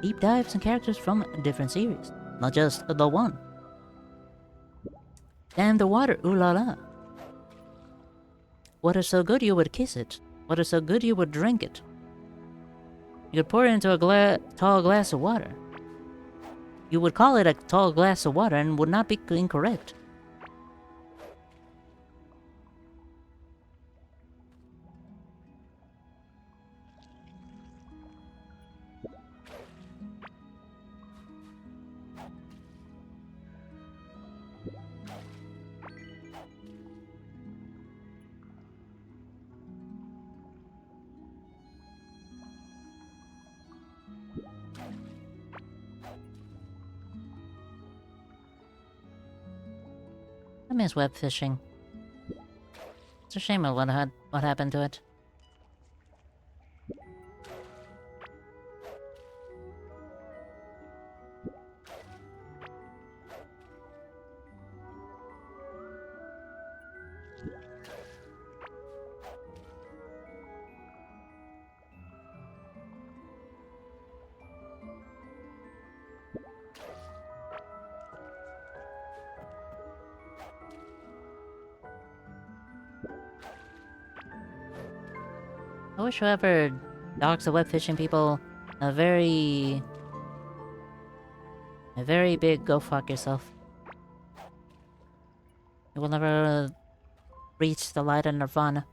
[SPEAKER 1] Deep dives and characters from different series, not just the one. Damn the water, ooh la la. Water so good you would kiss it. Water so good you would drink it. You could pour it into a tall glass of water. You would call it a tall glass of water and would not be incorrect. I miss web fishing. It's a shame of what happened to it. I wish whoever docks the web fishing people a very big go fuck yourself. You will never reach the light of nirvana.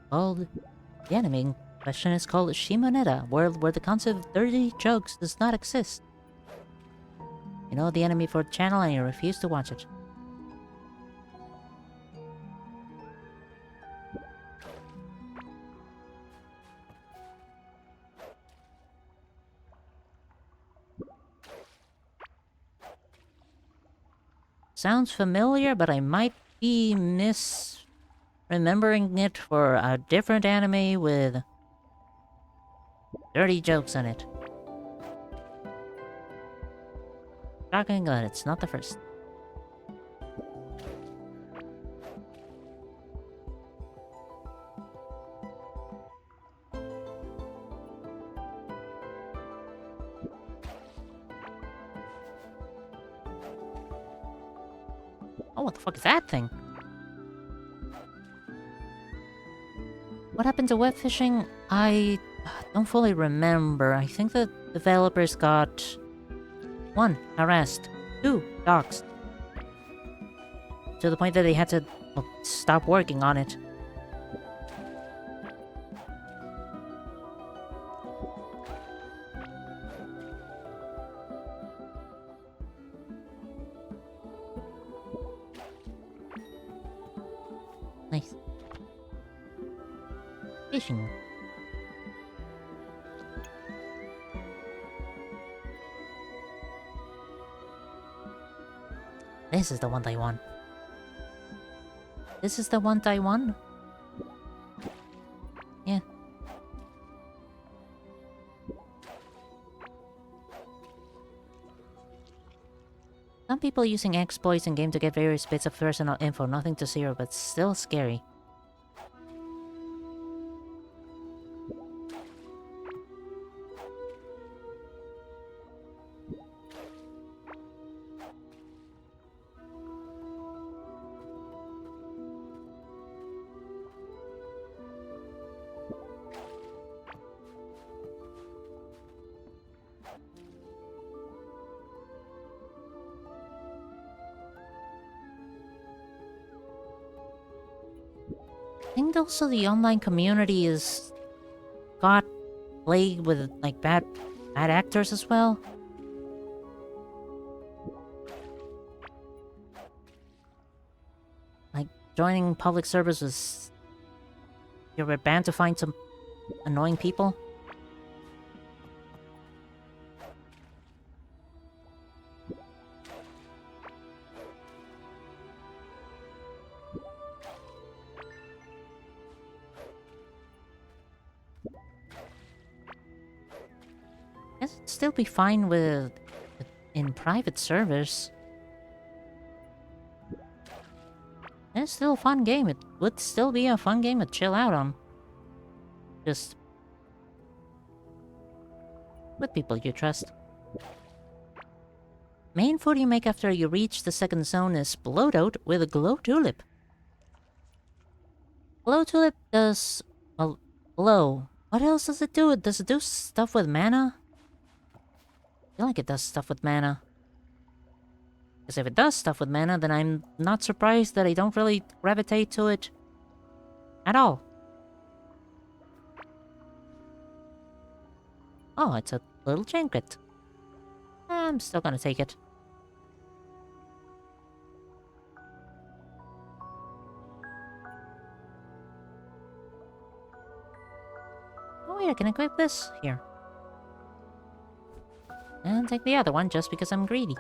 [SPEAKER 1] Called the anime in question is called Shimoneta, world where the concept of dirty jokes does not exist. You know the enemy for the channel and you refuse to watch it. Sounds familiar, but I might be misremembering it for a different anime with dirty jokes in it. Shocking that it's not the first. Oh, what the fuck is that thing? What happened to web fishing? I don't fully remember. I think the developers got 1. Harassed. 2. Doxed. To the point that they had to stop working on it. Nice. Fishing. This is the one I want. This is the one I want? Yeah. Some people using exploits in game to get various bits of personal info. Nothing to zero, but still scary. I think also the online community is got plagued with like bad actors as well. Like joining public services, you're bound to find some annoying people. Guess it'd still be fine with in private servers. It's still a fun game. It would still be a fun game to chill out on. Just with people you trust. Main food you make after you reach the second zone is bloatout with a glow tulip. Glow tulip does... well, glow. What else does it do? Does it do stuff with mana? I feel like it does stuff with mana. Because if it does stuff with mana, then I'm not surprised that I don't really gravitate to it at all. Oh, it's a little trinket. I'm still gonna take it. Oh wait, I can equip this? Here. And take the other one just because I'm greedy.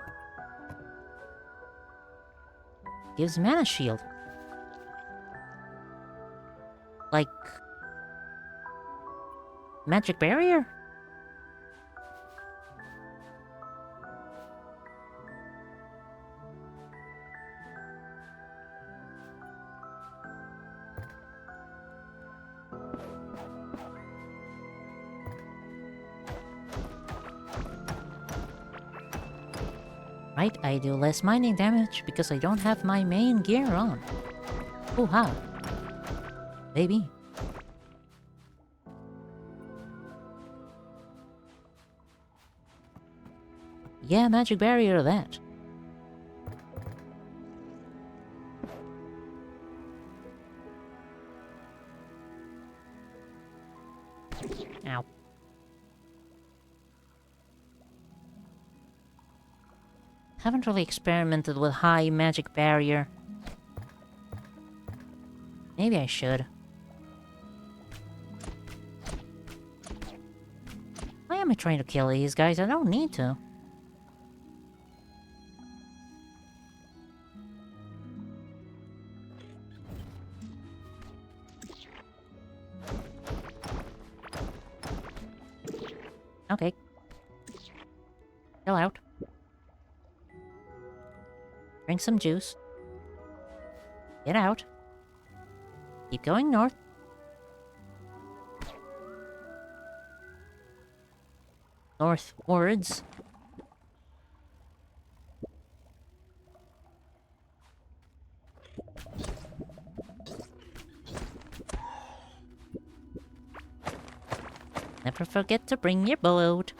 [SPEAKER 1] Gives mana shield. Like... magic barrier? Right, I do less mining damage because I don't have my main gear on. Hoo-ha. Baby. Yeah, magic barrier that. Ow. Haven't really experimented with high magic barrier. Maybe I should. Why am I trying to kill these guys? I don't need to. Okay. Chill out. Drink some juice. Get out. Keep going north. Northwards. Never forget to bring your boat.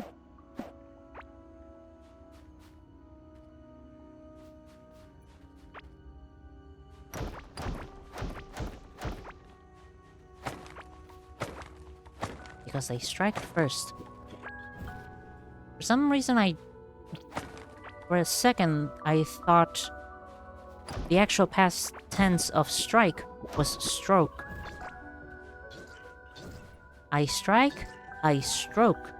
[SPEAKER 1] Because they strike first. For some reason for a second, I thought the actual past tense of strike was stroke. I strike, I stroke.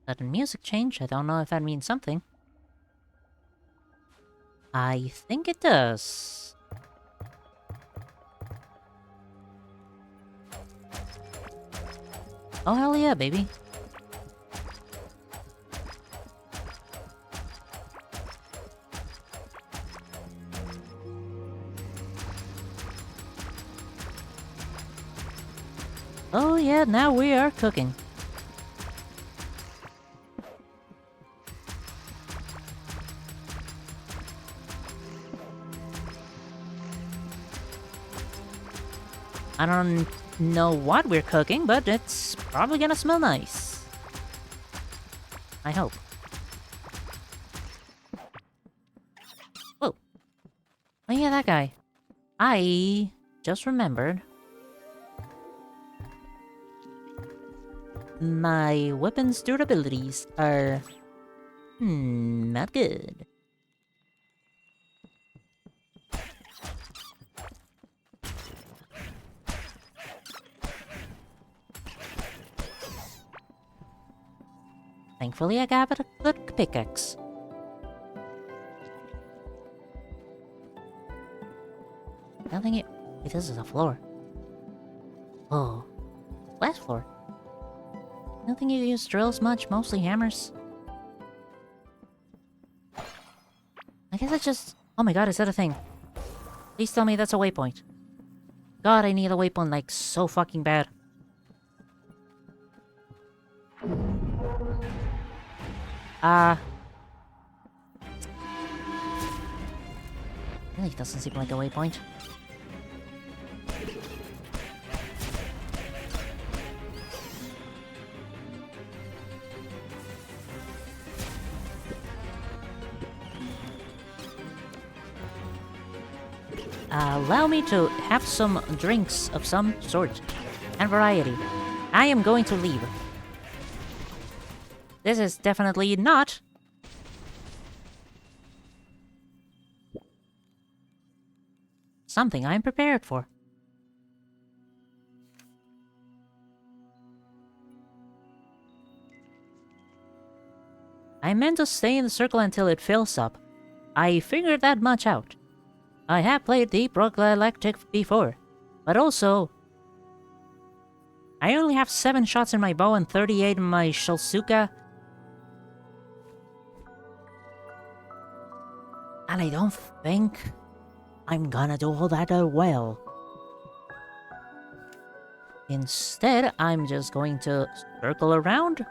[SPEAKER 1] Sudden music change. I don't know if that means something. I think it does. Oh, hell yeah, baby. Oh yeah, now we are cooking. I don't know what we're cooking, but it's probably gonna smell nice. I hope. Whoa. Oh yeah, that guy. I just remembered. My weapon's durabilities are... not good. Thankfully, I got a good pickaxe. Nothing here. Wait, this is a floor. Oh. Last floor. Nothing you use drills much, mostly hammers. I guess I just... Oh my god, is that a thing? Please tell me that's a waypoint. God, I need a waypoint like so fucking bad. Really doesn't seem like a waypoint. Allow me to have some drinks of some sort and variety. I am going to leave. This is definitely not something I'm prepared for. I meant to stay in the circle until it fills up. I figured that much out. I have played the Progalactic before, but also... I only have 7 shots in my bow and 38 in my Shalsuka. And I don't think I'm gonna do all that well. Instead, I'm just going to circle around.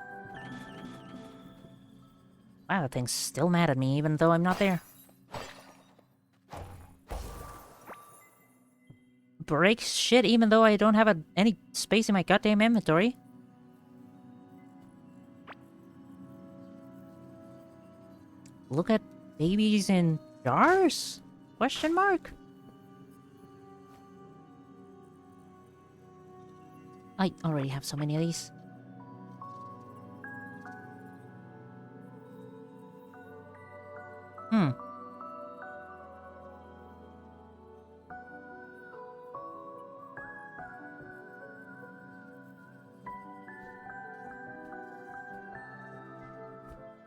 [SPEAKER 1] Wow, that thing's still mad at me even though I'm not there. Break shit even though I don't have any space in my goddamn inventory. Look at babies in jars? Question mark? I already have so many of these.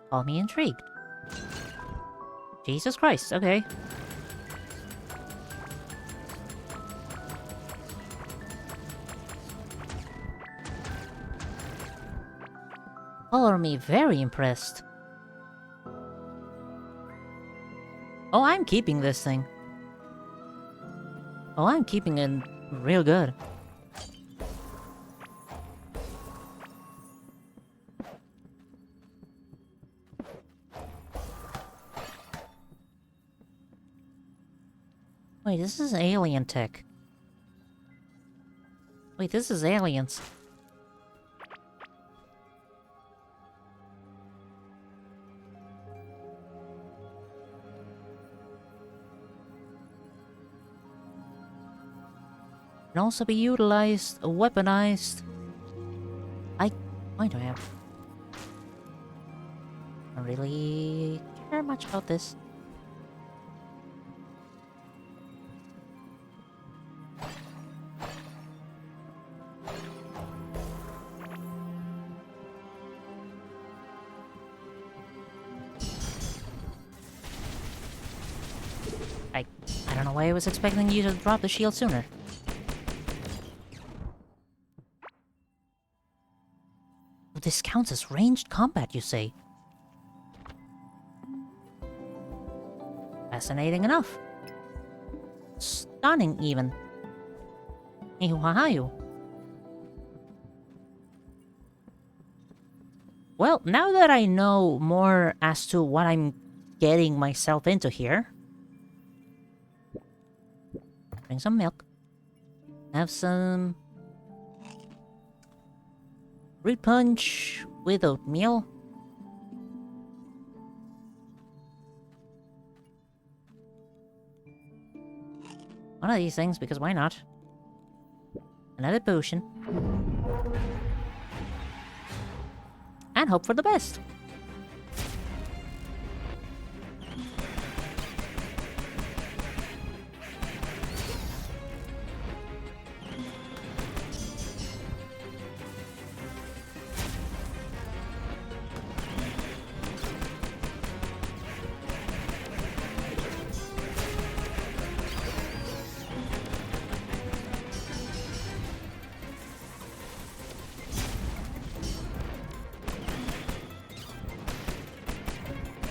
[SPEAKER 1] Call me intrigued. Jesus Christ, okay. Color me very impressed. Oh, I'm keeping this thing. Oh, I'm keeping it real good. Wait, this is alien tech. Wait, this is aliens. Can also be utilized, weaponized. Why do I have? I don't really care much about this. don't know why I was expecting you to drop the shield sooner. This counts as ranged combat, you say? Fascinating enough. Stunning, even. Iwahayu. Well, now that I know more as to what I'm getting myself into here... Bring some milk. Have some... fruit punch with oatmeal. One of these things, because why not? Another potion. And hope for the best.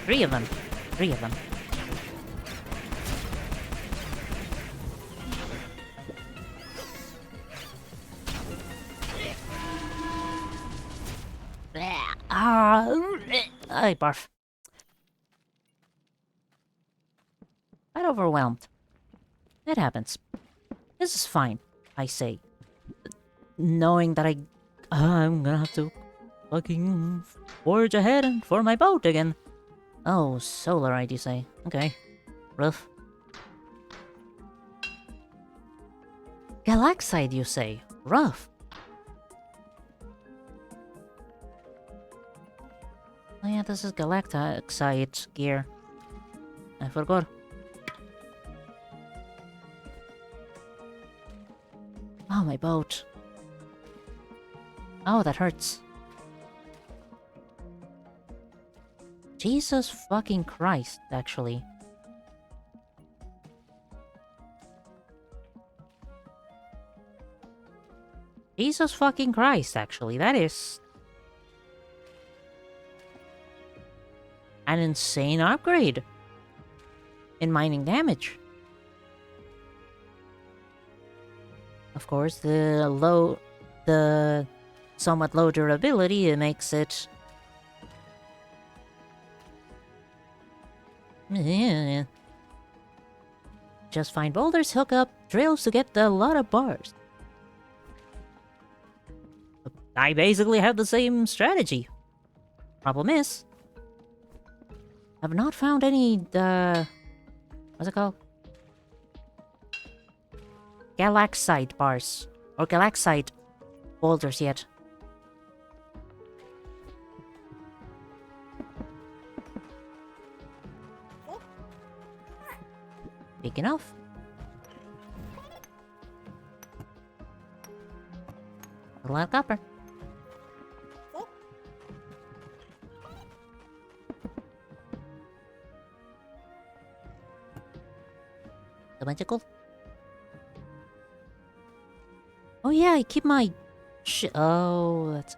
[SPEAKER 1] Three of them. Three of them. I barf. Quite overwhelmed. It happens. This is fine, I say. Knowing that I'm gonna have to fucking forge ahead and for my boat again. Oh, Solarite, you say? Okay. Rough. Galaxite, you say? Rough. Oh yeah, this is Galactite gear. I forgot. Oh, my boat. Oh, that hurts. Jesus fucking Christ, actually. Jesus fucking Christ, actually. That is... an insane upgrade in mining damage. Of course, the somewhat low durability, it makes it... Just find boulders, hook up drills to get a lot of bars. I basically have the same strategy. Problem is, I've not found any, what's it called? Galaxite bars. Or Galaxite boulders yet. Big enough. A lot of copper. A bunch of gold. Oh yeah, I keep my oh, that's...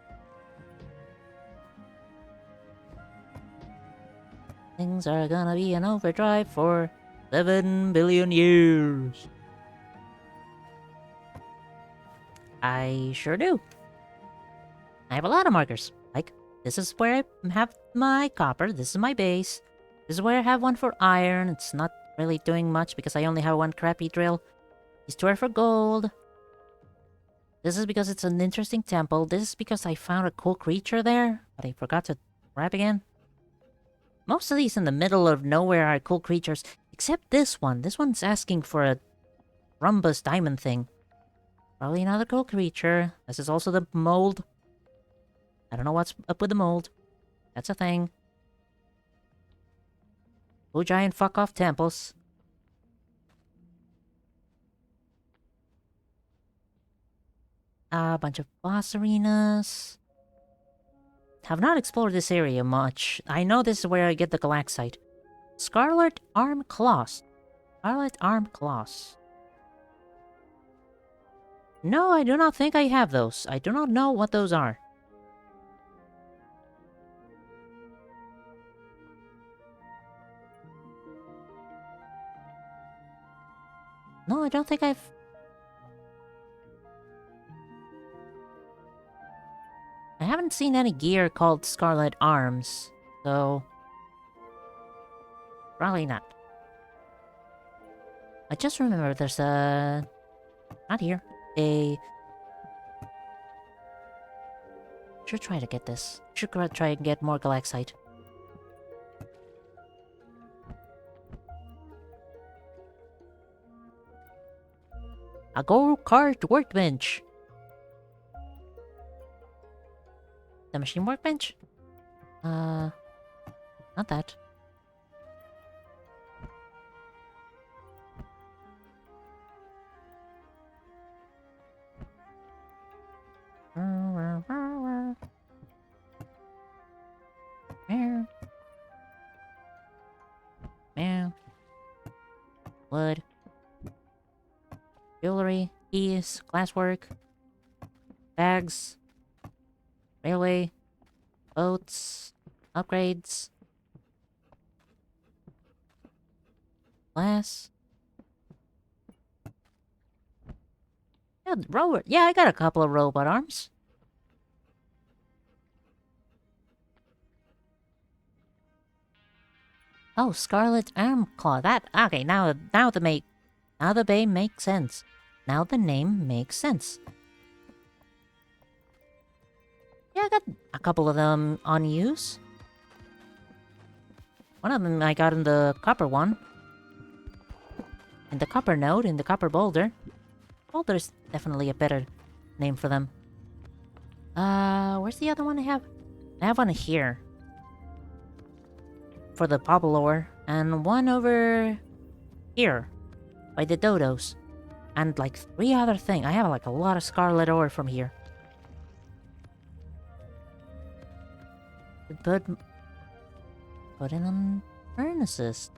[SPEAKER 1] Things are gonna be in overdrive for 7 billion years. I sure do. I have a lot of markers. Like, this is where I have my copper. This is my base. This is where I have one for iron. It's not really doing much because I only have one crappy drill. These two are for gold. This is because it's an interesting temple. This is because I found a cool creature there, but I forgot to grab again. Most of these in the middle of nowhere are cool creatures, except this one. This one's asking for a rhombus diamond thing. Probably another cool creature. This is also the mold. I don't know what's up with the mold. That's a thing. Two giant fuck-off temples. A bunch of boss arenas. Have not explored this area much. I know this is where I get the Galaxite. Scarlet Arm Claws. Scarlet Arm Claws. No, I do not think I have those. I do not know what those are. No, I don't think I've... I haven't seen any gear called Scarlet Arms, so... Probably not. I just remember there's a... Not here. A... Should try to get this. Should try and get more Galaxite. A go-kart workbench. The machine workbench? Not that. Wood. Jewelry, keys, glasswork, bags, railway, boats, upgrades, glass. Yeah, robot. Yeah, I got a couple of robot arms. Oh, Scarlet Arm Claw. That okay? Now the name makes sense. Now the name makes sense. Yeah, I got a couple of them on use. One of them I got in the copper one. In the copper node, in the copper boulder. Boulder's definitely a better name for them. Where's the other one I have? I have one here. For the Bobble ore. And one over here. By the dodos. And like 3 other things. I have like a lot of scarlet ore from here. But put it on furnaces.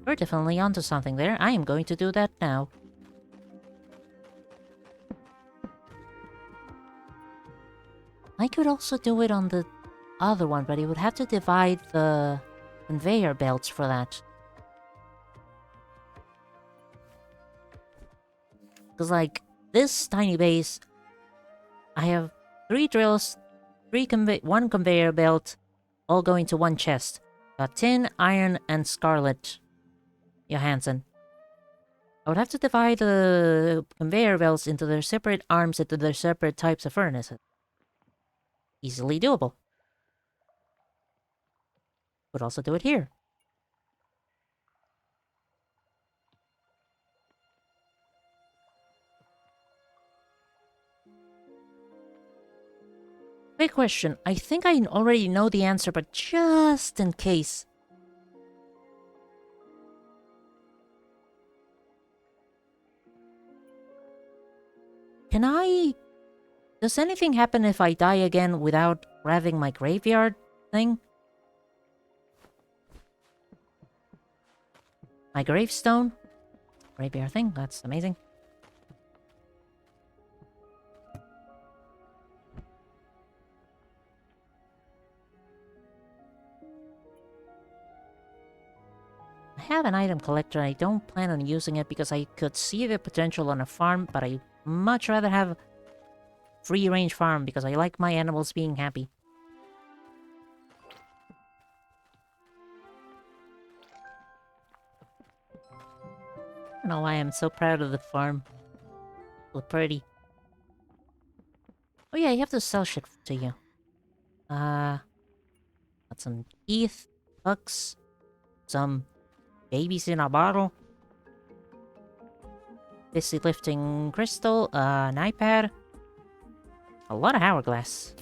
[SPEAKER 1] We're definitely onto something there. I am going to do that now. I could also do it on the other one, but it would have to divide the conveyor belts for that. Because, like, this tiny base, I have 3 drills, 1 conveyor belt, all going to 1 chest. Got tin, iron, and scarlet. Johansson. I would have to divide the conveyor belts into their separate arms into their separate types of furnaces. Easily doable. Would also do it here. Quick question. I think I already know the answer, but just in case. Does anything happen if I die again without grabbing my graveyard thing? My gravestone? Graveyard thing? That's amazing. I have an item collector. I don't plan on using it because I could see the potential on a farm, but I much rather have free range farm because I like my animals being happy. I don't know why I'm so proud of the farm. Look pretty. Oh yeah, you have to sell shit to you. Got some teeth, hooks, some babies in a bottle. Busy lifting crystal, an iPad. A lot of hourglass.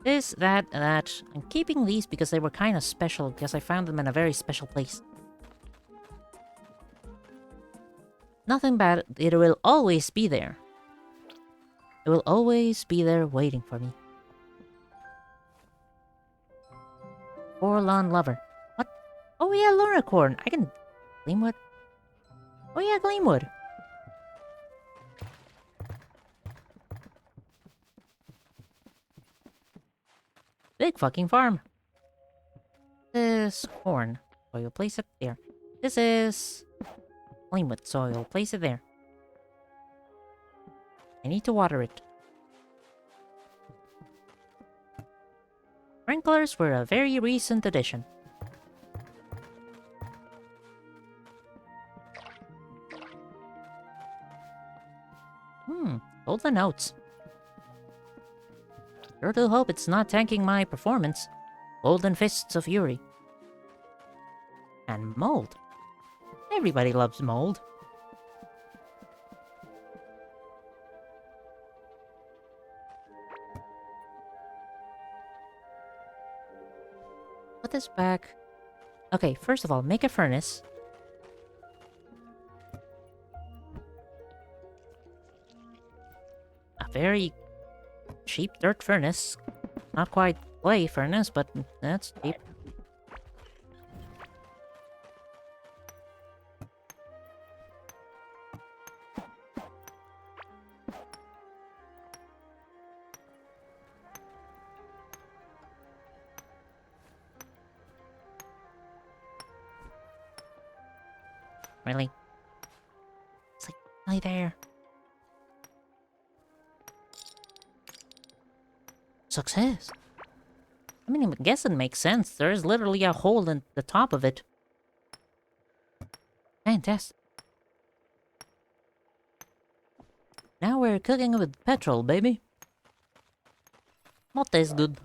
[SPEAKER 1] This, that. I'm keeping these because they were kind of special, because I found them in a very special place. Nothing bad, it will always be there. It will always be there waiting for me. Forlorn lover. What? Oh yeah, Lornacorn. I can... Gleamwood? Oh yeah, Gleamwood. Big fucking farm. This corn. So you'll place it there. This is... Gleamwood, so you'll place it there. I need to water it. Sprinklers were a very recent addition. Golden notes. Sure do hope it's not tanking my performance. Golden fists of fury. And mold. Everybody loves mold. Put this back. Okay, first of all, make a furnace. A very cheap dirt furnace. Not quite clay furnace, but that's cheap. Really? It's like right there. Success. I mean, I guess it makes sense. There is literally a hole in the top of it. Fantastic. Now we're cooking with petrol, baby. What tastes good?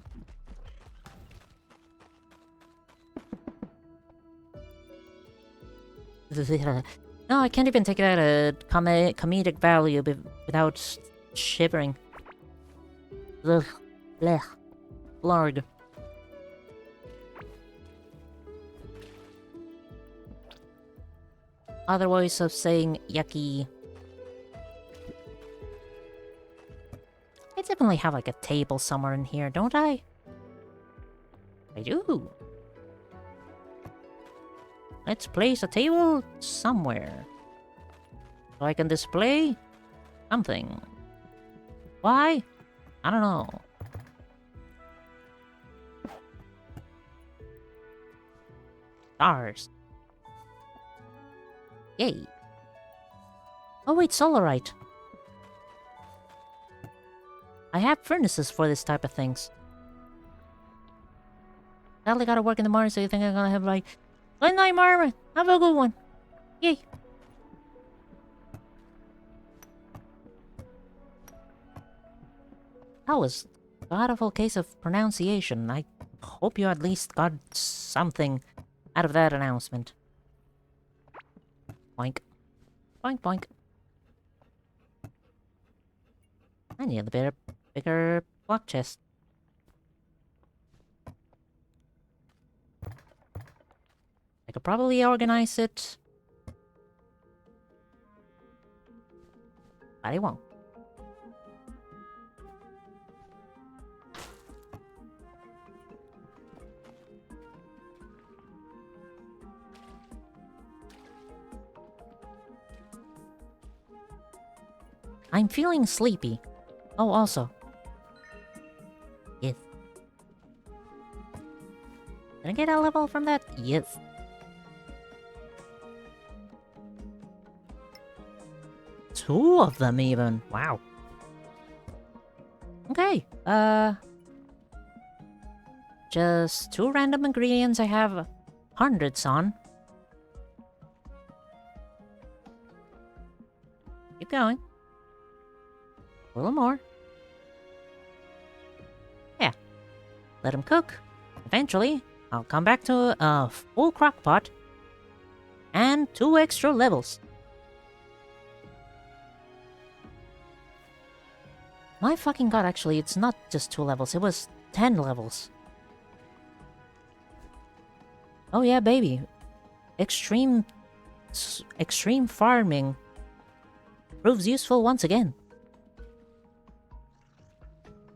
[SPEAKER 1] No, I can't even take it at a comedic value without shivering. Ugh. Blech. Blarg. Other ways of saying yucky. I definitely have like a table somewhere in here, don't I? I do. Let's place a table somewhere. So I can display something. Why? I don't know. Stars. Yay. Oh wait, solarite. I have furnaces for this type of things. Sadly gotta work in the morning, so you think I'm gonna have like... Good night, Marvin. Have a good one. Yay. That was a beautiful case of pronunciation. I hope you at least got something out of that announcement. Boink. Boink, boink. I need a bigger block chest. I could probably organize it. But I won't. I'm feeling sleepy. Oh, also. Yes. Did I get a level from that? Yes. Two of them even. Wow. Okay. Just two random ingredients I have hundreds on. Keep going. A little more. Yeah. Let them cook. Eventually, I'll come back to a full crock pot. And 2 extra levels. My fucking god, actually, it's not just 2 levels. It was 10 levels. Oh yeah, baby. Extreme farming proves useful once again.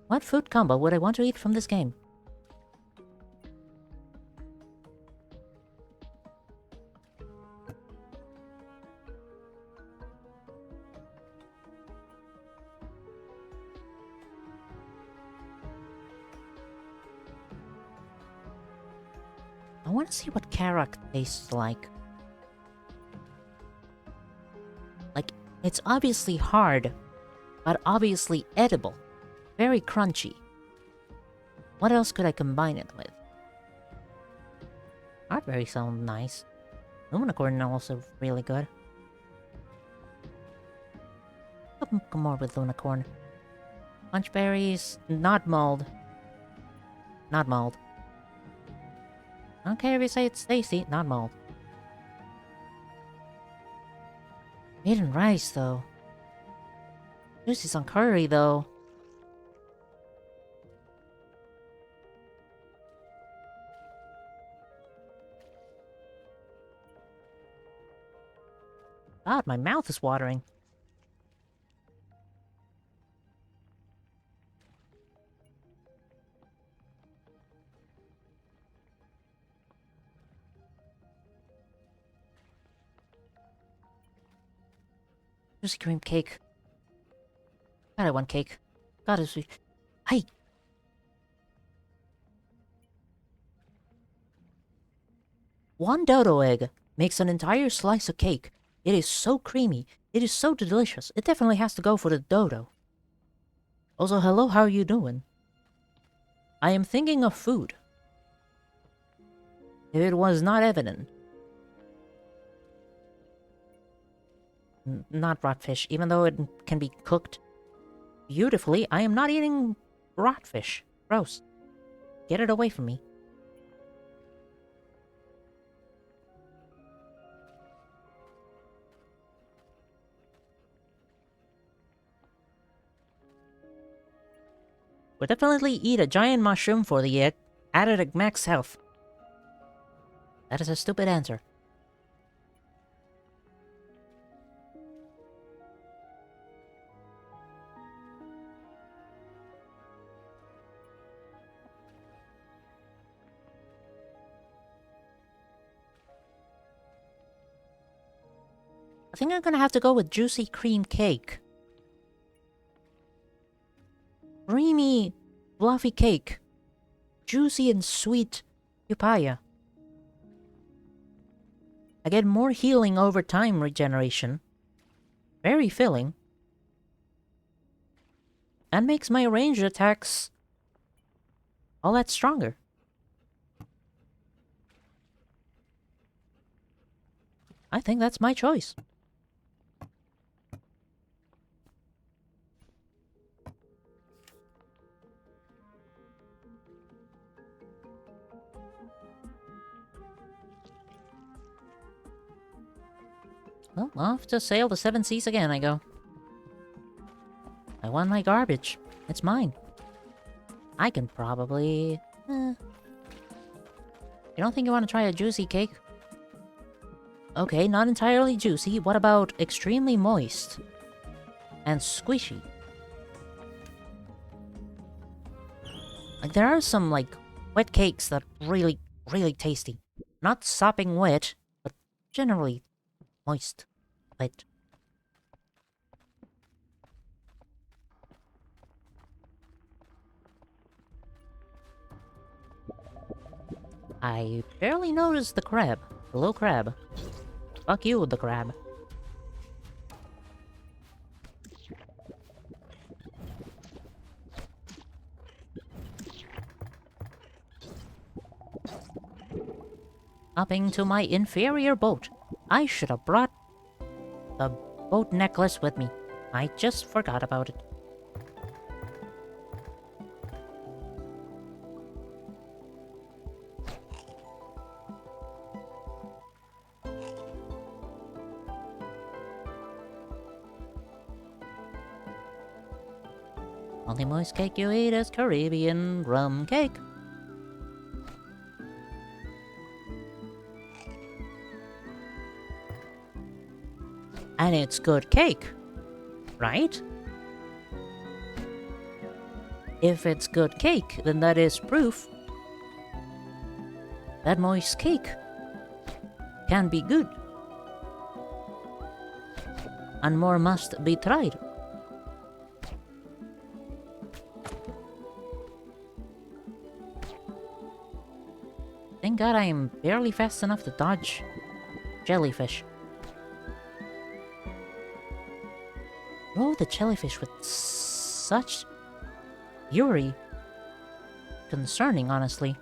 [SPEAKER 1] What food combo would I want to eat from this game? I want to see what carrot tastes like. Like, it's obviously hard, but obviously edible. Very crunchy. What else could I combine it with? Heartberry sound nice. Lumicorn also really good. Come more with Lumicorn. Punchberries, not mulled. Not mulled. I don't care if you say it's tasty, not mulled. Hidden rice, though. Juicy on curry, though. God, my mouth is watering. Juicy cream cake. God, I want cake. God, it's sweet. Hey! One dodo egg makes an entire slice of cake. It is so creamy. It is so delicious. It definitely has to go for the dodo. Also, hello, how are you doing? I am thinking of food. If it was not evident. Not rotfish, even though it can be cooked beautifully. I am not eating rotfish. Gross. Get it away from me. We'll definitely eat a giant mushroom for the egg, added at max health. That is a stupid answer. I think I'm gonna have to go with juicy cream cake. Creamy, fluffy cake. Juicy and sweet papaya. I get more healing over time regeneration. Very filling. And makes my ranged attacks all that stronger. I think that's my choice. Well, off to sail the 7 seas again I go. I want my garbage. It's mine. I can probably... You don't think you want to try a juicy cake? Okay, not entirely juicy. What about extremely moist? And squishy? Like, there are some, like, wet cakes that are really, really tasty. Not sopping wet, but generally moist. Wet. I barely noticed the crab. Hello, crab. Fuck you, the crab. Hopping to my inferior boat. I should have brought the boat necklace with me. I just forgot about it. Only moist cake you eat is Caribbean rum cake. And it's good cake, right? If it's good cake, then that is proof that moist cake can be good. And more must be tried. Thank God I am barely fast enough to dodge jellyfish. Oh, the jellyfish with such fury. Concerning, honestly.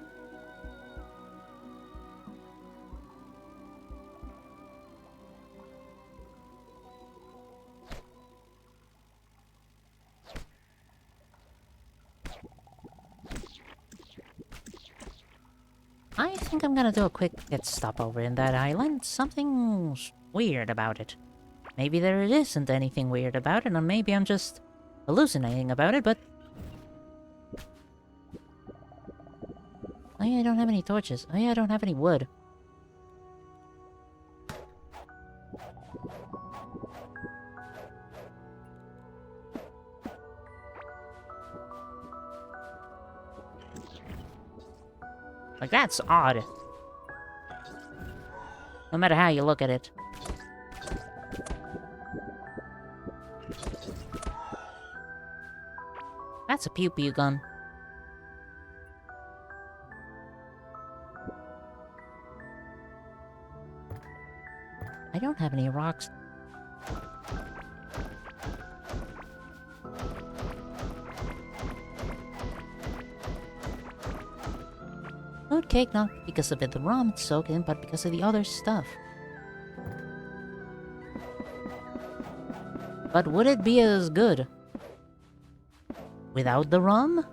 [SPEAKER 1] I think I'm gonna do a quick pit stop over in that island. Something's weird about it. Maybe there isn't anything weird about it, or maybe I'm just hallucinating about it, but... Oh yeah, I don't have any torches. Oh yeah, I don't have any wood. Like, that's odd. No matter how you look at it. That's a pew-pew gun. I don't have any rocks. Food cake, not because of the rum it's soaked in, but because of the other stuff. But would it be as good without the rum?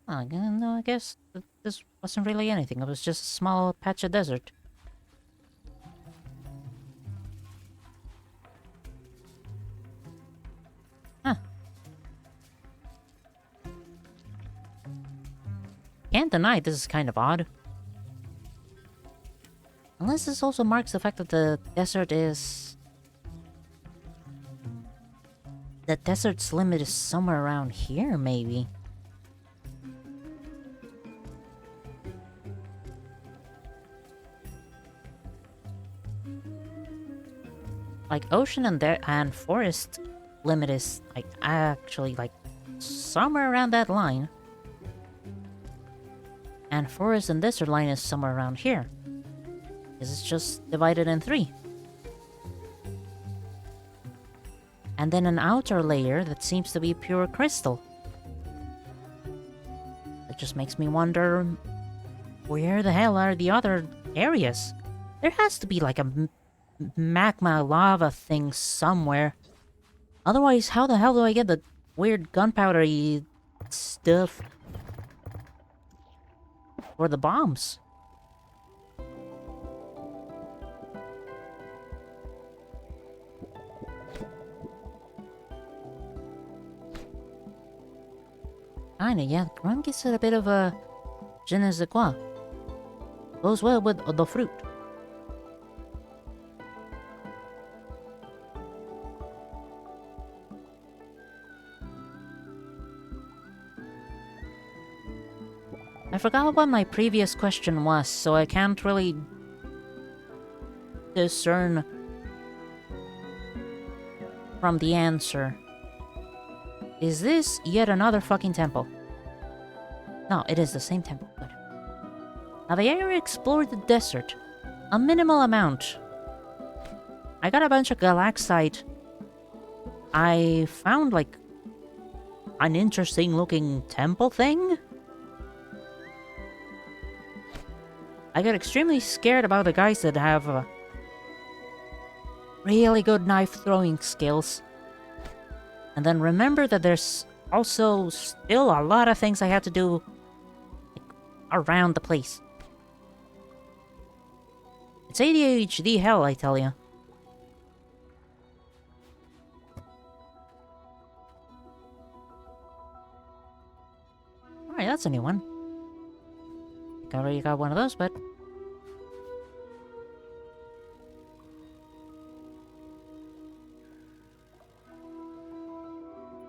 [SPEAKER 1] Again, no, I guess this wasn't really anything. It was just a small patch of desert. Huh. Can't deny this is kind of odd. Unless this also marks the fact that the desert is... The desert's limit is somewhere around here, maybe. Like, ocean and forest limit is, like, actually, like, somewhere around that line. And forest and desert line is somewhere around here. Because it's just divided in 3. And then an outer layer that seems to be pure crystal. It just makes me wonder, where the hell are the other areas? There has to be like a magma lava thing somewhere. Otherwise, how the hell do I get the weird gunpowdery stuff for the bombs? Kinda, yeah. Rum gives it a bit of a je ne sais quoi. Goes well with the fruit. I forgot what my previous question was, so I can't really discern from the answer. Is this yet another fucking temple? No, it is the same temple. Good. Have I ever explored the desert? A minimal amount. I got a bunch of galaxite. I found, like, an interesting looking temple thing. I got extremely scared about the guys that have really good knife throwing skills. And then remember that there's also still a lot of things I have to do, like, around the place. It's ADHD hell, I tell you. Alright, that's a new one. I already got one of those, but...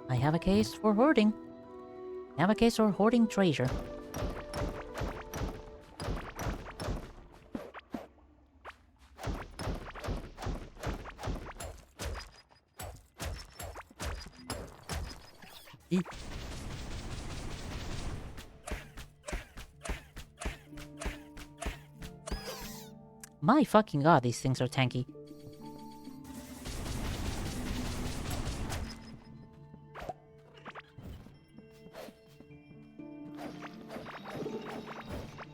[SPEAKER 1] I have a case for hoarding. I have a case for hoarding treasure. My fucking god, these things are tanky.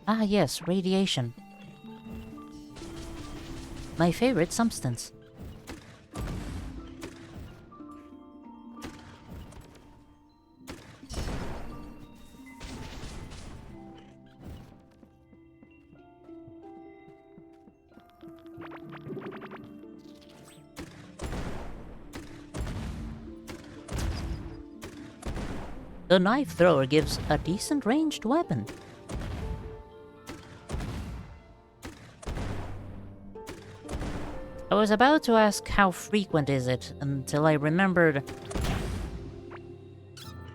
[SPEAKER 1] Ah yes, radiation. My favorite substance. The knife thrower gives a decent ranged weapon. I was about to ask how frequent is it, until I remembered...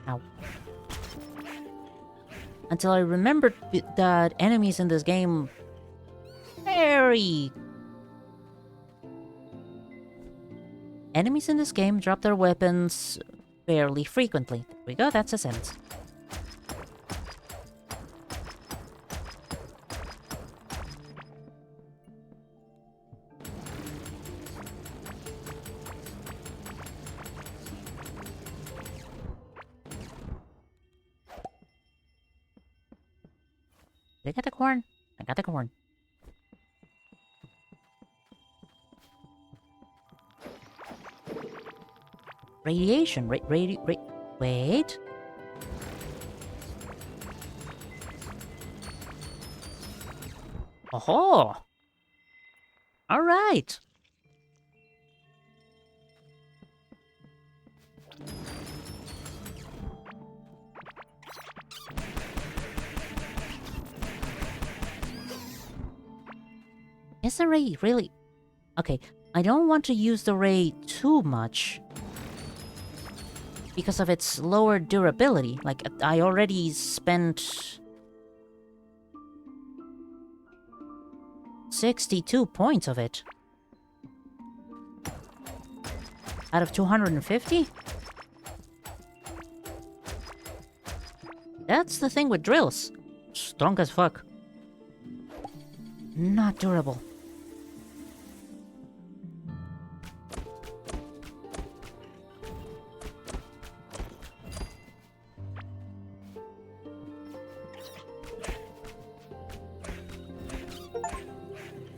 [SPEAKER 1] Ow. Until I remembered that enemies in this game... Enemies in this game drop their weapons fairly frequently. There we go, that's a sentence. Did I get the corn? I got the corn. Radiation, wait. Oh, all right. Is the ray really... Okay, I don't want to use the ray too much because of its lower durability. Like, I already spent 62 points of it out of 250? That's the thing with drills. Strong as fuck. Not durable.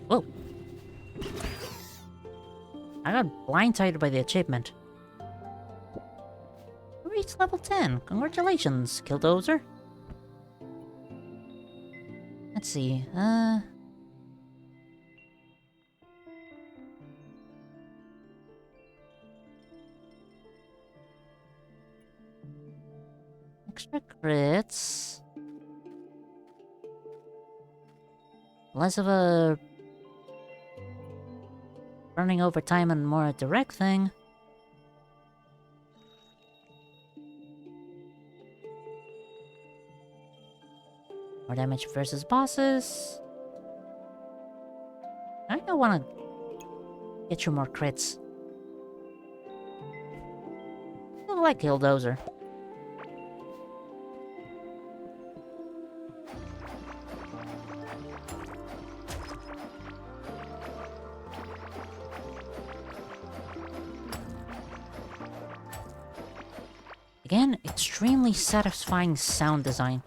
[SPEAKER 1] Whoa. I got blindsided by the achievement. We reached level 10. Congratulations, Killdozer. Let's see, extra crits. Less of a running over time and more a direct thing. More damage versus bosses. I don't want to get you more crits. I like Killdozer. Again, extremely satisfying sound design.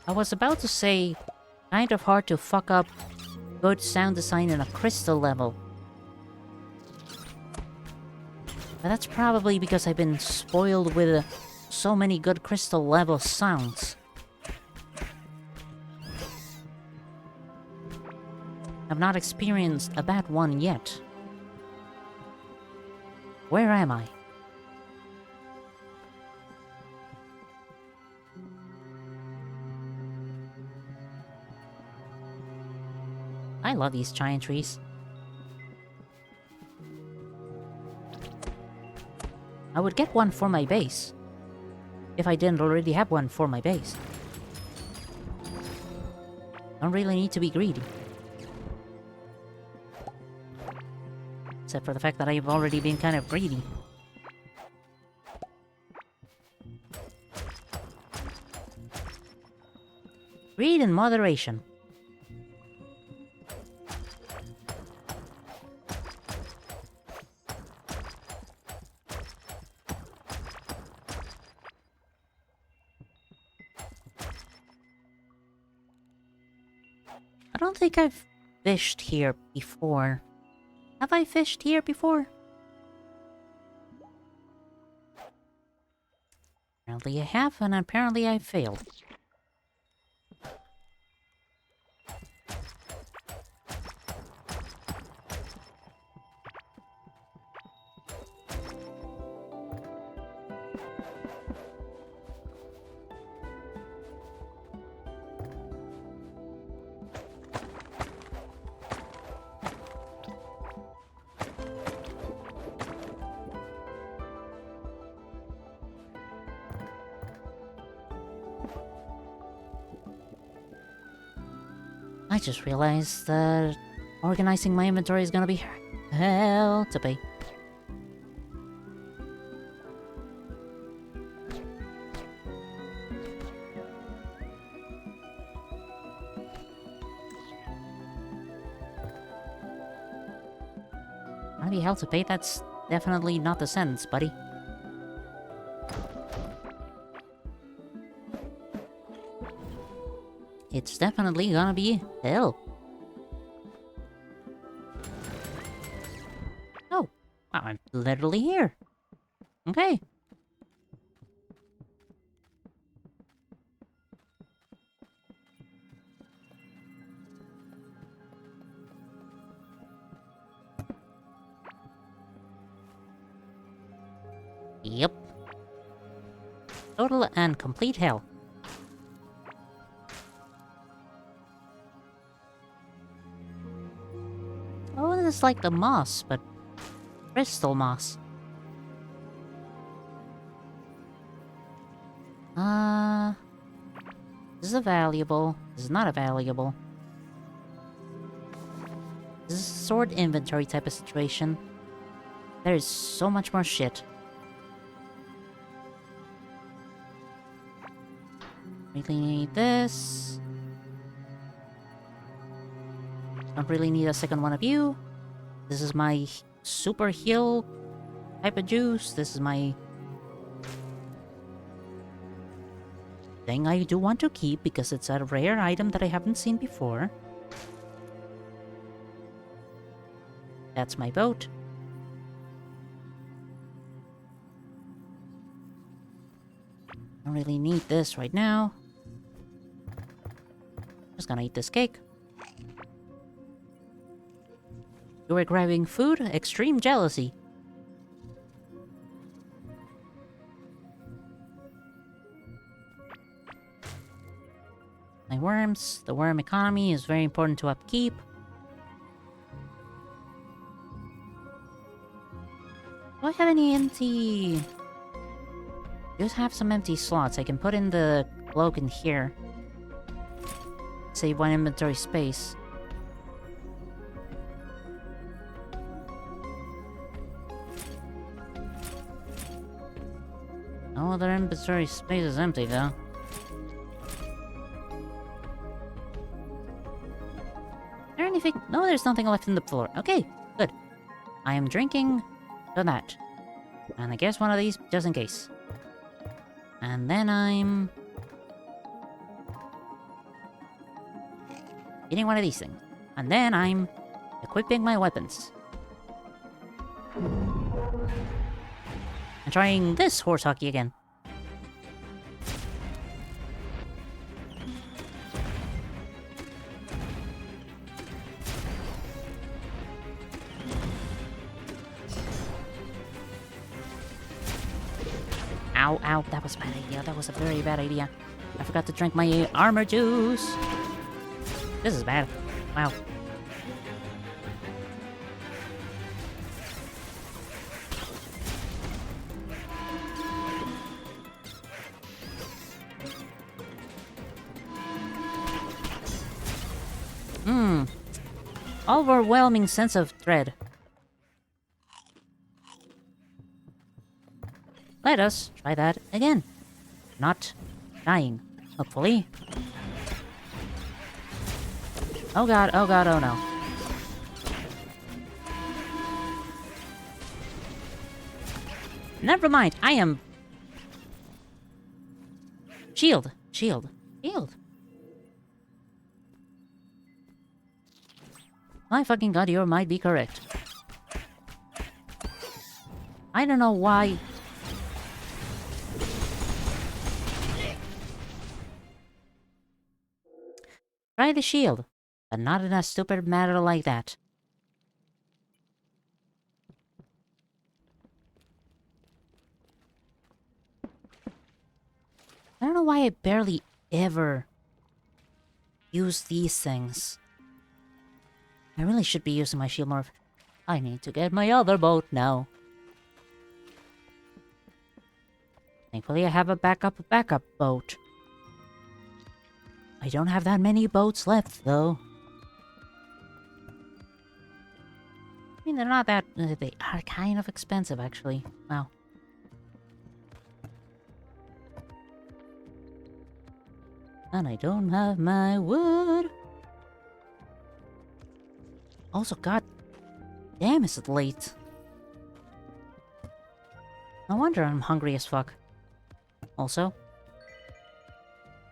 [SPEAKER 1] I was about to say, kind of hard to fuck up good sound design in a crystal level. But that's probably because I've been spoiled with so many good crystal level sounds. I've not experienced a bad one yet. Where am I? I love these giant trees. I would get one for my base. If I didn't already have one for my base. Don't really need to be greedy. Except for the fact that I've already been kind of greedy. Greed in moderation. I don't think I've fished here before. Have I fished here before? Apparently I have, and apparently I failed. I just realized that organizing my inventory is gonna be hell to pay. Gonna be hell to pay? That's definitely not the sentence, buddy. It's definitely gonna be hell. Oh, wow, I'm literally here. Okay. Yep. Total and complete hell. Oh, it's like the moss, but crystal moss. This is a valuable. This is not a valuable. This is a sword inventory type of situation. There is so much more shit. Really need this. Don't really need a second one of you. This is my super heal type of juice. This is my thing I do want to keep because it's a rare item that I haven't seen before. That's my boat. Don't really need this right now. Just gonna eat this cake. You were grabbing food? Extreme jealousy. My worms. The worm economy is very important to upkeep. Do I have any empty... Just have some empty slots. I can put in the cloak in here. Save one inventory space. No other inventory space is empty though. Is there anything? No, there's nothing left in the floor. Okay, good. I am drinking to that. And I guess one of these just in case. And then I'm eating one of these things. And then I'm equipping my weapons. I'm trying this horse hockey again. Ow, ow. That was a bad idea. That was a very bad idea. I forgot to drink my armor juice. This is bad. Wow. Overwhelming sense of dread. Let us try that again. Not dying, hopefully. Oh god, oh god, oh no. Never mind, I am... Shield, shield, shield. My fucking god, you might be correct. I don't know why... Try the shield, but not in a stupid matter like that. I don't know why I barely ever use these things. I really should be using my shield more. I need to get my other boat now. Thankfully, I have a backup boat. I don't have that many boats left, though. I mean, they're not that... they are kind of expensive, actually. Wow. And I don't have my wood. Also, god damn, is it late? No wonder I'm hungry as fuck. Also.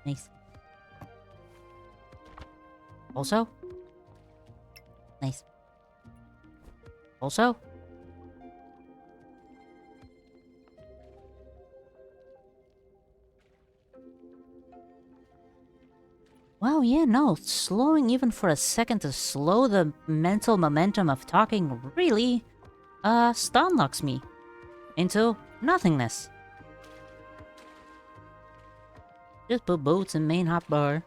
[SPEAKER 1] Nice. Also. Nice. Also. Wow, yeah, no, slowing even for a second to slow the mental momentum of talking really, stun locks me into nothingness. Just put boots in main hotbar.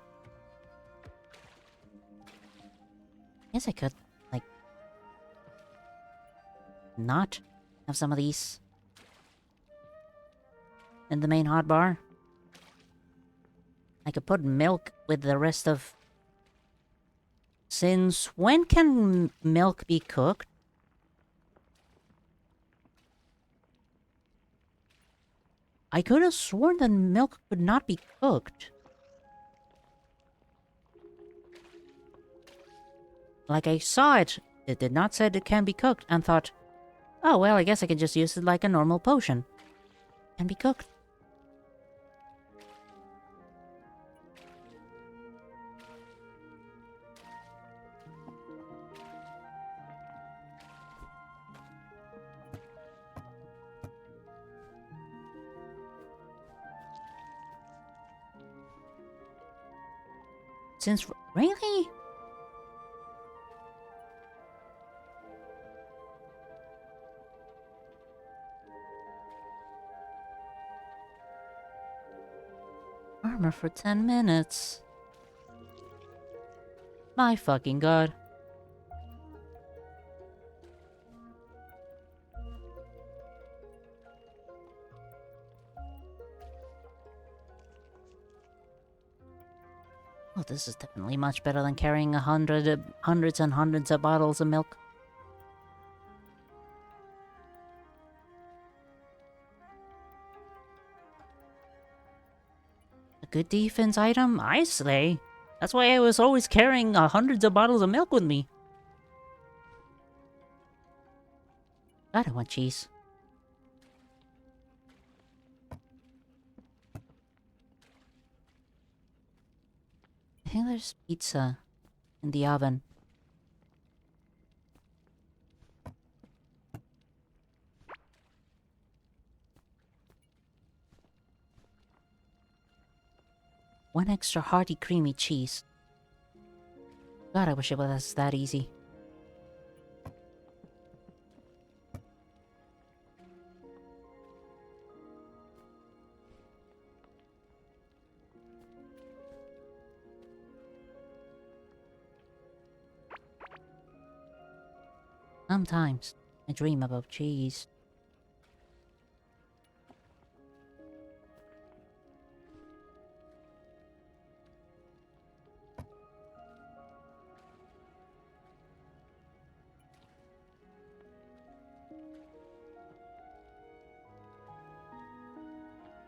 [SPEAKER 1] Guess I could, like, not have some of these in the main hotbar. I could put milk with the rest of... Since when can milk be cooked? I could have sworn that milk could not be cooked. Like, I saw it. It did not say it can be cooked, and thought, oh, well, I guess I can just use it like a normal potion. Can be cooked. Since... Really? Armor for 10 minutes. My fucking god. Oh, this is definitely much better than carrying hundreds and hundreds of bottles of milk. A good defense item, I say. That's why I was always carrying hundreds of bottles of milk with me. God, I want cheese. I think there's pizza in the oven. One extra hearty creamy cheese. God, I wish it was that easy. Sometimes I dream about cheese.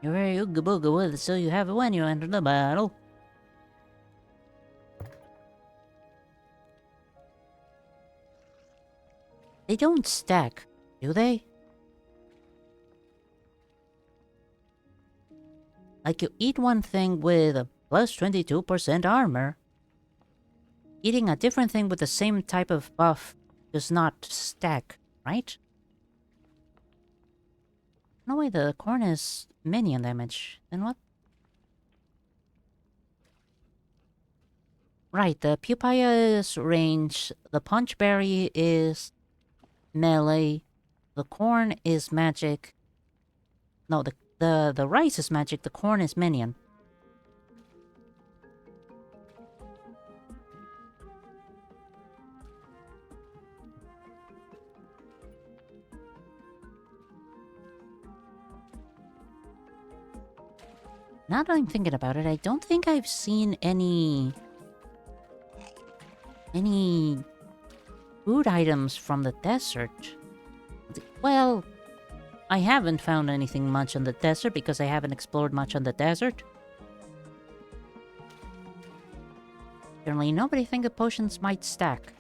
[SPEAKER 1] You're very ooga booga with it, so you have it when you enter the battle. They don't stack, do they? Like you eat one thing with a plus 22% armor. Eating a different thing with the same type of buff does not stack, right? No way, the corn is minion damage. Then what? Right, the Pupaya is range, the Punch Berry is melee, the corn is magic. No, the rice is magic, the corn is minion. Now that I'm thinking about it, I don't think I've seen any food items from the desert. Well, I haven't found anything much on the desert because I haven't explored much on the desert. Generally, nobody think the potions might stack.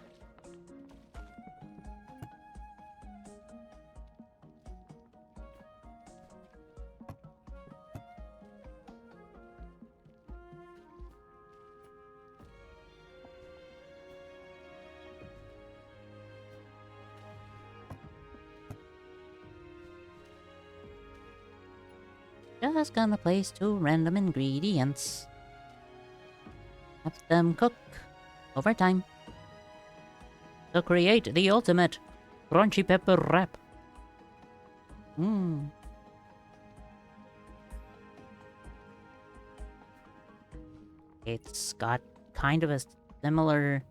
[SPEAKER 1] Just gonna place 2 random ingredients. Have them cook over time. To create the ultimate crunchy pepper wrap. Mmm. It's got kind of a similar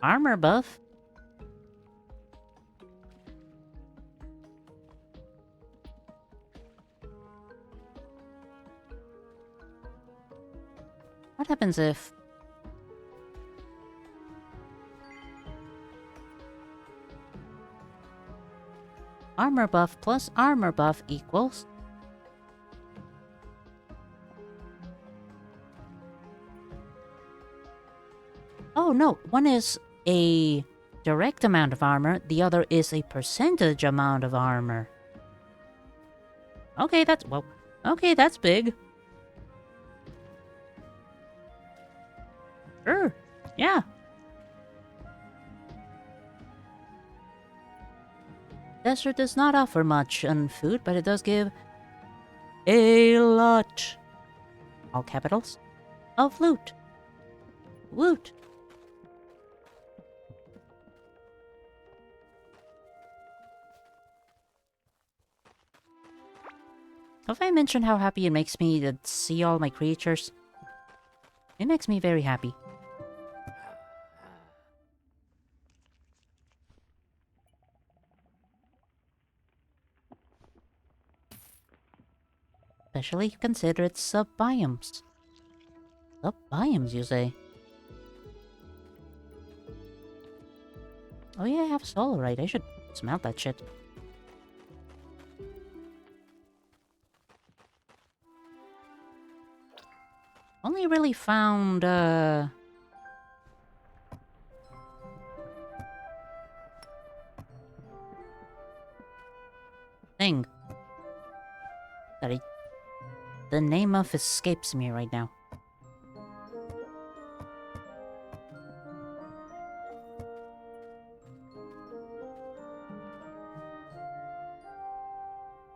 [SPEAKER 1] armor buff. What happens if... armor buff plus armor buff equals... Oh no, one is a direct amount of armor, the other is a percentage amount of armor. Okay, that's... well, okay, that's big. Sure, yeah. Desert does not offer much on food, but it does give a lot, all capitals, of loot. Woot. Have I mentioned how happy it makes me to see all my creatures? It makes me very happy. Especially consider it's sub-biomes. Sub-biomes, you say? Oh yeah, I have solarite. I should smelt that shit. Only really found, thing. That the name of escapes me right now.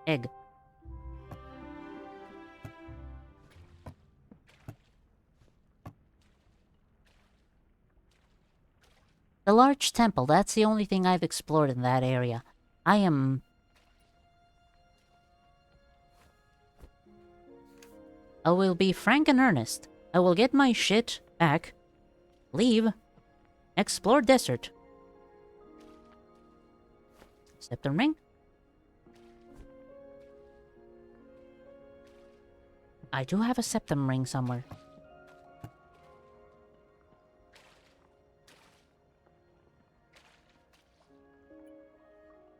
[SPEAKER 1] Egg. The large temple, that's the only thing I've explored in that area. I will be frank and earnest. I will get my shit back, leave, explore desert. Septum ring. I do have a septum ring somewhere.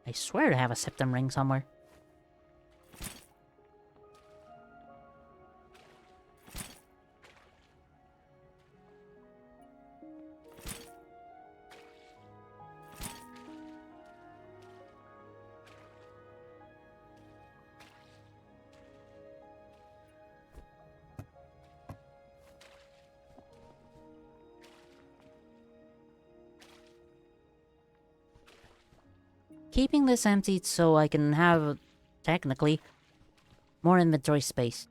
[SPEAKER 1] I swear to have a septum ring somewhere. Keeping this empty so I can have, technically, more inventory space.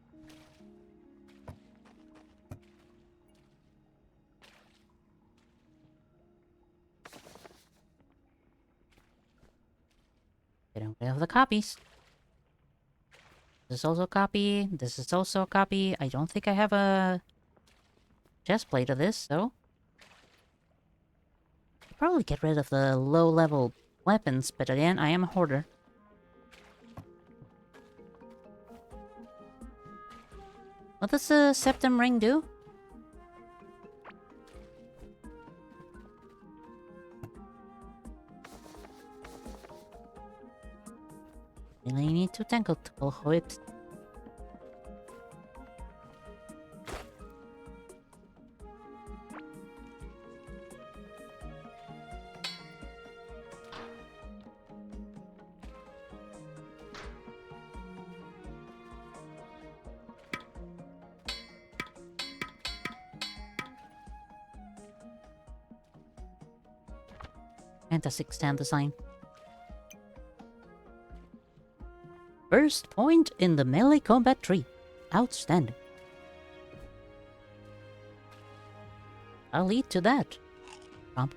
[SPEAKER 1] Getting rid of the copies. This is also a copy. This is also a copy. I don't think I have a chest plate of this, so... I'll probably get rid of the low-level weapons, but again, I am a hoarder. What does the septum ring do? Really need to tangle it. Fantastic stand design. First point in the melee combat tree. Outstanding. I'll lead to that. Trump.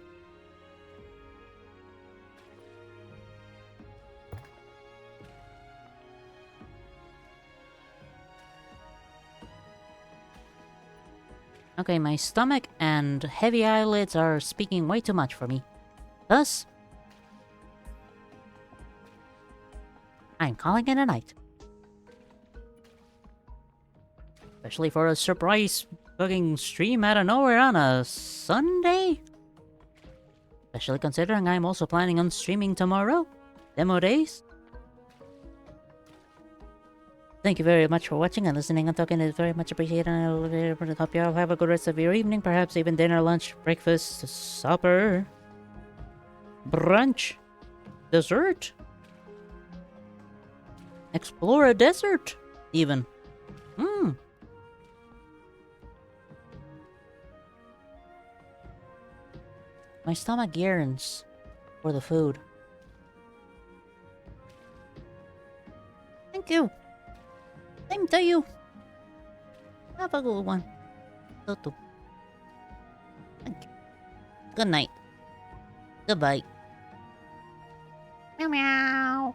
[SPEAKER 1] Okay, my stomach and heavy eyelids are speaking way too much for me. Thus, I'm calling it a night. Especially for a surprise fucking stream out of nowhere on a Sunday? Especially considering I'm also planning on streaming tomorrow. Demo days. Thank you very much for watching and listening and talking. It's very much appreciated. I hope you all have a good rest of your evening. Perhaps even dinner, lunch, breakfast, supper, brunch, dessert. Explore a desert, even. My stomach yearns for the food. Thank you. Same to you. Have a good one. Thank you. Good night. Goodbye. Meow meow.